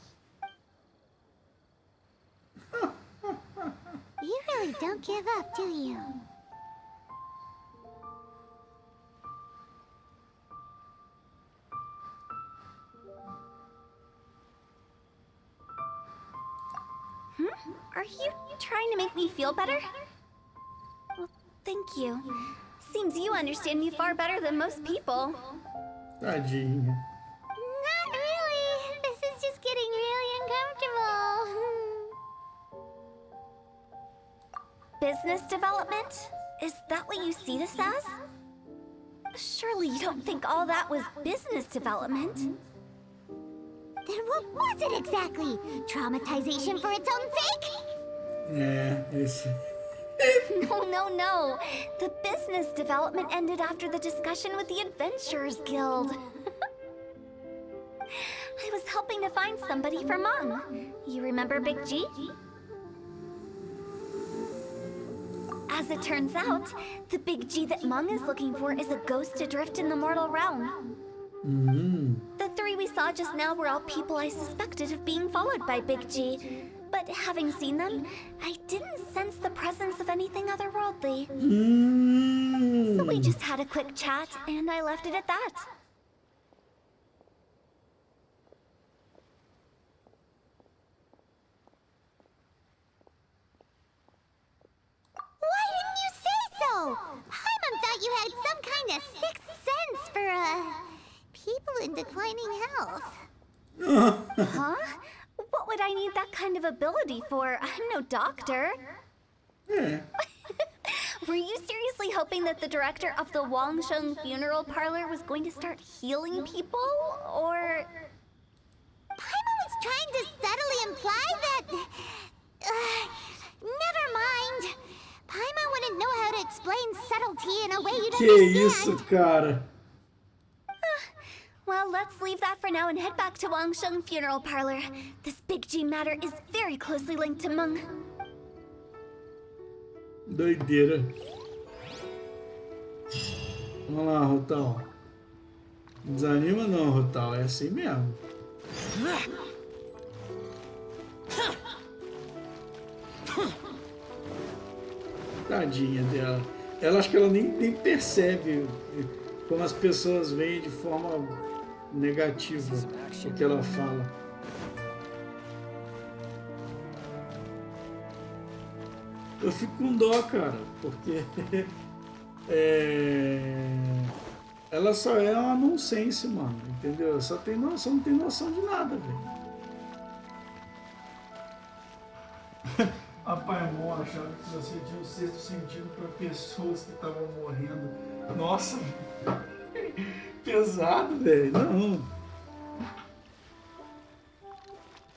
You really don't give up, do you? Are you trying to make me feel better? Well, thank you. Seems you understand me far better than most people. Tadinha. Not really. This is just getting really uncomfortable. Business development? Is that what you see this as? Surely you don't think all that was business development? Then what was it exactly? Traumatization for its own sake? É, esse. No. The business development ended after the discussion with the Adventurers Guild. I was helping to find somebody for Mung. You remember Big G? As it turns out, the Big G that Mung is looking for is a ghost adrift in the mortal realm. The three we saw just now were all people I suspected of being followed by Big G. But having seen them, I didn't sense the presence of anything otherworldly. So we just had a quick chat, and I left it at that. Why didn't you say so? Paimon thought you had some kind of sixth sense for, people in declining health. Huh? What would I need that kind of ability for? I'm no doctor. É. Were you seriously hoping that the director of the Wangsheng Funeral Parlor was going to start healing people? Or... Paimon was trying to subtly imply that... never mind. Paimon wouldn't know how to explain subtlety in a way you'd Que understand. isso, cara? Well, let's leave that for now and head back to Wangsheng Funeral Parlor. This Big G matter is very closely linked to Mung. Doideira. Vamos lá, Rotal. Não desanima não, Rotal. É assim mesmo. Tadinha dela. Ela acho que ela nem percebe como as pessoas veem de forma negativa o que ela fala. Eu fico com dó, cara, porque ela só é uma nonsense, mano, entendeu? Ela só não tem noção de nada, velho. Rapaz, amor, achava que você tinha um sexto sentido para pessoas que estavam morrendo. Nossa, pesado, velho. Não.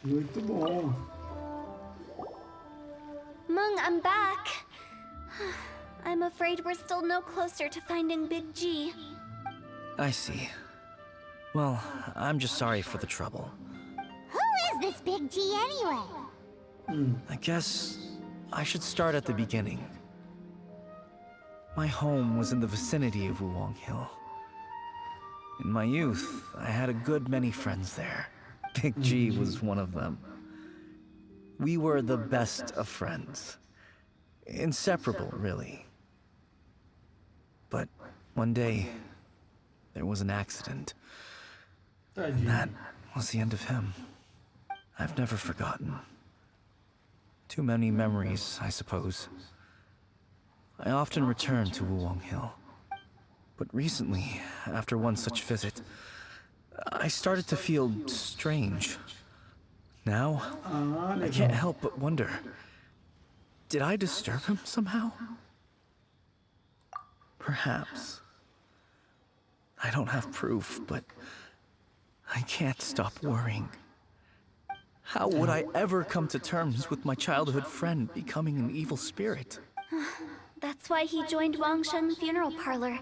Muito bom. Mung, I'm back. I'm afraid we're still no closer to finding Big G. I see. Well, I'm just sorry for the trouble. Who is this Big G anyway? I guess I should start at the beginning. My home was in the vicinity of Wuwang Hill. In my youth, I had a good many friends there. Big G was one of them. We were the best of friends. Inseparable, really. But one day, there was an accident. And that was the end of him. I've never forgotten. Too many memories, I suppose. I often return to Wuwang Hill. But recently, after one such visit, I started to feel strange. Now, I can't help but wonder, did I disturb him somehow? Perhaps. I don't have proof, but I can't stop worrying. How would I ever come to terms with my childhood friend becoming an evil spirit? That's why he joined Wangsheng Funeral Parlor.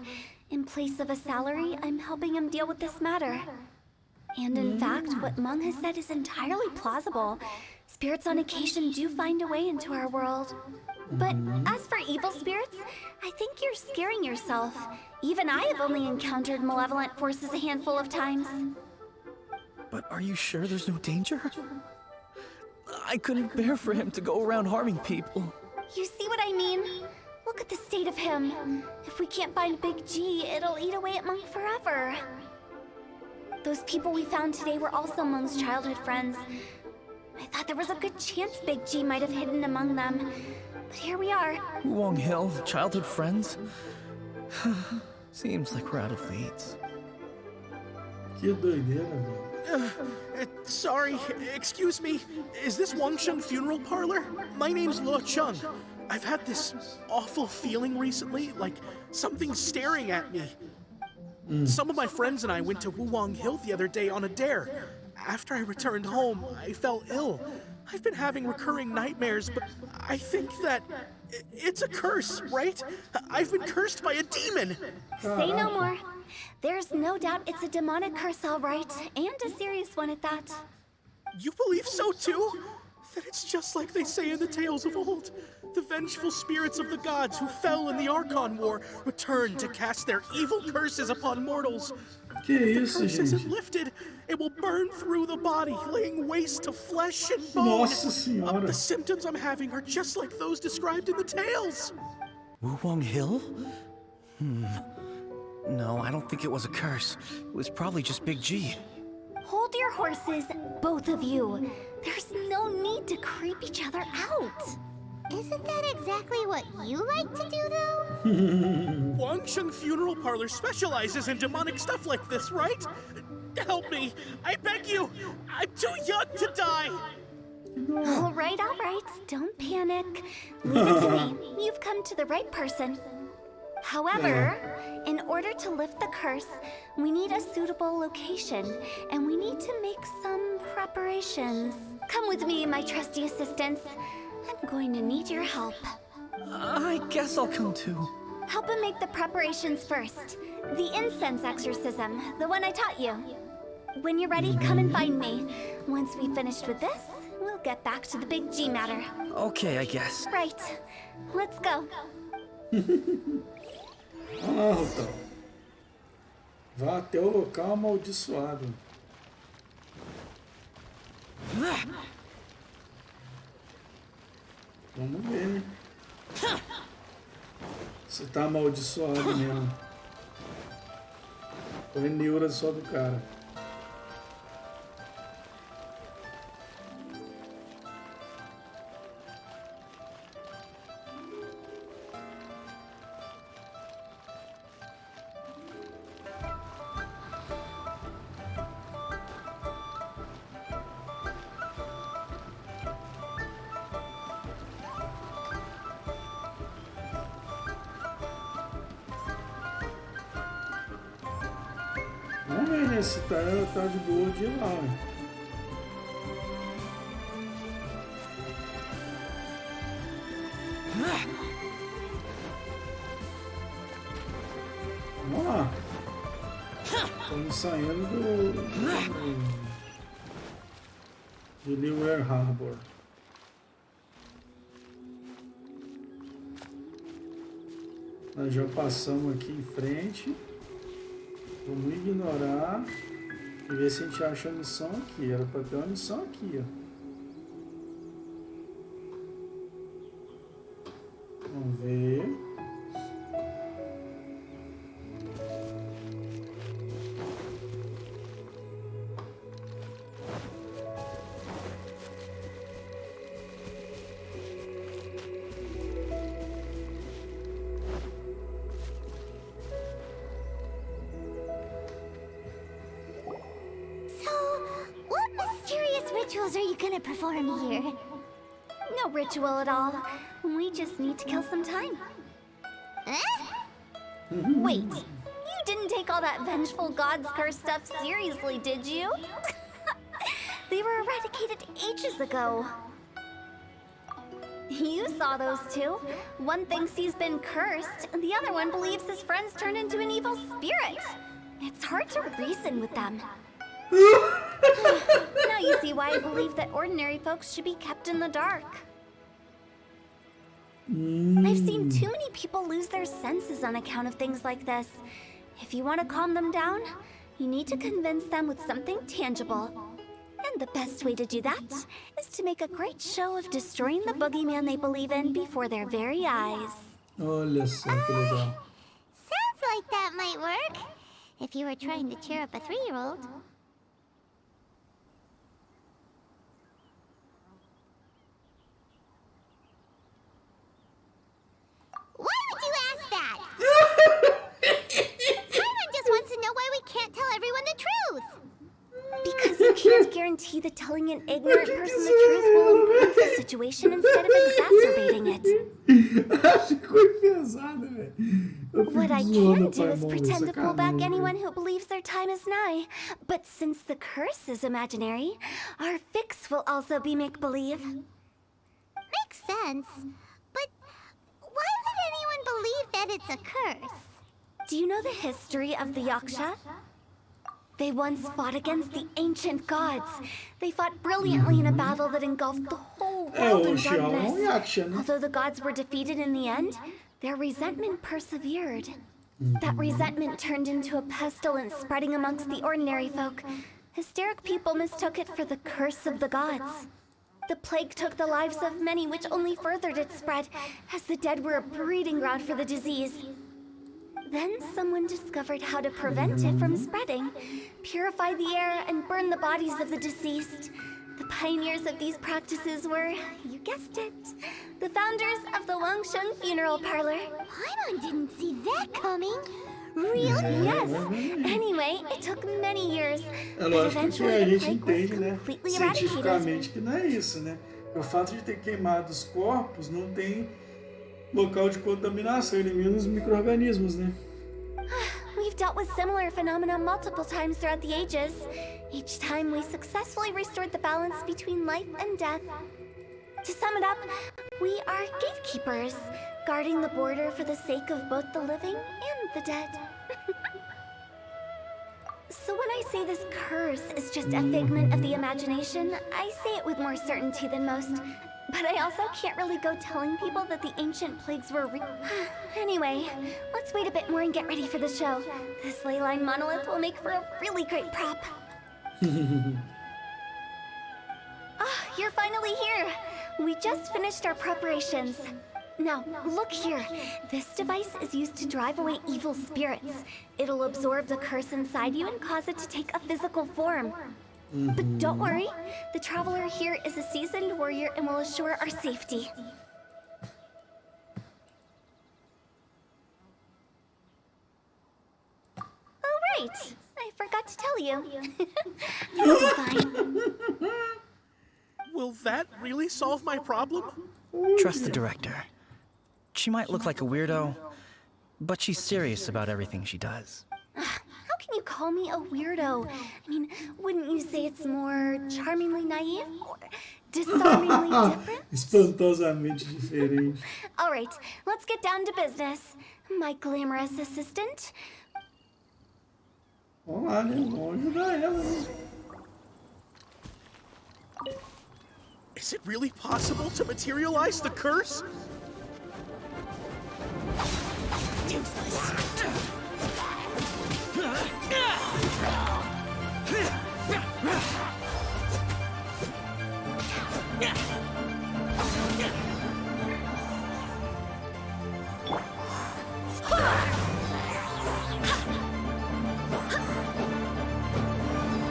In place of a salary, I'm helping him deal with this matter. And in fact, what Mung has said is entirely plausible. Spirits on occasion do find a way into our world. But as for evil spirits, I think you're scaring yourself. Even I have only encountered malevolent forces a handful of times. But are you sure there's no danger? I couldn't bear for him to go around harming people. You see what I mean? Look at the state of him. If we can't find Big G, it'll eat away at Mung forever. Those people we found today were also Mung's childhood friends. I thought there was a good chance Big G might have hidden among them. But here we are. Wuwang Hill, childhood friends? Seems like we're out of leads. Que doideira, velho. Sorry, excuse me. Is this Wangsheng Funeral Parlor? My name's Luo Chung. I've had this awful feeling recently, like something's staring at me. Some of my friends and I went to Wuwang Hill the other day on a dare. After I returned home, I fell ill. I've been having recurring nightmares, but I think that it's a curse, right? I've been cursed by a demon. Say no more. There's no doubt it's a demonic curse, all right, and a serious one at that. You believe so too? That it's just like they say in the tales of old. The vengeful spirits of the gods who fell in the Archon War return to cast their evil curses upon mortals. If the curse isn't lifted, it will burn through the body, laying waste to flesh and bone. The symptoms I'm having are just like those described in the tales. Wuwang Hill? No, I don't think it was a curse. It was probably just Big G. Hold your horses, both of you. There's no need to creep each other out. Isn't that exactly what you like to do, though? Wangsheng Funeral Parlor specializes in demonic stuff like this, right? Help me, I beg you. I'm too young to die. All right, don't panic. Leave it to me. You've come to the right person. However, in order to lift the curse, we need a suitable location, and we need to make some preparations. Come with me, my trusty assistants. I'm going to need your help. I guess I'll come too. Help him make the preparations first. The incense exorcism, the one I taught you. When you're ready, come and find me. Once we've finished with this, we'll get back to the Big G matter. Okay, I guess. Right. Let's go. Então. Vá até o local amaldiçoado. Vamos ver, né? Se tá amaldiçoado mesmo. Foi neura só do cara. Vamos ver, né? Se tá de boa de ir lá, né? Vamos lá. Estamos saindo de Leeward Harbor. Nós já passamos aqui em frente. Vamos ignorar e ver se a gente acha a missão aqui. Era para ter uma missão aqui, ó. Vamos ver. Rituals are you gonna perform here? No ritual at all. We just need to kill some time. Wait, you didn't take all that vengeful god's curse stuff seriously, did you? They were eradicated ages ago. You saw those two. One thinks he's been cursed, and the other one believes his friends turned into an evil spirit. It's hard to reason with them. Now you see why I believe that ordinary folks should be kept in the dark. I've seen too many people lose their senses on account of things like this. If you want to calm them down, you need to convince them with something tangible. And the best way to do that is to make a great show of destroying the boogeyman they believe in before their very eyes. Olha só que legal. Sounds like that might work. If you were trying to cheer up a 3-year-old. Why would you ask that? Paimon just wants to know why we can't tell everyone the truth. Because you can't guarantee that telling an ignorant person the truth will improve the situation instead of exacerbating it. Acho que foi pesado, velho. What I can do is pretend to pull back anyone who believes their time is nigh. But since the curse is imaginary, our fix will also be make-believe. Makes sense. But why would anyone believe that it's a curse? Do you know the history of the Yaksha? They once fought against the ancient gods. They fought brilliantly in a battle that engulfed the whole world in darkness. Although the gods were defeated in the end, their resentment persevered. That resentment turned into a pestilence spreading amongst the ordinary folk. Hysteric people mistook it for the curse of the gods. The plague took the lives of many, which only furthered its spread, as the dead were a breeding ground for the disease. Then someone discovered how to prevent it from spreading, purify the air, and burn the bodies of the deceased. The pioneers of these practices were, you guessed it, the founders of the Wangsheng funeral parlor. Paimon didn't see that coming. Really? Yes. Anyway, it took many years, É but lógico que a eventually the gente plague entende, was né, completely eradicated. cientificamente que não é isso, né? O fato de ter queimado os corpos não tem local de contaminação, elimina os micro-organismos, né? We've dealt with similar phenomena multiple times throughout the ages. Each time we successfully restored the balance between life and death. To sum it up, we are gatekeepers, guarding the border for the sake of both the living and the dead. So when I say this curse is just a figment of the imagination, I say it with more certainty than most. But I also can't really go telling people that the ancient plagues were Anyway, let's wait a bit more and get ready for the show. This ley line monolith will make for a really great prop. You're finally here. We just finished our preparations. Now, look here. This device is used to drive away evil spirits. It'll absorb the curse inside you and cause it to take a physical form. But don't worry, the traveler here is a seasoned warrior and will assure our safety. Oh, right. I forgot to tell you. It'll be fine. Will that really solve my problem? Trust the director. She might look like a weirdo, but she's serious about everything she does. How can you call me a weirdo? I mean, wouldn't you say it's more charmingly naive or disarmingly different? Espantosamente diferente. All right, let's get down to business. My glamorous assistant. Vamos lá, né? Vamos ajudar ela, né? Is it really possible to materialize the curse?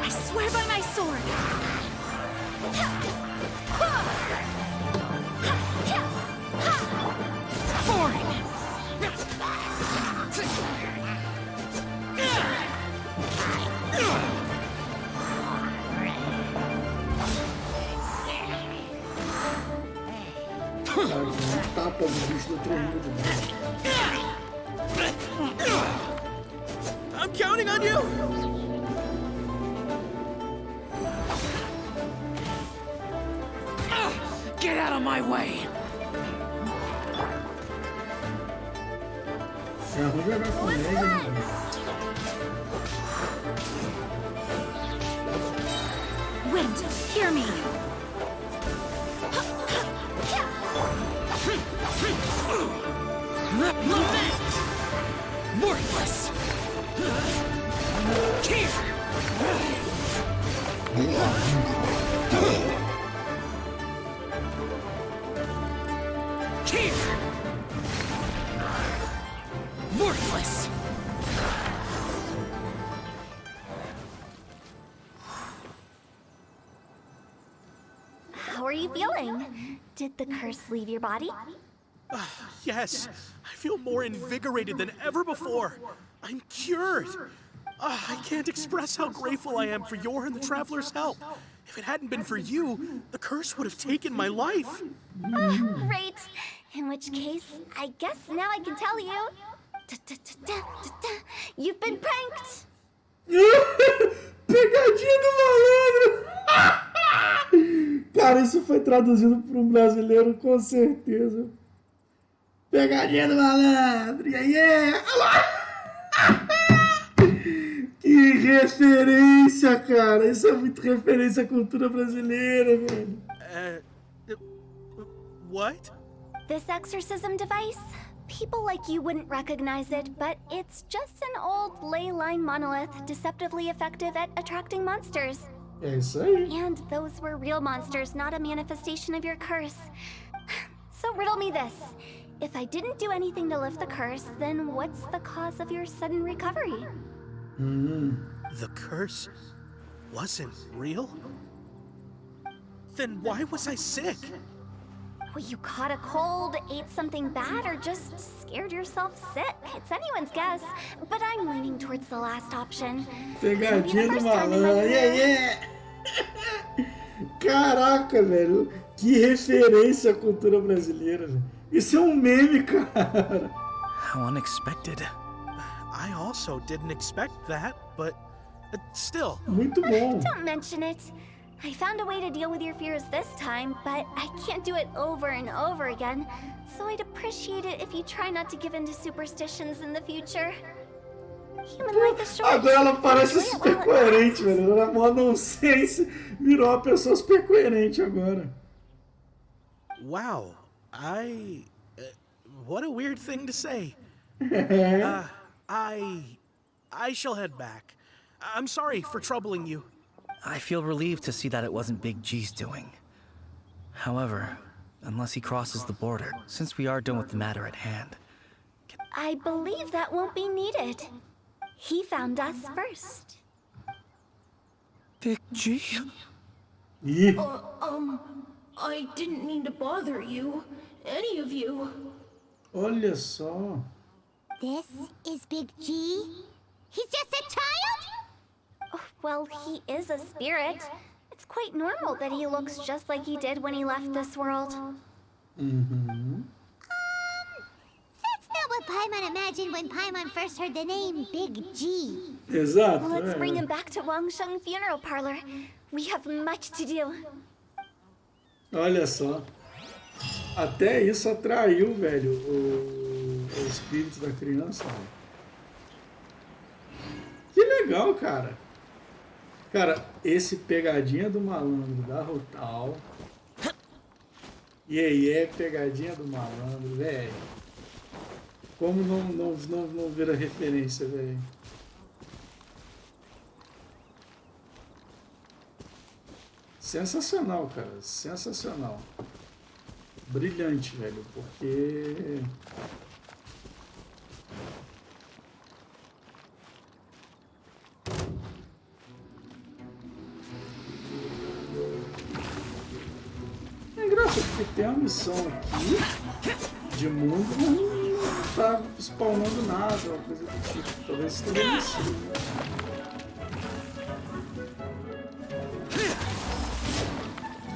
I swear by my sword. Tapa do bicho do tremendo demais. I'm counting on you! Get out of my way! Vamos jogar com ele, né? Wind, hear me. Lament! Worthless! Here! Here! Worthless! How are you feeling? Did the curse leave your body? Yes, I feel more invigorated than ever before. I'm cured. I can't express how grateful I am for your and the Traveler's help. If it hadn't been for you, the curse would have taken my life. Great. In which case, I guess now I can tell you. You've been pranked. Pegadinha do malandro! Cara, isso foi traduzido por um brasileiro com certeza. Pegadinha do malandro! E aí? Que referência, cara! Isso é muito referência à cultura brasileira, velho. What? This exorcism device? People like you wouldn't recognize it, but it's just an old ley line monolith deceptively effective at attracting monsters. É isso aí. And those were real monsters, not a manifestation of your curse. So riddle me this. If I didn't do anything to lift the curse, then what's the cause of your sudden recovery? The curse wasn't real? Then why was I sick? Well, you caught a cold, ate something bad, or just scared yourself sick. It's anyone's guess, but I'm leaning towards the last option. Pegadinha do malandro. Yeah. Caraca, velho. Que referência à cultura brasileira, velho. Isso é um meme, cara. How unexpected. I also didn't expect that, but still. Muito bom. Don't mention it. I found a way to deal with your fears this time, but I can't do it over and over again. So I'd appreciate it if you try not to give in to superstitions in the future. Human life is short. Agora ela parece super coerente, velho. Ela é mó nonsense. Virou uma pessoa super coerente agora. Wow. What a weird thing to say. I shall head back. I'm sorry for troubling you. I feel relieved to see that it wasn't Big G's doing. However, Unless he crosses the border, since we are done with the matter at hand. I believe that won't be needed. He found us first. Big G? Ih, I didn't mean to bother you. Any of you. olha só. This is Big G? He's just a child? Oh, well, he is a spirit. It's quite normal that he looks just like he did when he left this world. Uhum. That's not what Paimon imagined when Paimon first heard the name Big G. Exato. Let's bring him back to Wangsheng Funeral Parlor. We have much to do. Olha só. Até isso atraiu, velho, o espírito da criança, velho. Que legal, cara. Cara, esse pegadinha do malandro da Rutal. E aí, é pegadinha do malandro, velho. Como não vira referência, velho. Sensacional, cara. Sensacional. Brilhante, velho, porque... É engraçado, porque tem uma missão aqui de mundo, mas não tá spawnando nada, uma coisa do tipo. Talvez esteja assim.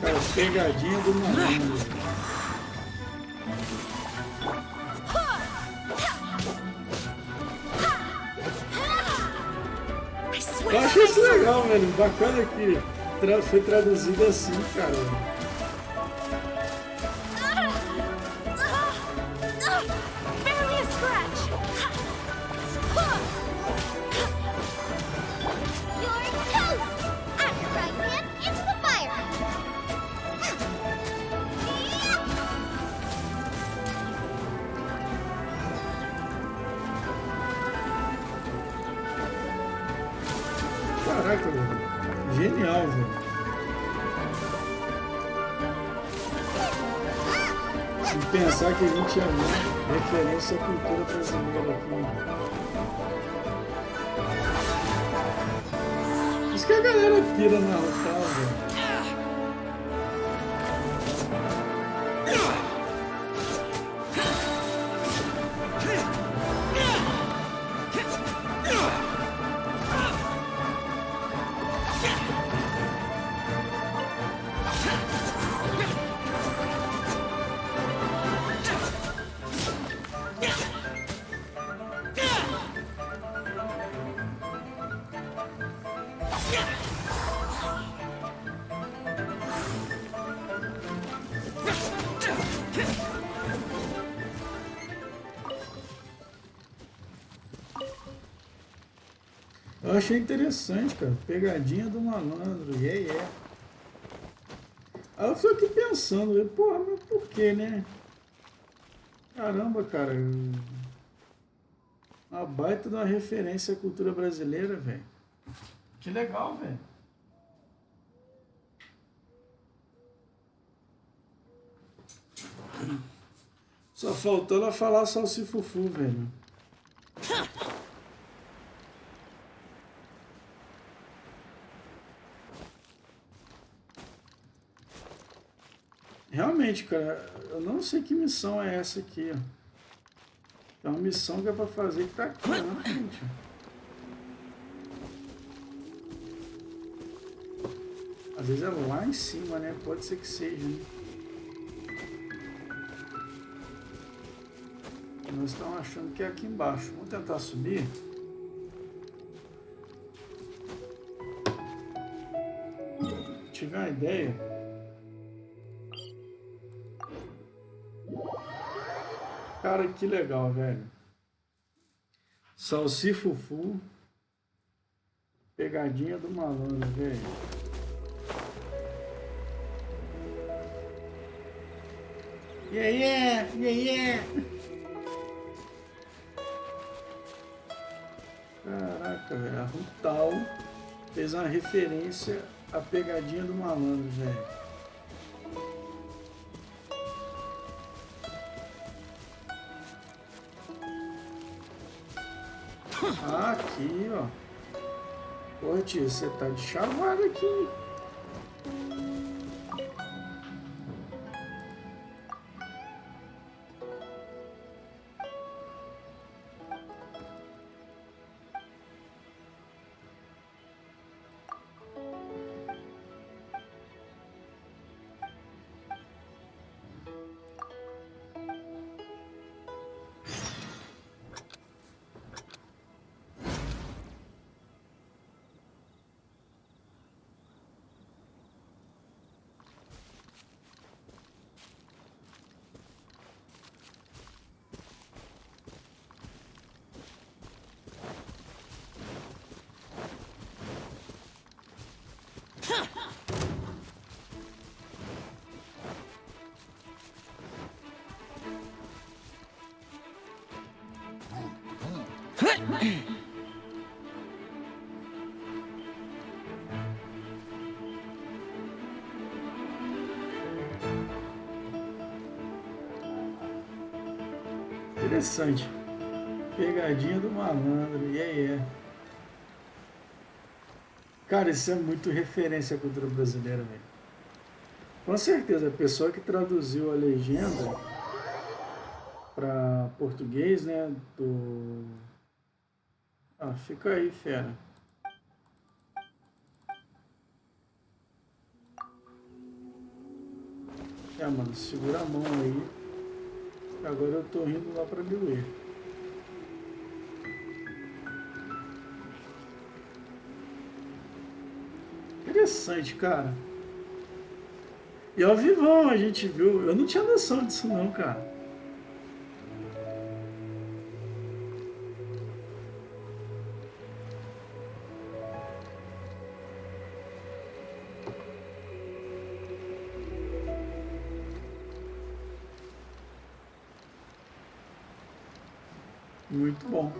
Cara, pegadinha do malandro. Eu acho isso legal, velho. Bacana que foi traduzido assim, cara. Barely a scratch. You're toast! On your right hand, into the fire! Caraca, velho. Genial, velho. E pensar que a gente tinha referência à cultura brasileira aqui. Isso que a galera pira na Rutal, velho. Eu achei interessante, cara. Pegadinha do malandro. Yeah. Aí eu fico aqui pensando, porra, mas por que, né? Caramba, cara. Uma baita de uma referência à cultura brasileira, velho. Que legal, velho. Só faltou ela falar salsifufu, velho. Realmente, cara, eu não sei que missão é essa aqui, ó. Tem uma missão que é pra fazer que tá aqui na frente, ó. Às vezes é lá em cima, né? Pode ser que seja, né? Nós estamos achando que é aqui embaixo. Vamos tentar subir. Tive uma ideia. Cara, que legal, velho. Salsifufu. Pegadinha do malandro, velho. Yeah. Caraca, velho. A Rutal fez uma referência à pegadinha do malandro, velho. Aqui, ó. Pô, tio, você tá de chavada aqui. Interessante. Pegadinha do malandro. Yeah. Cara, isso é muito referência à cultura brasileira, velho. Com certeza, a pessoa que traduziu a legenda para português, né, do... Ah, fica aí, fera. É, mano, segura a mão aí. Agora eu tô indo lá pra me ler. Interessante, cara. E ao vivão a gente viu. Eu não tinha noção disso não, cara. Muito bom.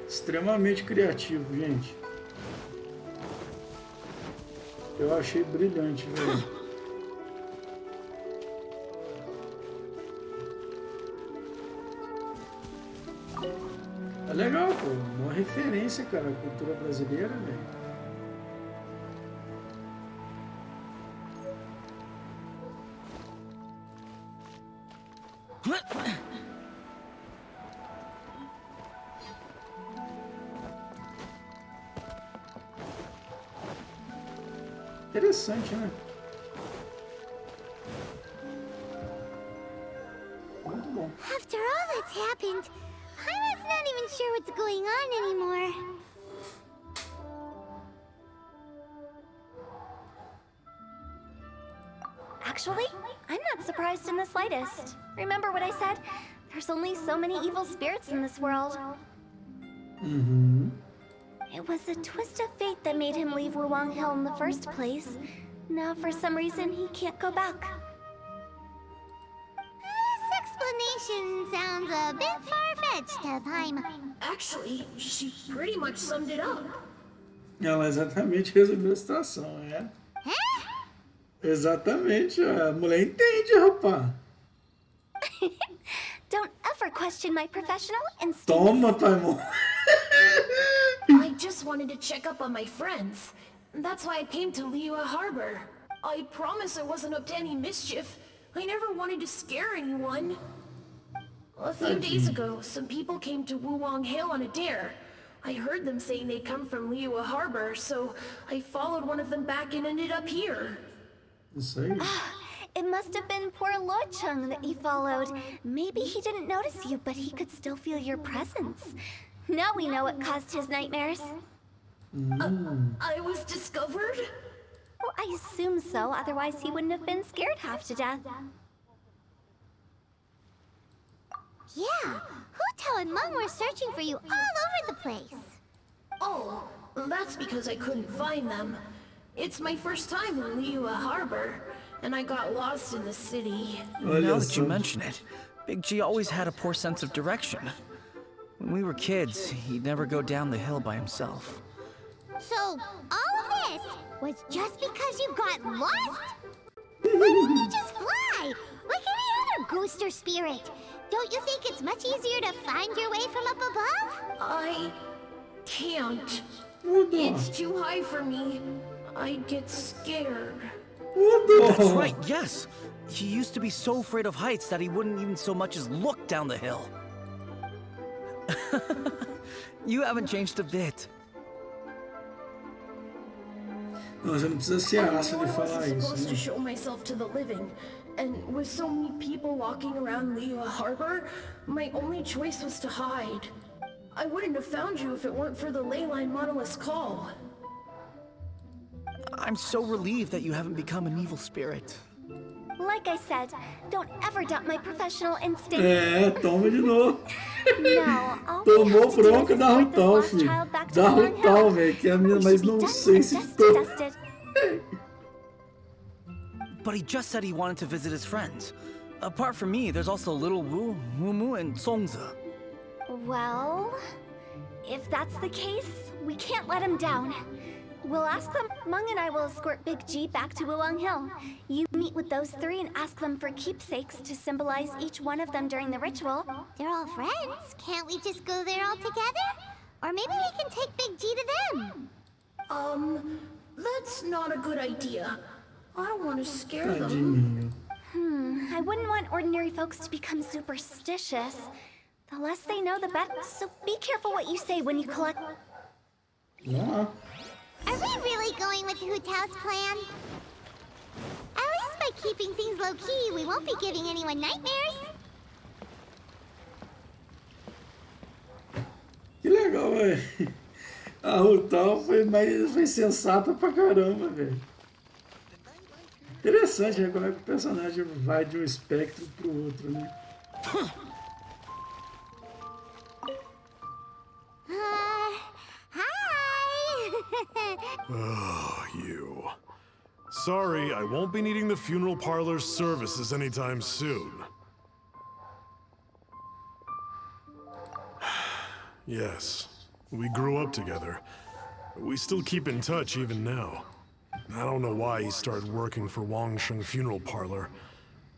Extremamente criativo, gente. Eu achei brilhante, velho. É legal, pô. Uma referência, cara, à cultura brasileira, velho. Interessante, né? Muito bom. After all that's happened, Paimon's not even sure what's going on anymore. Actually, I'm not surprised in the slightest. Remember what I said? There's only so many evil spirits in this world. Mm-hmm. It was a twist of fate that made him leave Wuwang Hill in the first place. Now, for some reason, he can't go back. This explanation sounds a bit far-fetched to Paimon. Actually, she pretty much summed it up. Ela exatamente resumiu a situação, é? Exatamente, a mulher entende, rapaz. Don't ever question my professional instincts. Toma, Paimon. I just wanted to check up on my friends. That's why I came to Liyue Harbor. I promise I wasn't up to any mischief. I never wanted to scare anyone. A few days ago, some people came to Wuwang Hill on a dare. I heard them saying they'd come from Liyue Harbor, so I followed one of them back and ended up here. Isso aí. It must have been poor Lo Chung that you followed. Maybe he didn't notice you, but he could still feel your presence. Now we know what caused his nightmares. I was discovered? Well, I assume so, otherwise he wouldn't have been scared half to death. Yeah, Hu and Meng were searching for you all over the place. Oh, that's because I couldn't find them. It's my first time in Liyue Harbor, and I got lost in the city. Now that you mention it, Big G always had a poor sense of direction. When we were kids, he'd never go down the hill by himself. So, all of this, was just because you got lost? Why don't you just fly? Like any other ghost or spirit. Don't you think it's much easier to find your way from up above? I can't. It's too high for me. I get scared. That's right, yes. He used to be so afraid of heights that he wouldn't even so much as look down the hill. You haven't changed a bit. Não, já não precisa ser ácido de falar I'm isso, supposed to né? show myself to the living, and with so many people walking around Liyue Harbor, my only choice was to hide. I wouldn't have found you if it weren't for the ley line monolith's call. I'm so relieved that you haven't become an evil spirit. Like I said, don't ever doubt my professional instincts. É, toma de novo. No, all we Tomou have to do bronca is da escort this Rutal, lost filho. child back to Da Long Rutal, Hill. velho, que é a minha, We mas should be não done sei and se dusted, tô. dusted. But he just said he wanted to visit his friends. Apart from me, there's also Little Wu, Mumu, and Songza. Well, if that's the case, we can't let him down. We'll ask them. Mung and I will escort Big G back to Wuwang Hill. You meet with those three and ask them for keepsakes to symbolize each one of them during the ritual. They're all friends. Can't we just go there all together? Or maybe we can take Big G to them. That's not a good idea. I don't want to scare them. Tadinho. I wouldn't want ordinary folks to become superstitious. The less they know, the better. So be careful what you say when you collect. Vamos lá. Are we really going with Hutao's plan? At least by keeping things low-key, we won't be giving anyone nightmares. Que legal, velho. A Rutal foi sensata pra caramba, velho. Interessante, né? Como é que o personagem vai de um espectro pro outro, né? Hi! Oh, you. Sorry, I won't be needing the funeral parlor's services anytime soon. Yes, we grew up together. We still keep in touch even now. I don't know why he started working for Wangsheng Funeral Parlor.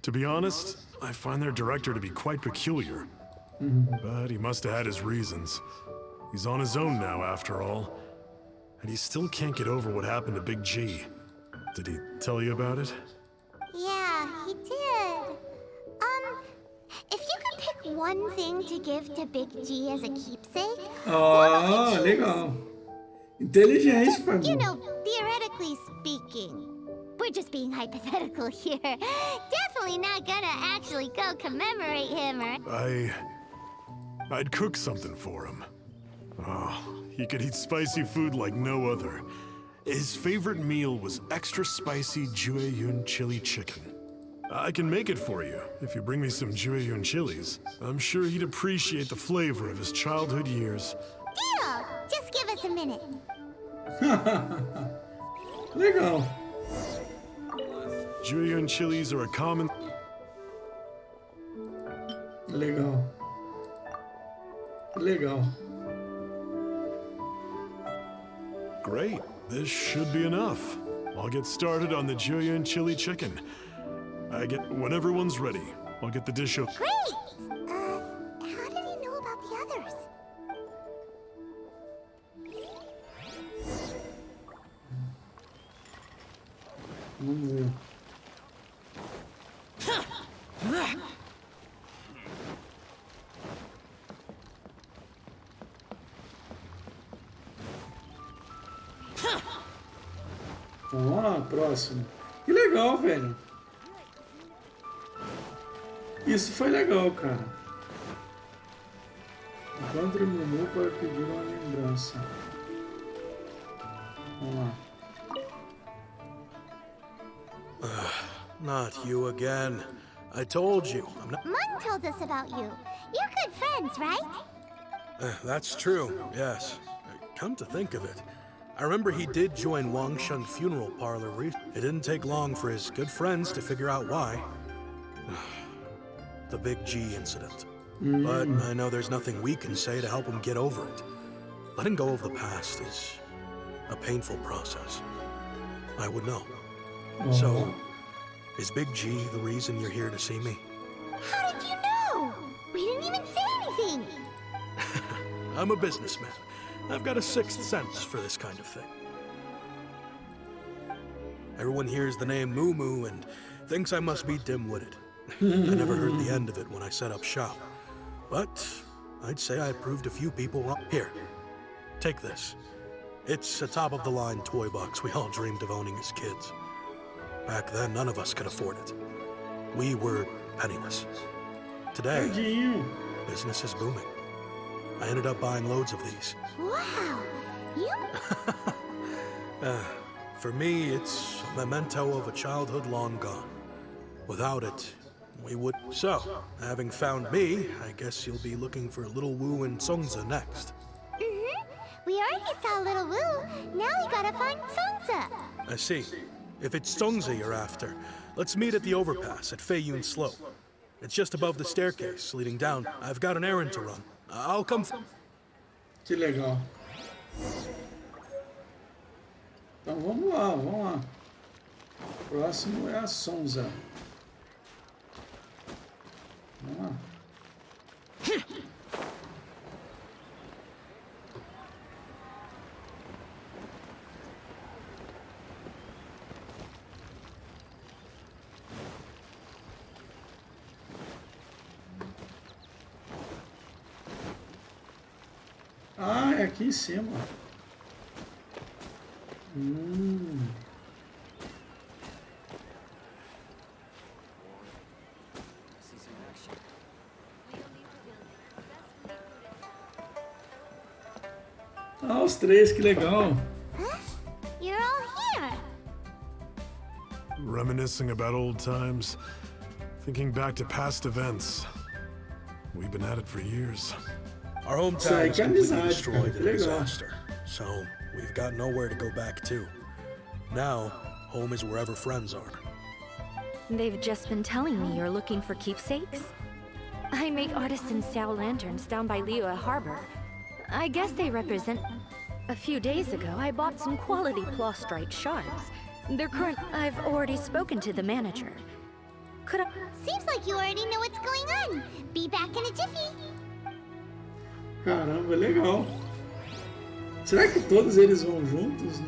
To be honest, I find their director to be quite peculiar. But he must have had his reasons. He's on his own now, after all. And he still can't get over what happened to Big G. Did he tell you about it? Yeah, he did. If you could pick one thing to give to Big G as a keepsake, Ah, legal. Inteligente, pai. you know, theoretically speaking. We're just being hypothetical here. Definitely not gonna actually go commemorate him or... I'd cook something for him. Oh, he could eat spicy food like no other. His favorite meal was extra spicy Jueyun chili chicken. I can make it for you if you bring me some Jueyun chilies. I'm sure he'd appreciate the flavor of his childhood years. Deal! Just give us a minute. Legal. Jueyun chilies are a common... Legal. Legal. Great. This should be enough. I'll get started on the Jueyun chili chicken. When everyone's ready, I'll get the dish up. Great! How did he know about the others? Vamos ver. Vamos lá, próximo. Que legal, velho. Isso foi legal, cara. Encontre Mumu para pedir uma lembrança. Vamos lá. Not you again. I told you, I'm not... Mung told us about you. You're good friends, right? That's true, yes. Come to think of it, I remember he did join Wangsheng Funeral Parlor. It didn't take long for his good friends to figure out why. The Big G incident. But I know there's nothing we can say to help him get over it. Letting go of the past is a painful process. I would know. So, is Big G the reason you're here to see me? How did you know? We didn't even say anything. I'm a businessman. I've got a sixth sense for this kind of thing. Everyone hears the name Moo Moo and thinks I must be dim-witted. I never heard the end of it when I set up shop. But I'd say I proved a few people wrong. Here, take this. It's a top-of-the-line toy box we all dreamed of owning as kids. Back then, none of us could afford it. We were penniless. Today, business is booming. I ended up buying loads of these. Wow, you... For me, it's a memento of a childhood long gone. Without it, we would... So, having found me, I guess you'll be looking for Little Woo and Songza next. We already saw Little Woo. Now we gotta find Songza. I see. If it's Songza you're after, let's meet at the overpass at Feiyun Slope. It's just above the staircase leading down. I've got an errand to run. I'll come... Que legal. Então vamos lá, vamos lá. Próximo é a Songza. Vamos lá. Ah, é aqui em cima. Ah, os três, que legal. You're all here. Reminiscing about old times, thinking back to past events. We've been at it for years. Our hometown was completely destroyed in a disaster, so we've got nowhere to go back to. Now, home is wherever friends are. They've just been telling me you're looking for keepsakes. I make artisan Sao lanterns down by Liyue Harbor. I guess they represent... A few days ago, I bought some quality plastrite shards. They're current... I've already spoken to the manager. Could I... Seems like you already know what's going on. Be back in a jiffy. Caramba, legal. Será que todos eles vão juntos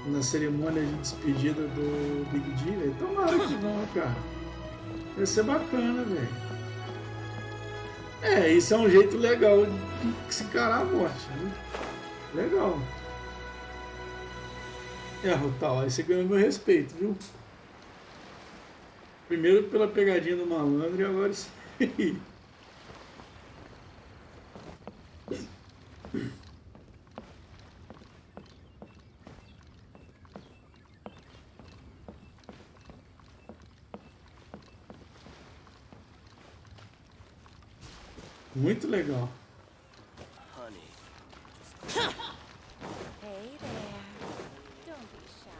na cerimônia de despedida do Big D, velho? Tomara que vão, cara. Vai ser bacana, velho. É, isso é um jeito legal de se encarar a morte, né? Legal. É, Rotal, aí você ganhou meu respeito, viu? Primeiro pela pegadinha do malandro e agora isso aí. Muito legal. Hey there. Don't be shy.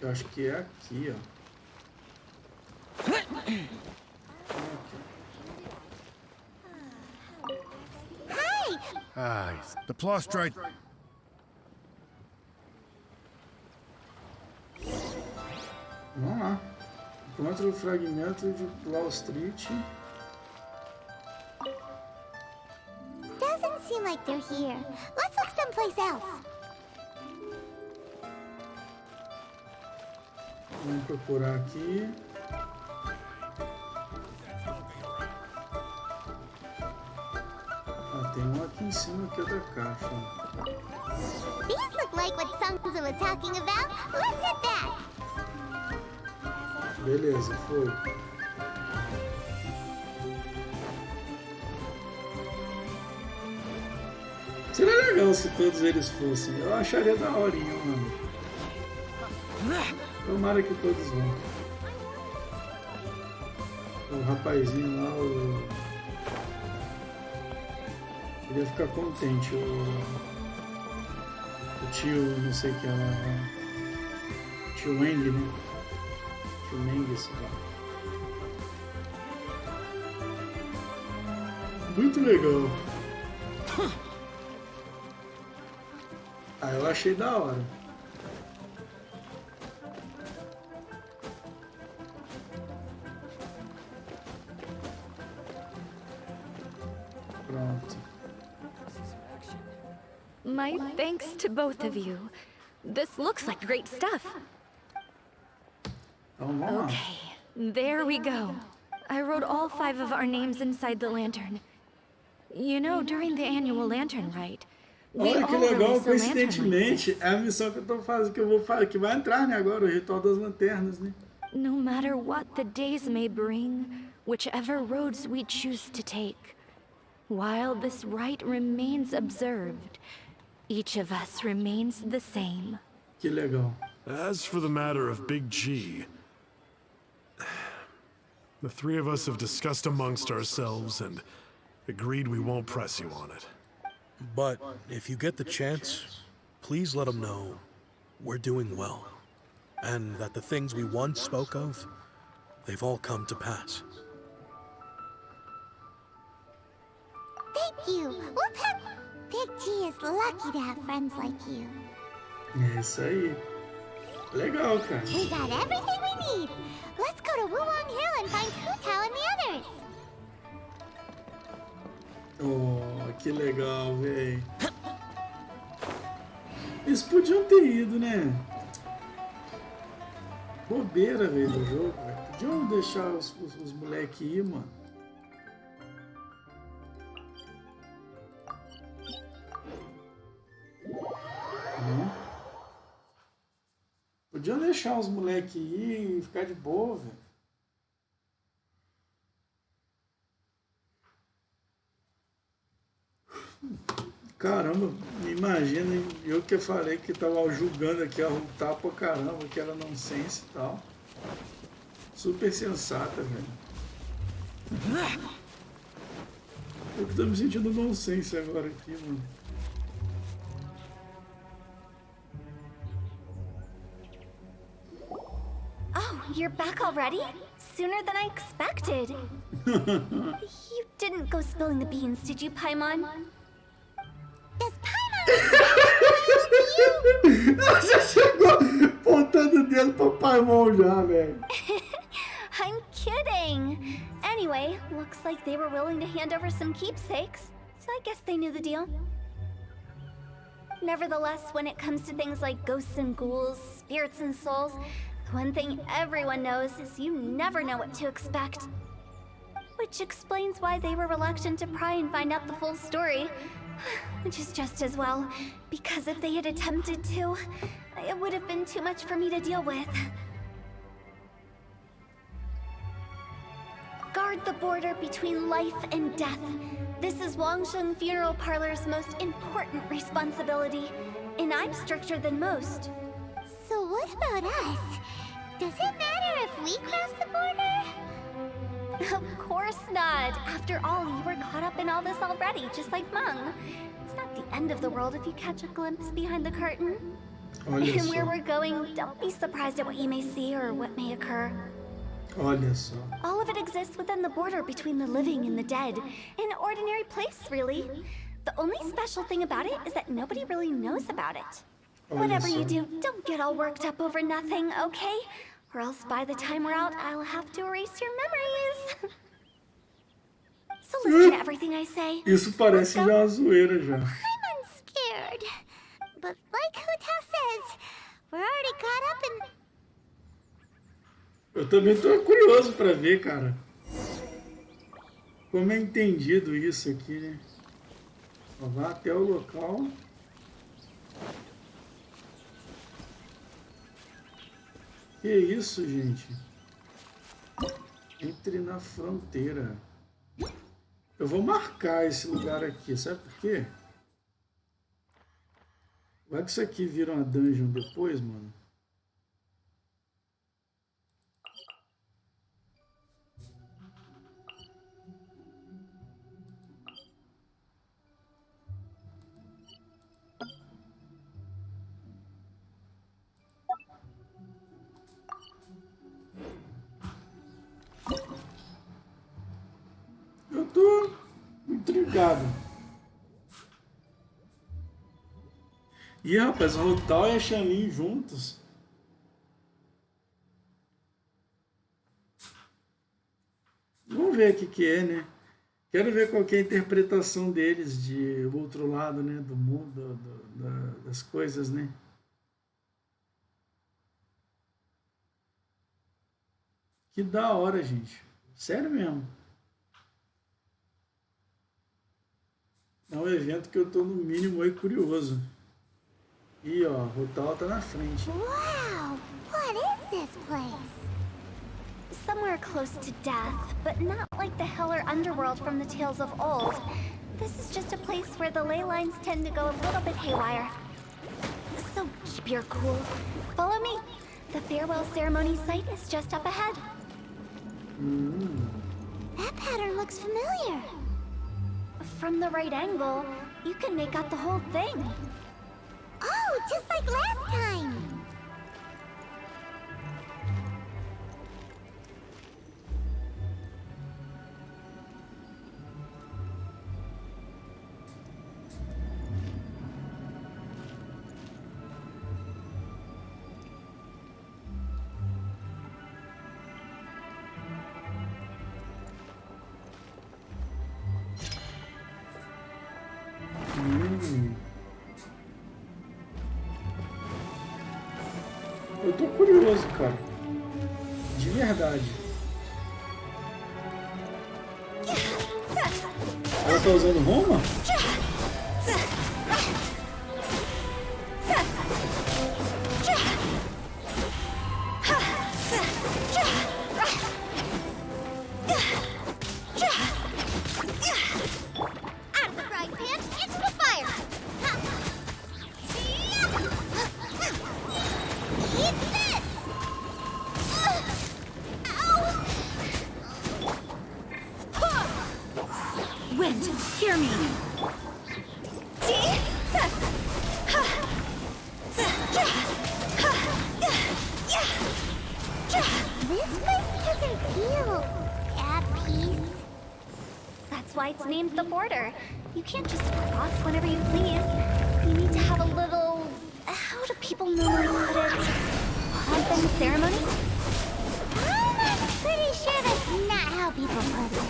Eu acho que é aqui, ó. Ah, the plastrite. Vamos lá. Encontre o fragmento de plaustrite. Doesn't seem like they're here. Let's look someplace else. Vamos procurar aqui. Ah, tem um aqui em cima que é da caixa. These look like what Songza was talking about. Let's hit that. Beleza, foi. Seria legal se todos eles fossem. Eu acharia da horinha, mano. Tomara que todos vão. O rapazinho lá, ele ia ficar contente. O tio, não sei o que é lá. Tio Wang, né? Tio Wang, esse lá. Muito legal. Ah, eu achei da hora. Pronto. My thanks to both of you. This looks like great stuff. Então vamos lá. Okay, there we go. I wrote all 5 of our names inside the lantern. You know, during the annual lantern rite, we Olha que all legal, release a lantern like coincidentemente, this. é a missão que eu tô fazendo, que eu vou fazer, que vai entrar, né, agora, o ritual das lanternas, né? No matter what the days may bring, whichever roads we choose to take, while this rite remains observed, each of us remains the same. Que legal. As for the matter of Big G, the 3 of us have discussed amongst ourselves and agreed we won't press you on it. But if you get the chance, please let them know we're doing well. And that the things we once spoke of, they've all come to pass. Thank you. Big G is lucky to have friends like you. É isso aí. Legal, cara. We got everything we need. Let's go to Wulong Hill and find Hu Tao and the others. Oh, que legal, velho. Eles podiam ter ido, né? Bobeira, velho, do jogo. Podiam deixar os moleques ir, mano. Podiam deixar os moleques ir e ficar de boa, velho. Caramba, imagina, eu que falei que tava julgando aqui a Rutar pra caramba, que era nonsense e tal. Super sensata, velho. Eu que tô me sentindo nonsense agora aqui, mano. Oh, you're back already? Sooner than I expected. You didn't go spilling the beans, did you, Paimon? Does Paimon Você chegou apontando o dedo pro Paimon já, velho. I'm kidding. Anyway, looks like they were willing to hand over some keepsakes, so I guess they knew the deal. Nevertheless, when it comes to things like ghosts and ghouls, spirits and souls, one thing everyone knows is you never know what to expect. Which explains why they were reluctant to pry and find out the full story. Which is just as well, because if they had attempted to, it would have been too much for me to deal with. Guard the border between life and death. This is Wangsheng Funeral Parlor's most important responsibility, and I'm stricter than most. So what about us? Does it matter if we cross the border? Of course not. After all, you were caught up in all this already, just like Meng. It's not the end of the world if you catch a glimpse behind the curtain. Olha And só. where we're going, don't be surprised at what you may see or what may occur. Olha só. All of it exists within the border between the living and the dead. An ordinary place, really. The only special thing about it is that nobody really knows about it. Whatever you do, don't get all worked up over nothing, okay? Or else by the time we're out, I'll have to erase your memories. So listen to everything I say. Isso parece já uma zoeira já. I'm scared. But like Hu Tao says, we're already caught up in... Eu também tô curioso pra ver, cara. Como é entendido isso aqui, né? Ó, vá até o local. Que isso, gente? Entre na fronteira. Eu vou marcar esse lugar aqui, sabe por quê? Vai que isso aqui vira uma dungeon depois, mano. Eu tô intrigado. Ih, rapaz, o Rutal e a Xanin juntos. Vamos ver o que é, né? Quero ver qual que é a interpretação deles de o outro lado, né? Do mundo, das coisas, né? Que da hora, gente. Sério mesmo. É um evento que eu tô no mínimo aí curioso. E ó, o Rutal tá na frente. Wow! What is this place? Somewhere close to death, but not like the hell or underworld from the tales of old. This is just a place where the ley lines tend to go a little bit haywire. So keep your cool. Follow me. The farewell ceremony site is just up ahead. That pattern looks familiar. From the right angle, you can make out the whole thing. Oh, just like last time. Eu tô curioso, cara. De verdade. Ela tá usando Roma? Wind, hear me. This place doesn't feel at peace. That's why it's named the border. You can't just cross whenever you please. You need to have a little... How do people normally put it? Pomp and ceremony? I'm pretty sure that's not how people put it.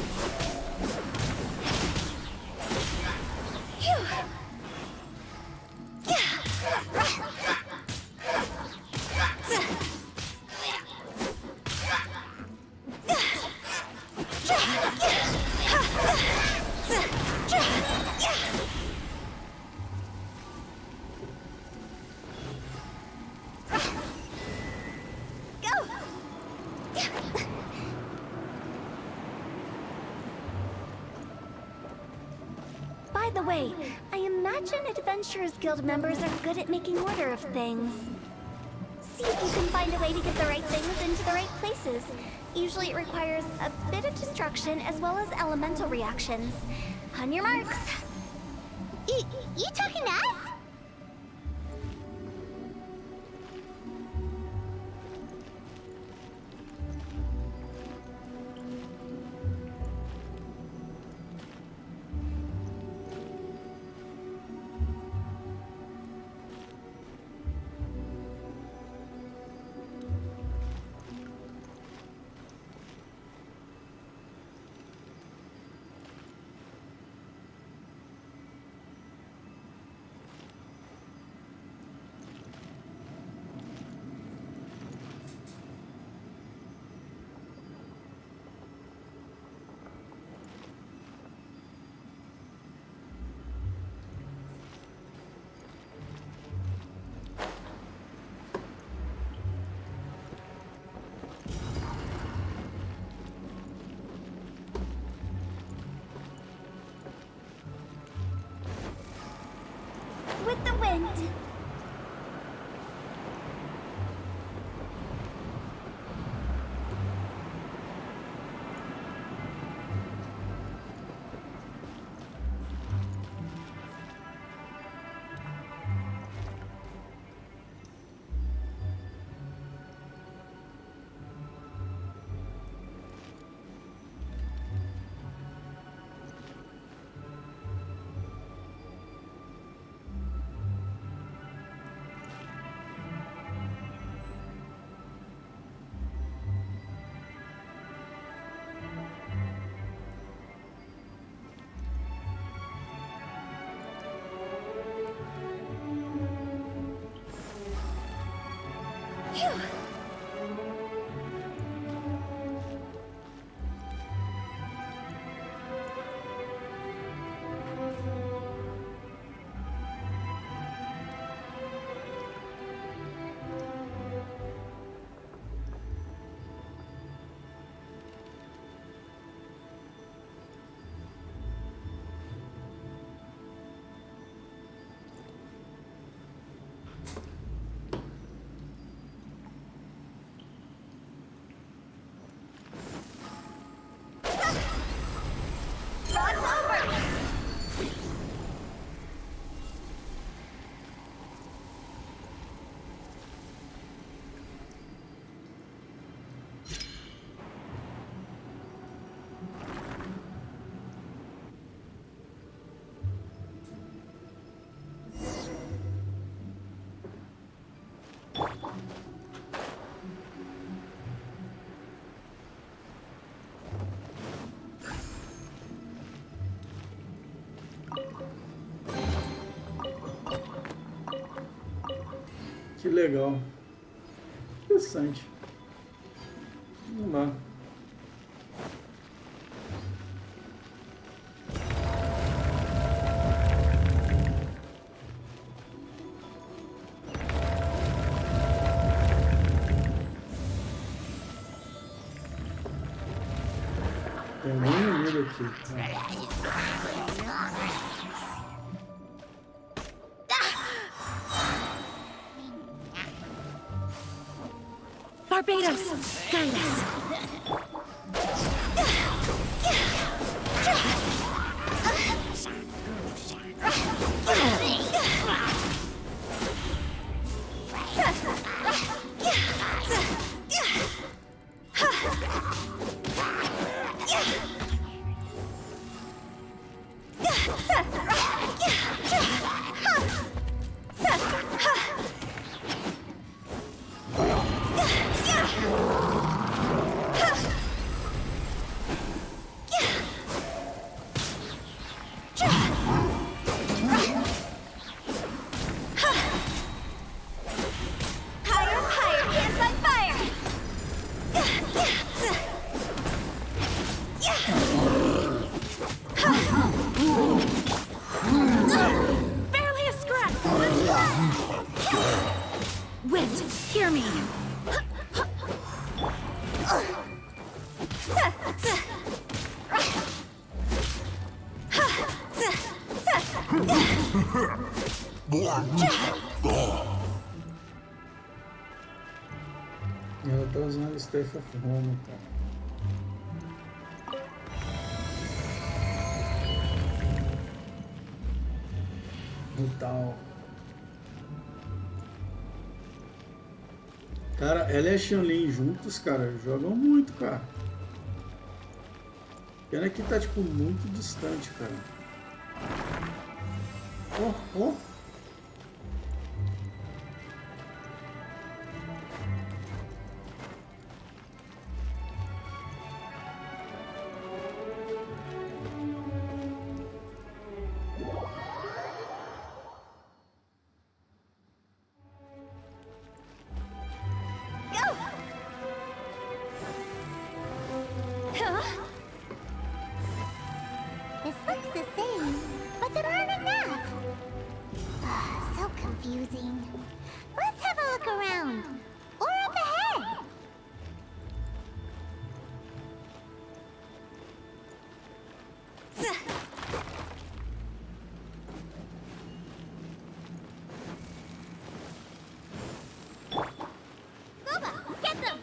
By the way, I imagine Adventurers Guild members are good at making order of things. See if you can find a way to get the right things into the right places. Usually it requires a bit of destruction as well as elemental reactions. On your marks. You talking to us? Que legal. Interessante. Vamos lá. Tem um inimigo aqui. Barbados, guide us. Ela tá usando o Staff of Home, cara. Brutal. Cara, ela e a Xianlin juntos, cara, jogam muito, cara. Pena que tá, tipo, muito distante, cara. Oh, oh. This looks the same, but there aren't enough. So confusing. Let's have a look around. Or up ahead. Boba, get them!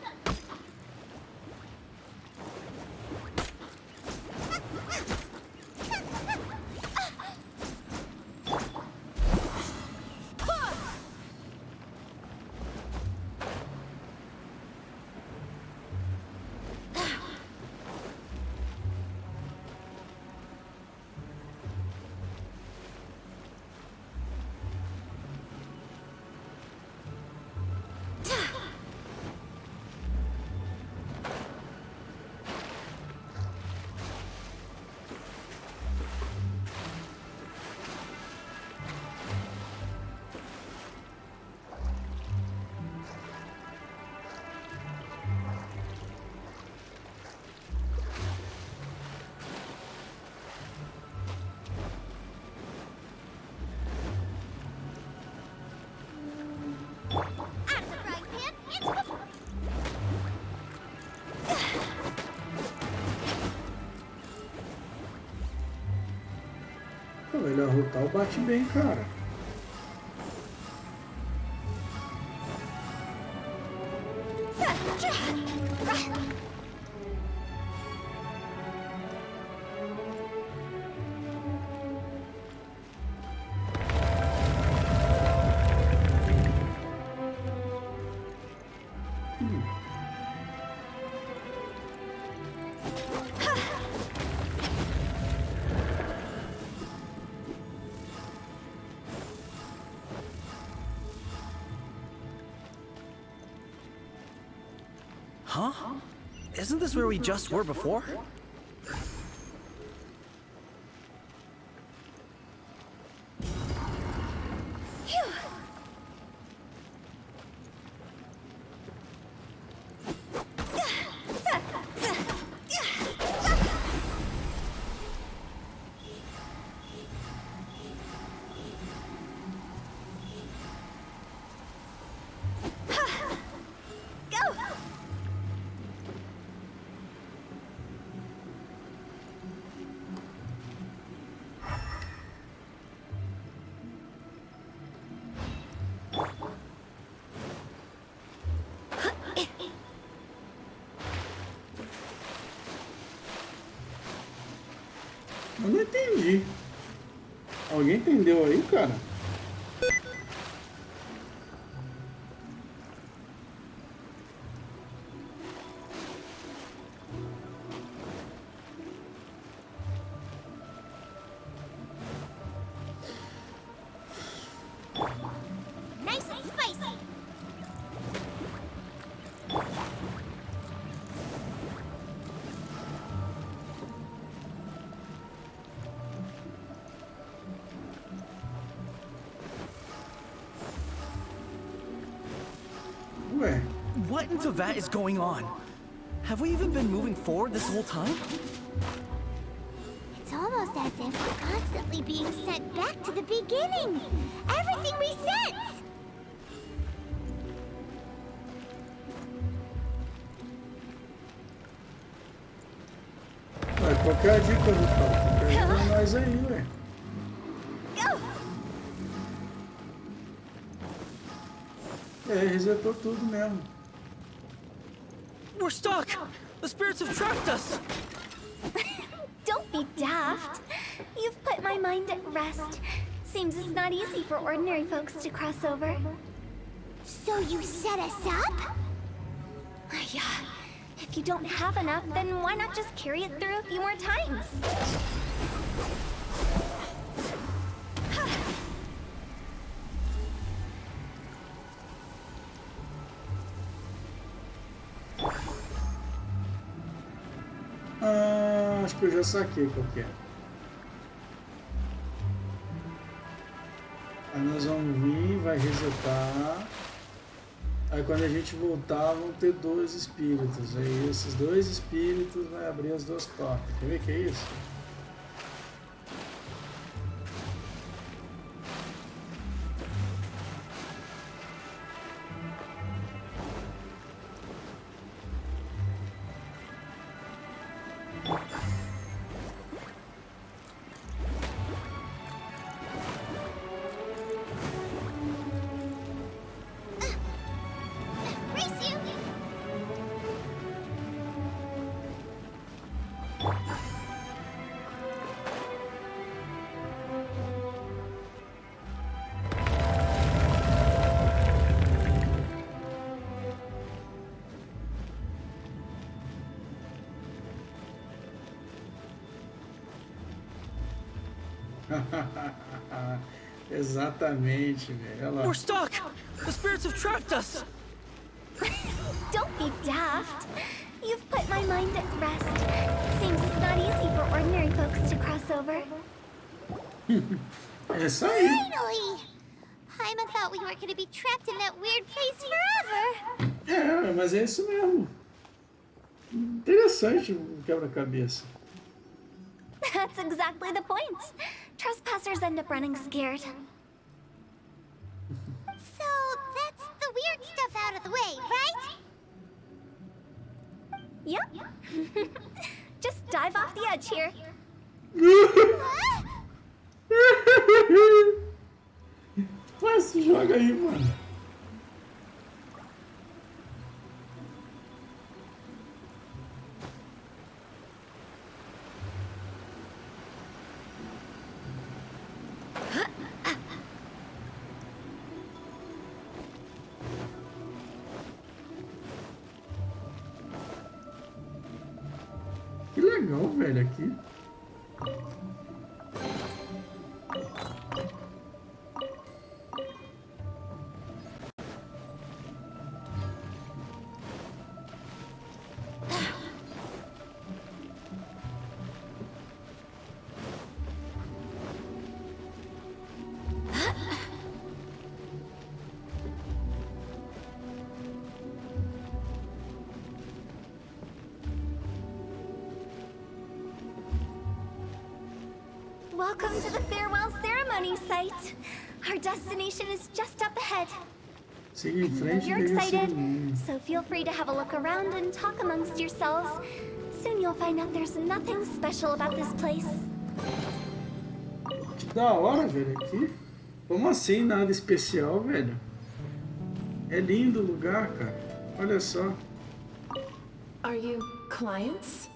Ele arrotar bate bem, cara. Huh? Isn't this where we just were before? Eu não entendi. Alguém entendeu aí, cara? Nice and spicy. Ué, What into that is going on? Have we even been moving forward this whole time? It's almost as if we're constantly being sent back to the beginning. Everything resets. ué, qual que é a dica do cara? Tem que ajudar nós aí, ué. É, resetou tudo mesmo. We're stuck! The spirits have trapped us! Don't be daft. You've put my mind at rest. Seems it's not easy for ordinary folks to cross over. So you set us up? Yeah. If you don't have enough, then why not just carry it through a few more times? Ah, acho que eu já saquei qual que é. Aí nós vamos vir, vai resetar. Aí quando a gente voltar vão ter 2 espíritos. Aí esses 2 espíritos vai abrir as 2 portas. Quer ver que é isso? Race you. Exatamente, velho. Olha lá. We're stuck! The spirits have trapped us! Don't be daft. You've put my mind at rest. Seems it's not easy for ordinary folks to cross over. É isso aí. Finally! Paimon thought we weren't going to be trapped in that weird place forever. É, mas é isso mesmo. Interessante o quebra-cabeça. That's exactly the point. Trespassers end up running scared. So that's the weird stuff out of the way, right? Yep. Just dive off the edge here. Huh? Se joga aí, mano. Que legal, velho, aqui. Welcome to the farewell ceremony site. Our destination is just up ahead. Siga em frente. You're excited, so feel free to have a look around and talk amongst yourselves. Soon you'll find out there's nothing special about this place. Que da hora, velho, aqui. Como assim, nada especial, velho? É lindo o lugar, cara. Olha só. Are you clients?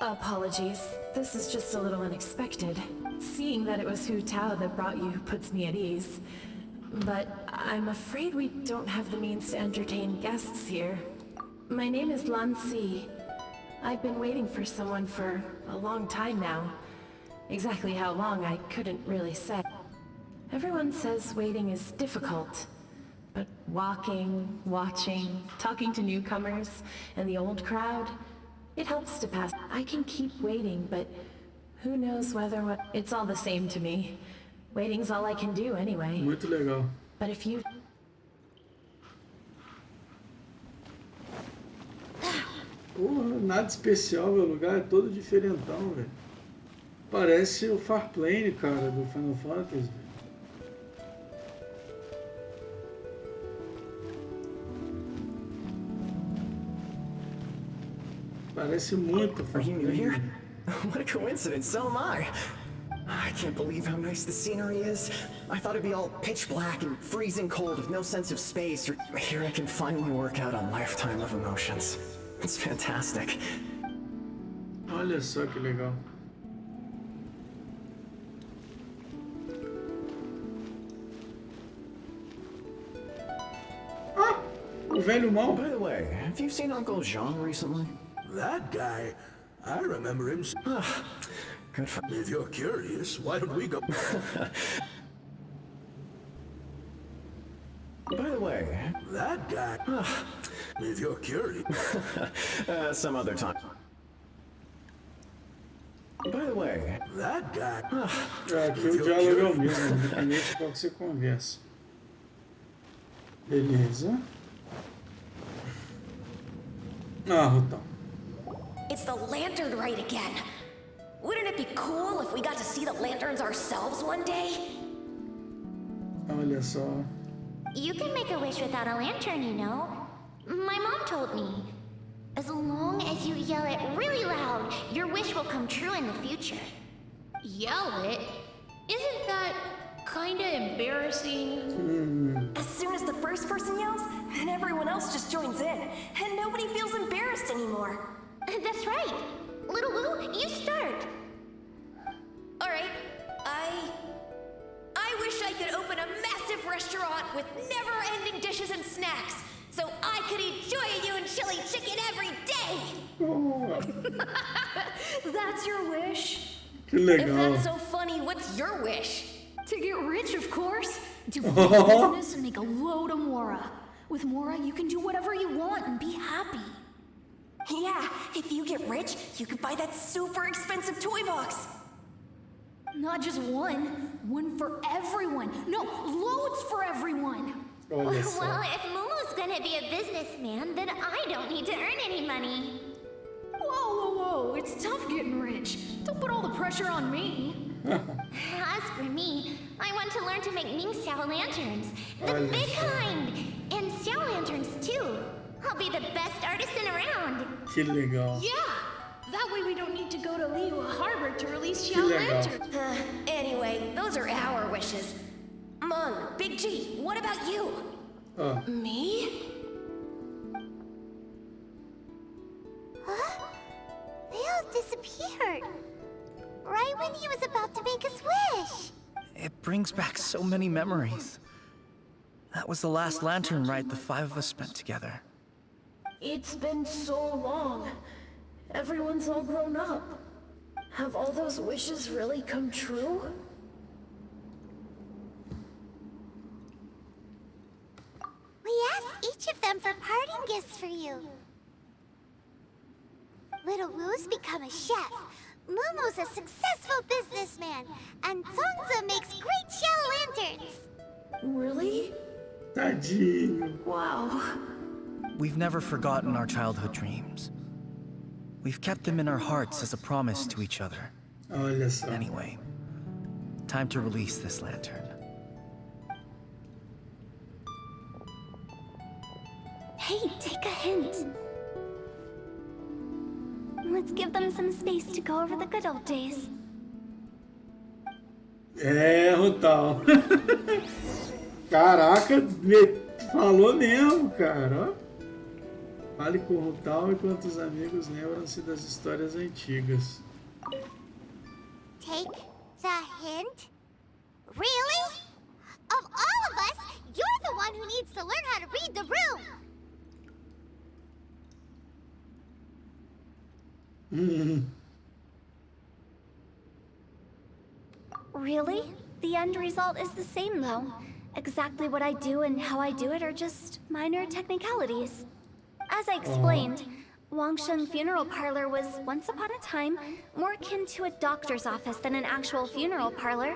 Apologies. This is just a little unexpected. Seeing that it was Hu Tao that brought you puts me at ease. But I'm afraid we don't have the means to entertain guests here. My name is Lan Si. I've been waiting for someone for a long time now. Exactly how long, I couldn't really say. Everyone says waiting is difficult. But walking, watching, talking to newcomers, and the old crowd, it helps to pass. I can keep waiting, but who knows whether what... It's all the same to me. Waiting's all I can do anyway. Muito legal. But if you... Porra, nada especial, meu lugar é todo diferentão, velho. Parece o Farplane, cara, do Final Fantasy, velho. Parece muito Are you new here? Farplane. What a coincidence, so am I. I can't believe how nice the scenery is. I thought it'd be all pitch black and freezing cold with no sense of space. Here I can finally work out a lifetime of emotions. It's fantastic. Olha só que legal. Ah, o velho mal. By the way, have you seen Uncle Jean recently? That guy, I remember him. Good for... If you're curious, why don't we go? By the way, that guy, if you're curious. Some other time. By the way, that guy. Aqui o diálogo é o mesmo, independente de qual que você conversa. Beleza. Ah, Rutão. It's the lantern rite again. Wouldn't it be cool if we got to see the lanterns ourselves one day? Olha só. You can make a wish without a lantern, you know. My mom told me. As long as you yell it really loud, your wish will come true in the future. Yell it? Isn't that kinda embarrassing? As soon as the first person yells, then everyone else just joins in, and nobody feels embarrassed anymore. That's right. Little Lou, you start. Alright, I wish I could open a massive restaurant with never-ending dishes and snacks, so I could eat Joy and chili chicken every day! Oh. That's your wish? Que If legal. that's so funny, what's your wish? To get rich, of course. Do big business and make a load of Mora. With Mora, you can do whatever you want and be happy. Yeah, if you get rich, you could buy that super expensive toy box. Not just one. One for everyone. No, loads for everyone. Olha só. Well, if Momo's gonna be a businessman, then I don't need to earn any money. Whoa, whoa, whoa. It's tough getting rich. Don't put all the pressure on me. As for me, I want to learn to make Ming Xiao lanterns. The Olha big só. kind. And Xiao lanterns, too. I'll be the best artisan around. Que legal. Yeah! That way we don't need to go to Liyue Harbor to release Que Xiao legal. Lantern. Anyway, those are our wishes. Mom, Big G, what about you? Me? Huh? They all disappeared. Right when he was about to make his wish. It brings back so many memories. That was the last lantern ride the 5 of us spent together. It's been so long. Everyone's all grown up. Have all those wishes really come true? We asked each of them for parting gifts for you. Little Wu's become a chef. Momo's a successful businessman. And Zongza makes great shell lanterns. Really? Tadinho. Wow. We've never forgotten our childhood dreams. We've kept them in our hearts as a promise to each other. Olha só. Anyway, time to release this lantern. Hey, take a hint. Let's give them some space to go over the good old days. É, Rutal. Caraca, falou mesmo, cara. Ó. Fale com o Rutal enquanto os amigos lembram-se das histórias antigas. Take the hint? Really? Of all of us, you're the one who needs to learn how to read the room. Really? The end result is the same, though. Exactly what I do and how I do it are just minor technicalities. As I explained, Wangsheng Funeral Parlor was, once upon a time, more akin to a doctor's office than an actual funeral parlor.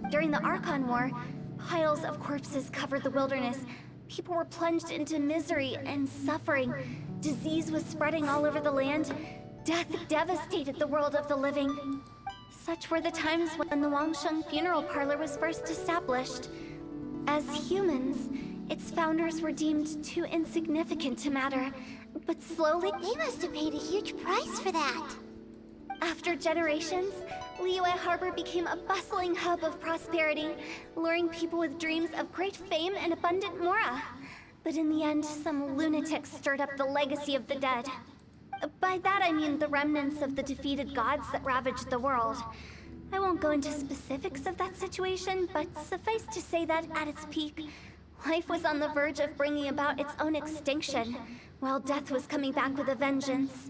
During the Archon War, piles of corpses covered the wilderness. People were plunged into misery and suffering. Disease was spreading all over the land. Death devastated the world of the living. Such were the times when the Wangsheng Funeral Parlor was first established. As humans, its founders were deemed too insignificant to matter, but slowly... They must have paid a huge price for that. After generations, Liyue Harbor became a bustling hub of prosperity, luring people with dreams of great fame and abundant mora. But in the end, some lunatics stirred up the legacy of the dead. By that I mean the remnants of the defeated gods that ravaged the world. I won't go into specifics of that situation, but suffice to say that at its peak, life was on the verge of bringing about its own extinction, while death was coming back with a vengeance.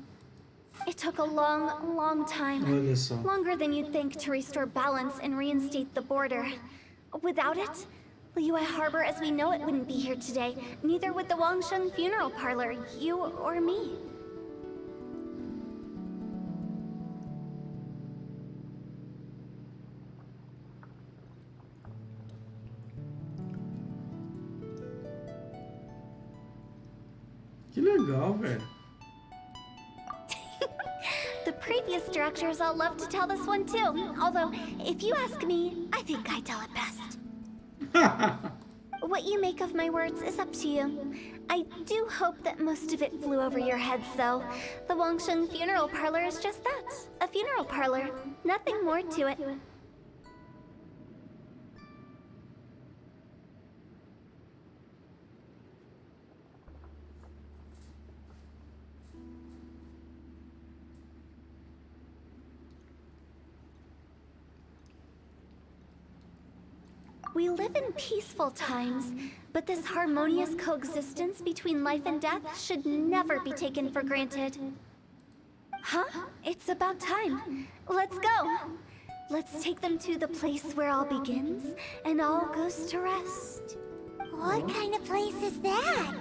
It took a long, long time, longer than you'd think, to restore balance and reinstate the border. Without it, Liyue Harbor as we know it wouldn't be here today, neither would the Wangsheng Funeral Parlor, you or me. Que legal, velho. The previous directors all love to tell this one too. Although, if you ask me, I think I tell it best. What you make of my words is up to you. I do hope that most of it flew over your heads, though. The Wangsheng Funeral Parlor is just that. A funeral parlor. Nothing more to it. We live in peaceful times, but this harmonious coexistence between life and death should never be taken for granted. Huh? It's about time. Let's go. Let's take them to the place where all begins and all goes to rest. What kind of place is that?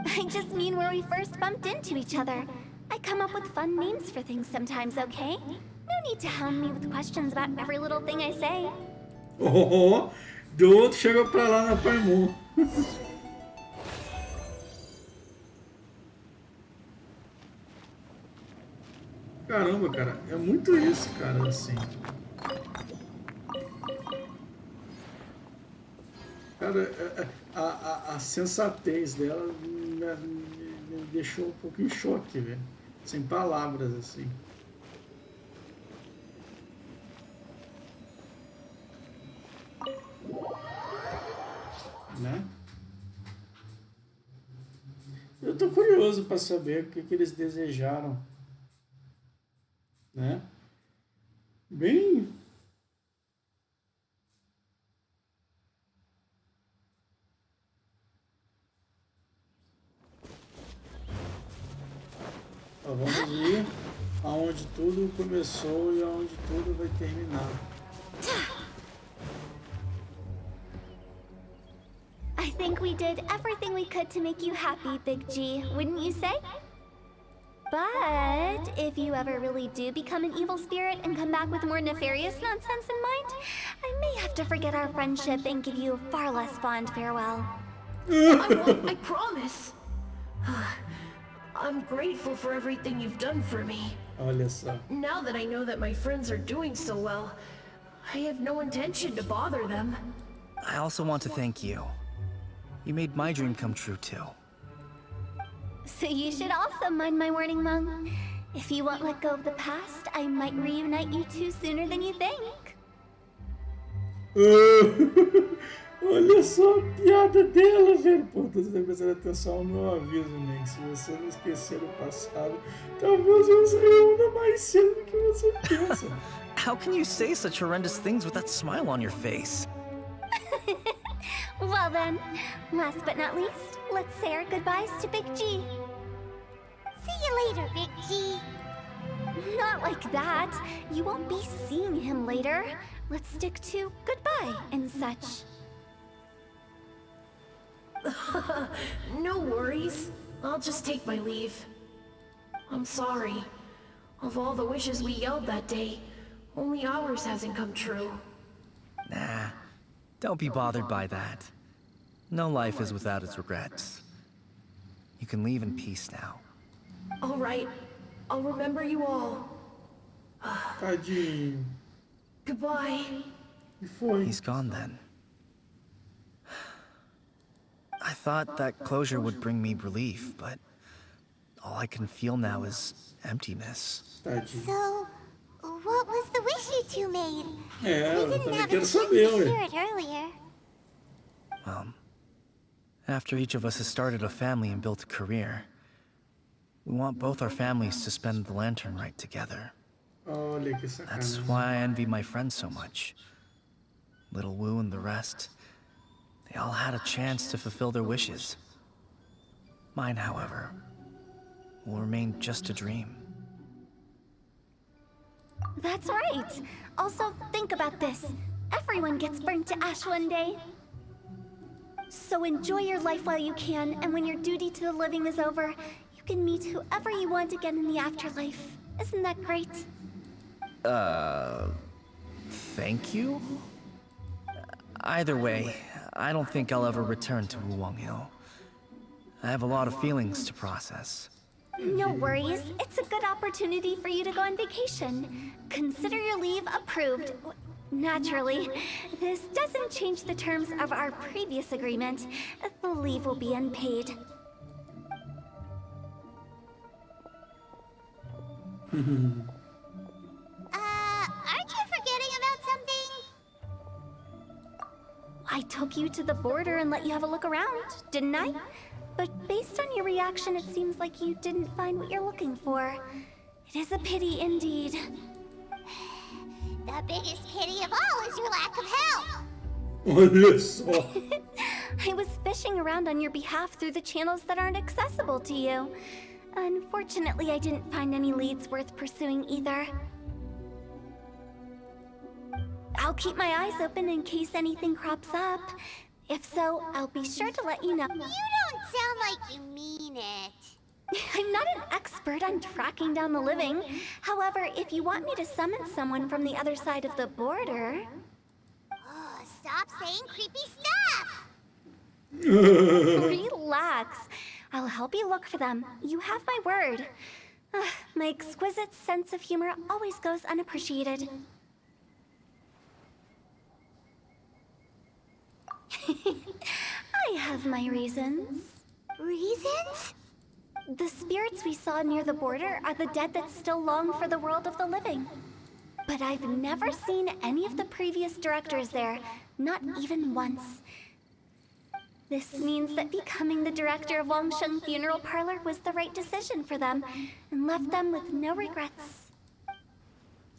I just mean where we first bumped into each other. I come up with fun names for things sometimes, okay? No need to hound me with questions about every little thing I say. Oh, do outro chegou pra lá na Paimon. Caramba, cara, é muito isso, cara, assim. Cara, a sensatez dela me deixou um pouco em choque, velho. Sem palavras, assim. né? Eu tô curioso para saber o que eles desejaram, né? Bem... Vamos ir aonde tudo começou e aonde tudo vai terminar. I think we did everything we could to make you happy, Big G, wouldn't you say? But if you ever really do become an evil spirit and come back with more nefarious nonsense in mind, I may have to forget our friendship and give you a far less fond farewell. I promise. I'm grateful for everything you've done for me. Olha só. Now that I know that my friends are doing so well, I have no intention to bother them. I also want to thank you. You made my dream come true, too. So you should also mind my warning, Mung. If you won't let go of the past, I might reunite you two sooner than you think. Olha só a piada dela, velho. Pô, tô prestando atenção ao meu aviso, man. Se você não esquecer o passado, talvez você reúna mais cedo do que você pensa. How can you say such horrendous things with that smile on your face? Well then, last but not least, let's say our goodbyes to Big G. See you later, Big G. Not like that. You won't be seeing him later. Let's stick to goodbye and such. No worries. I'll just take my leave. I'm sorry. Of all the wishes we yelled that day, only ours hasn't come true. Nah, don't be bothered by that. No life is without its regrets. You can leave in peace now. All right. I'll remember you all. Tadinho. Goodbye. He's gone then. I thought that closure would bring me relief, but all I can feel now is emptiness. So, what was the wish you two made? Yeah, we didn't have a chance to hear it earlier. After each of us has started a family and built a career, we want both our families to spend the lantern right together. Olha que sacanagem. That's why I envy my friends so much. Little Wu and the rest. They all had a chance to fulfill their wishes. Mine, however, will remain just a dream. That's right. Also, think about this. Everyone gets burnt to ash one day. So enjoy your life while you can, and when your duty to the living is over, you can meet whoever you want again in the afterlife. Isn't that great? Thank you? Either way, I don't think I'll ever return to Wuwang Hill. I have a lot of feelings to process. No worries. It's a good opportunity for you to go on vacation. Consider your leave approved. Naturally, this doesn't change the terms of our previous agreement. The leave will be unpaid. Aren't you forgetting about something? I took you to the border and let you have a look around, didn't I? But based on your reaction, it seems like you didn't find what you're looking for. It is a pity indeed. The biggest pity of all is your lack of help. Olha só. I was fishing around on your behalf through the channels that aren't accessible to you. Unfortunately, I didn't find any leads worth pursuing either. I'll keep my eyes open in case anything crops up. If so, I'll be sure to let you know. You don't sound like you mean it. I'm not an expert on tracking down the living. However, if you want me to summon someone from the other side of the border... Oh, stop saying creepy stuff! Relax. I'll help you look for them. You have my word. My exquisite sense of humor always goes unappreciated. I have my reasons. Reasons? The spirits we saw near the border are the dead that still long for the world of the living. But I've never seen any of the previous directors there, not even once. This means that becoming the director of Wangsheng Funeral Parlor was the right decision for them, and left them with no regrets.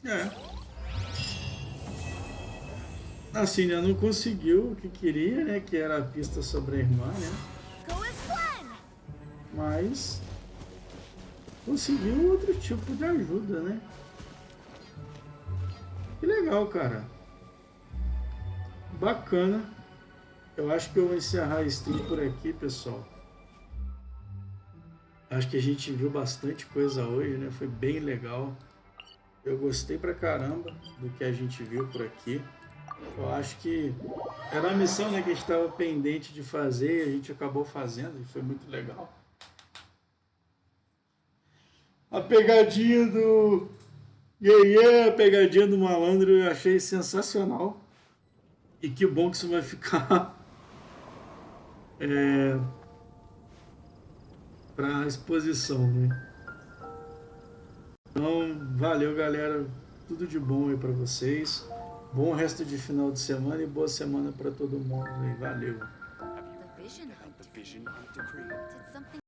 É. Assim, ela não conseguiu o que queria, né? Que era a pista sobre a irmã, né? Mas conseguiu outro tipo de ajuda, né? Que legal, cara. Bacana. Eu acho que eu vou encerrar a stream por aqui, pessoal. Acho que a gente viu bastante coisa hoje, né? Foi bem legal. Eu gostei pra caramba do que a gente viu por aqui. Eu acho que era uma missão, né, que a gente estava pendente de fazer e a gente acabou fazendo e foi muito legal. A pegadinha do a pegadinha do malandro eu achei sensacional. E que bom que isso vai ficar para exposição, né? Então, valeu, galera. Tudo de bom aí para vocês. Bom resto de final de semana e boa semana para todo mundo aí. Valeu.